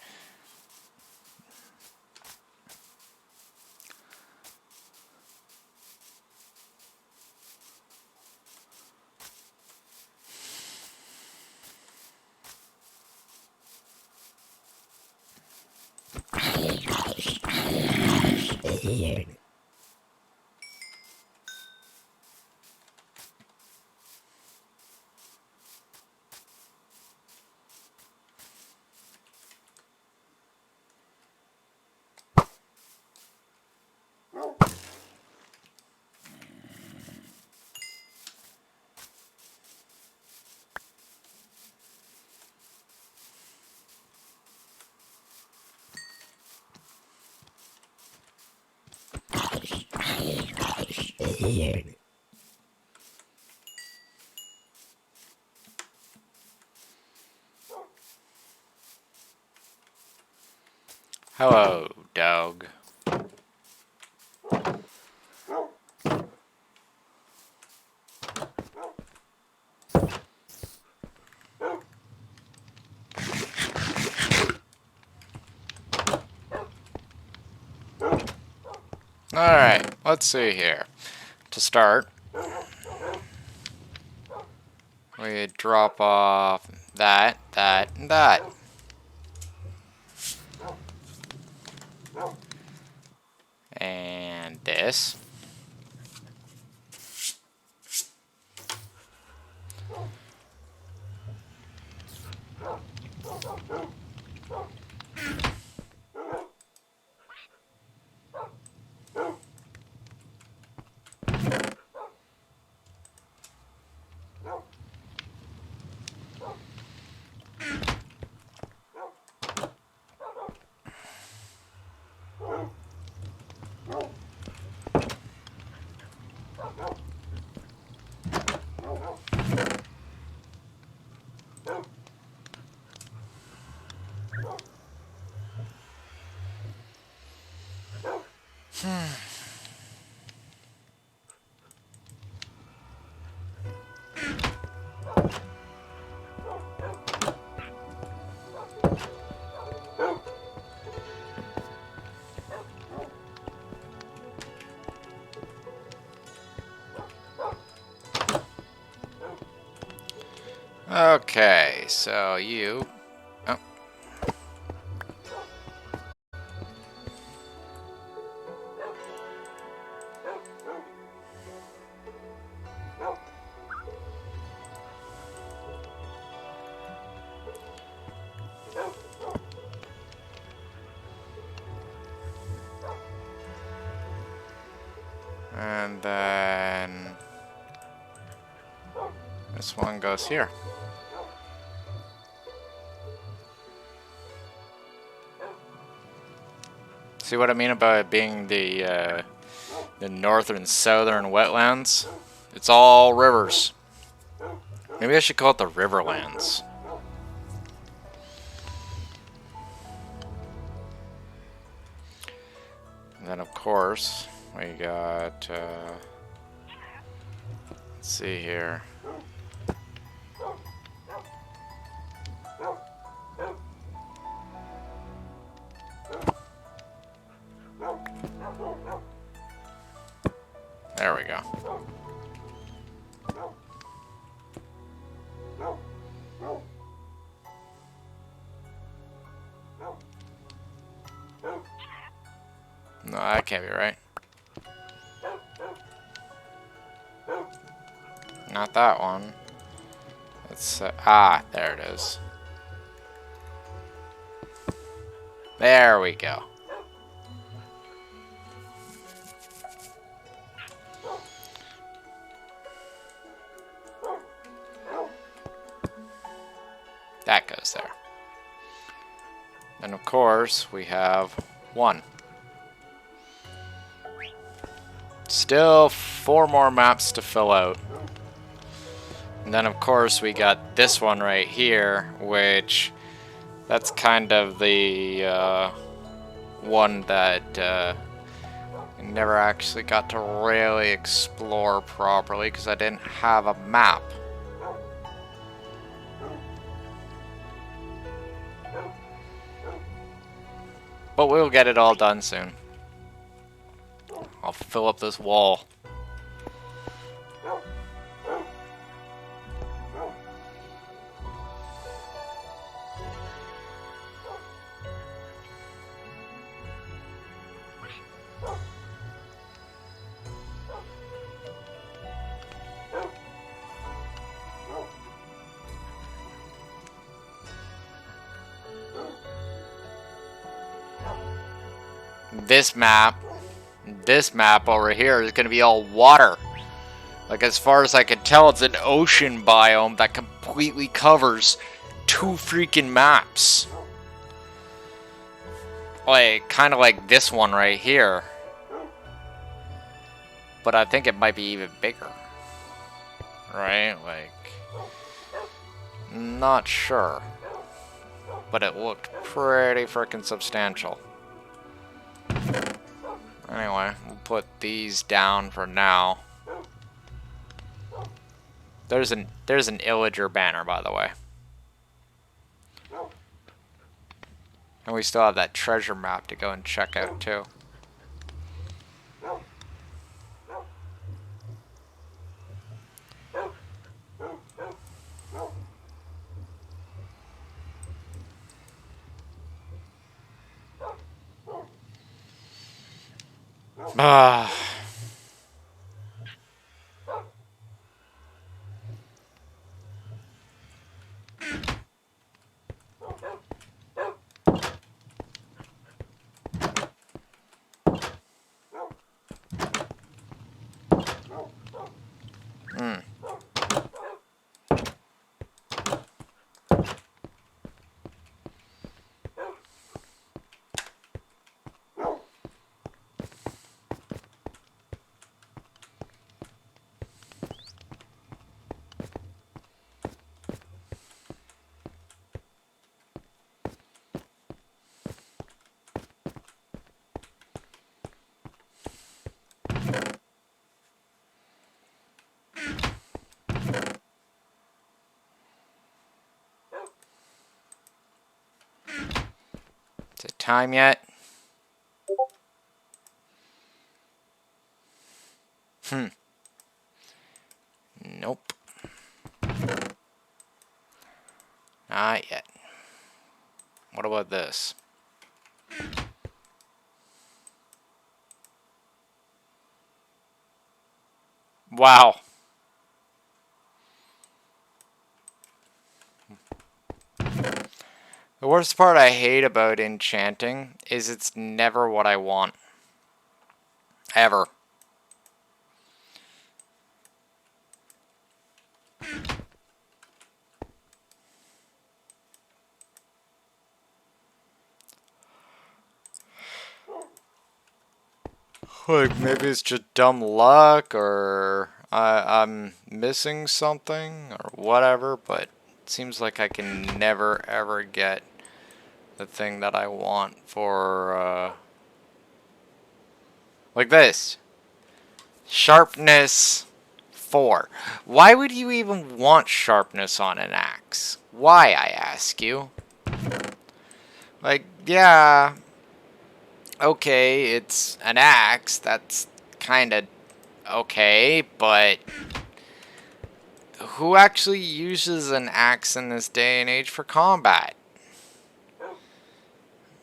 Hello, dog. Alright, let's see here. To start, we drop off that, and that. And this. Okay, so you... Oh. And then... this one goes here. See what I mean about it being the northern southern wetlands? It's all rivers. Maybe I should call it the Riverlands. And then of course, we got, let's see here. There we go. No, that can't be right. Not that one. Let's, there it is. There we go. That goes there. And of course, we have one. Still 4 more maps to fill out. And then of course we got this one right here, which that's kind of the one that Never actually got to really explore properly because I didn't have a map. But we'll get it all done soon. I'll fill up this wall. This map over here is going to be all water. Like, as far as I can tell, it's an ocean biome that completely covers 2 freaking maps. Like, kind of like this one right here. But I think it might be even bigger. Right? Like, not sure. But it looked pretty freaking substantial. Anyway, we'll put these down for now. There's an Illager banner, by the way. And we still have that treasure map to go and check out, too. Ah. Is it time yet? Nope. Not yet. What about this? Wow. The worst part I hate about enchanting is it's never what I want. Ever. Like, maybe it's just dumb luck, or I'm missing something, or whatever, but it seems like I can never, ever get the thing that I want for, like this. Sharpness 4. Why would you even want sharpness on an axe? Why, I ask you? Like, yeah... Okay, it's an axe, that's kinda okay, but who actually uses an axe in this day and age for combat?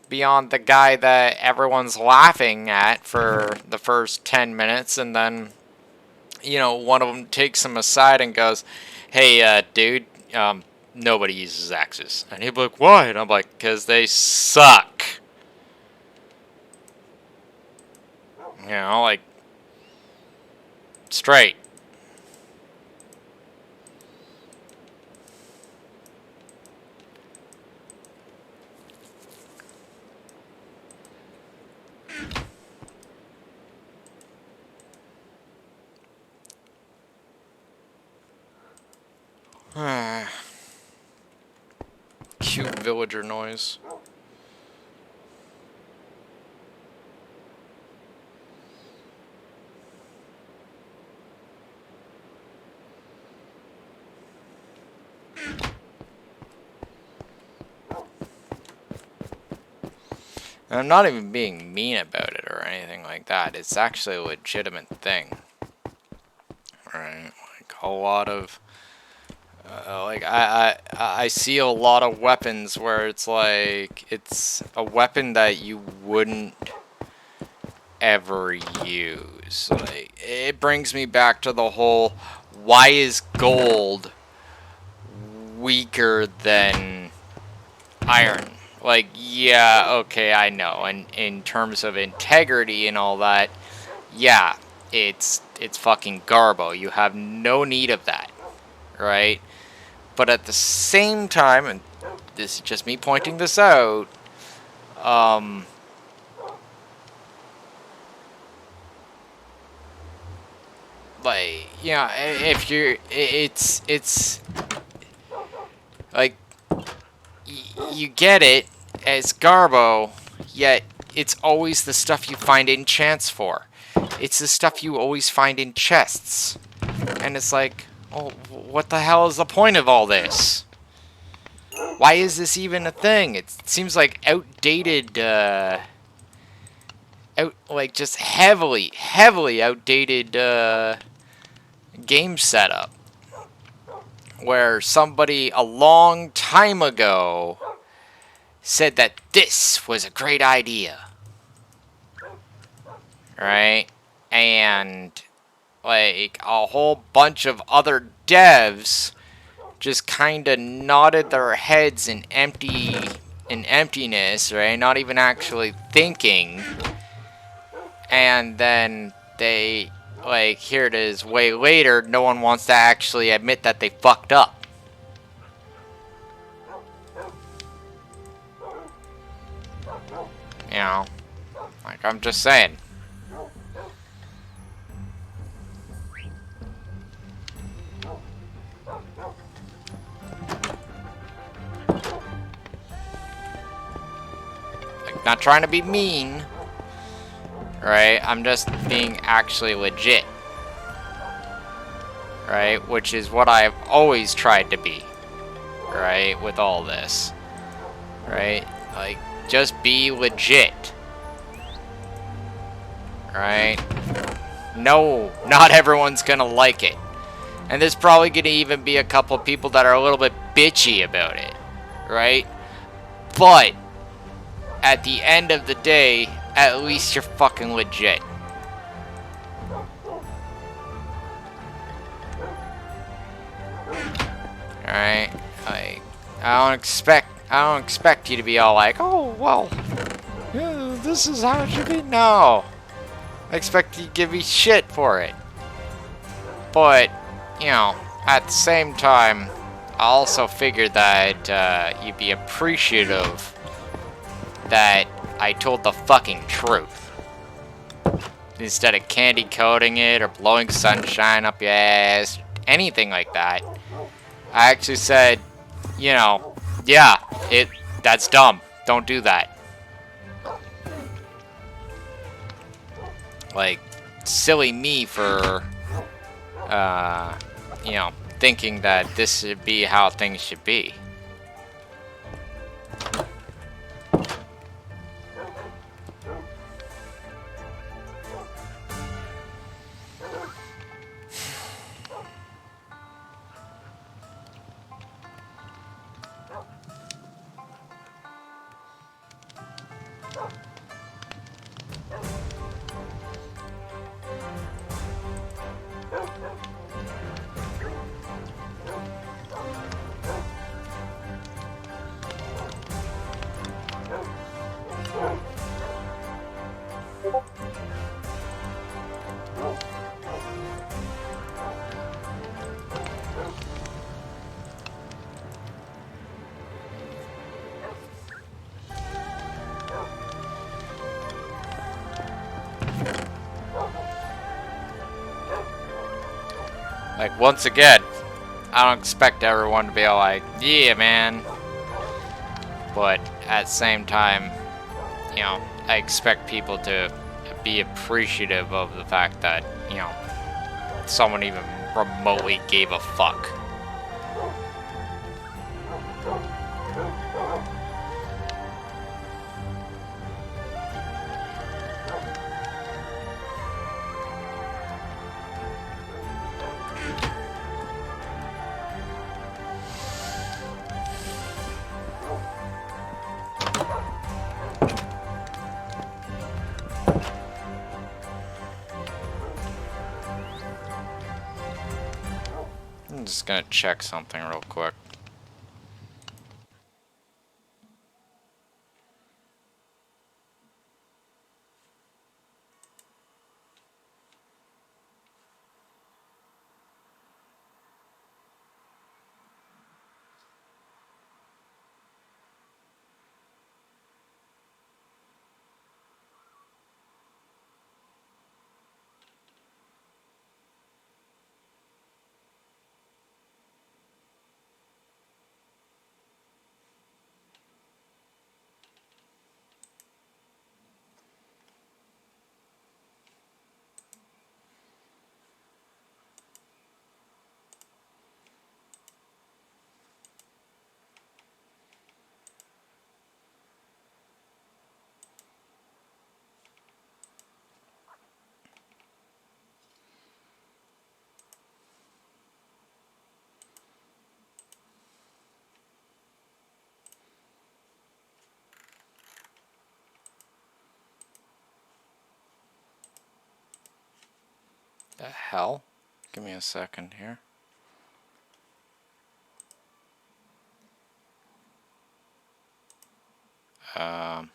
Beyond the guy that everyone's laughing at for the first 10 minutes, and then, you know, one of them takes him aside and goes, hey, dude, nobody uses axes. And he'd be like, why? And I'm like, because they suck. You know, like, straight. Cute villager noise. And I'm not even being mean about it or anything like that. It's actually a legitimate thing. Right? Like a lot of like I see a lot of weapons where it's like it's a weapon that you wouldn't ever use. Like it brings me back to the whole, why is gold weaker than iron? Like, yeah, okay, I know. And in terms of integrity and all that, yeah, it's fucking garbo. You have no need of that, right? But at the same time, and this is just me pointing this out, like, you know, if you're, it's like, you get it as garbo, yet it's always the stuff you find in chance for. It's the stuff you always find in chests. And it's like, oh, what the hell is the point of all this? Why is this even a thing? It seems like outdated, like just heavily outdated, game setup. Where somebody a long time ago said that this was a great idea. Right? And like a whole bunch of other devs just kind of nodded their heads in emptiness, right? Not even actually thinking. And then they, like, here it is, way later, no one wants to actually admit that they fucked up. You know, like, I'm just saying. Like, not trying to be mean, right? I'm just being actually legit. Right? Which is what I've always tried to be. Right? With all this. Right? Like, just be legit. Right? No, not everyone's gonna like it. And there's probably gonna even be a couple people that are a little bit bitchy about it. Right? But, at the end of the day, at least you're fucking legit. Alright? Like, I don't expect you to be all like, oh, well, yeah, this is how it should be. No. I expect you to give me shit for it. But, you know, at the same time, I also figured that you'd be appreciative that I told the fucking truth. Instead of candy coating it or blowing sunshine up your ass, anything like that. I actually said, you know, yeah, that's dumb. Don't do that. Like, silly me for, you know, thinking that this should be how things should be. Like, once again, I don't expect everyone to be all like, yeah, man. But at the same time, you know, I expect people to be appreciative of the fact that, you know, someone even remotely gave a fuck. just gonna check something real quick. The hell? Give me a second here. Um,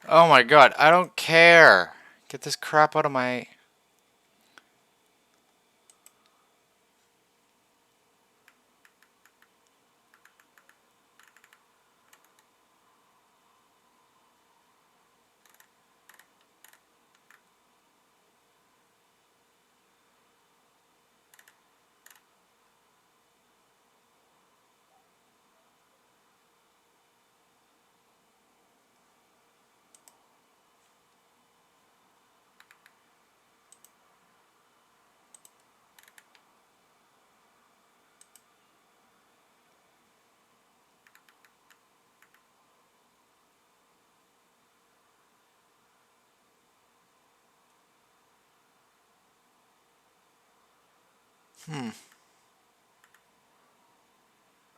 oh my god, I don't care. Get this crap out of my...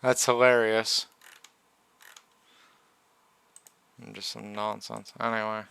That's hilarious. Just some nonsense. Anyway.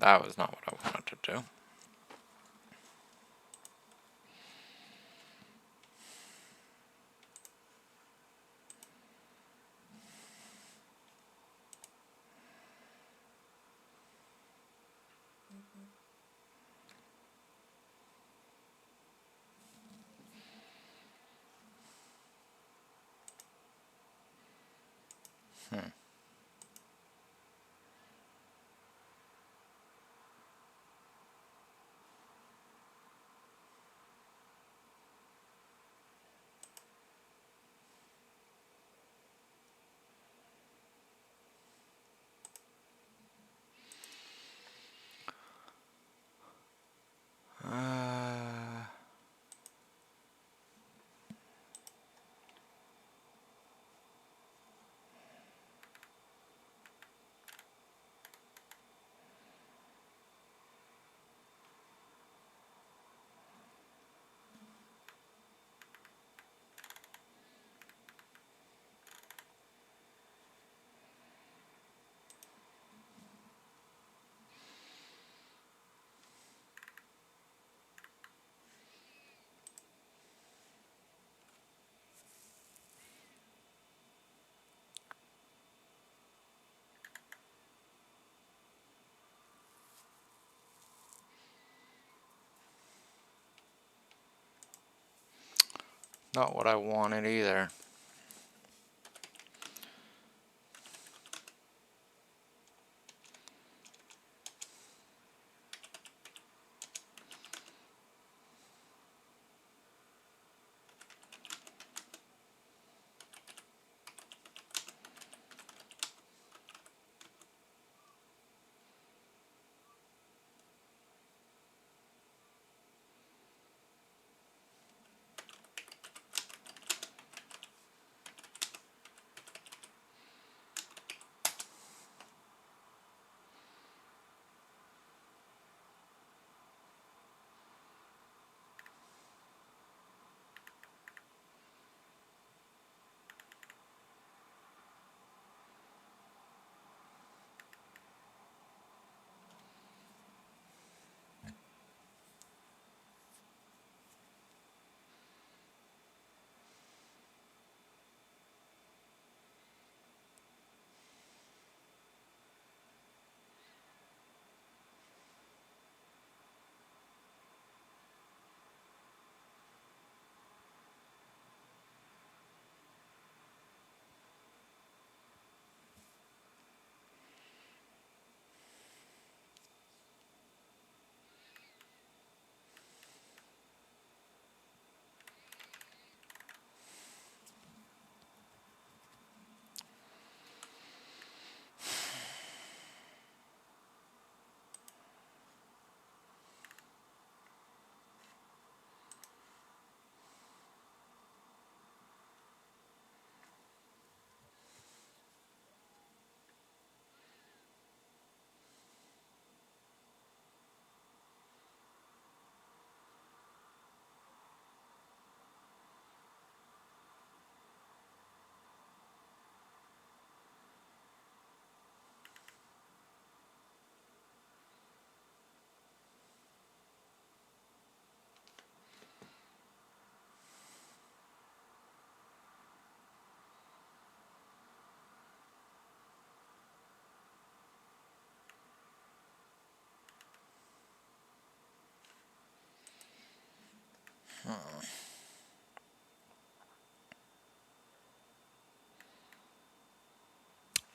That was not what I wanted to do. Not what I wanted either.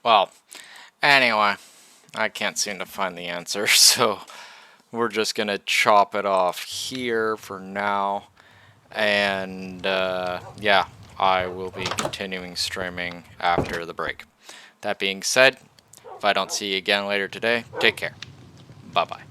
Well, anyway, I can't seem to find the answer, so we're just gonna chop it off here for now. And yeah, I will be continuing streaming after the break. That being said, if I don't see you again later today, take care. Bye bye.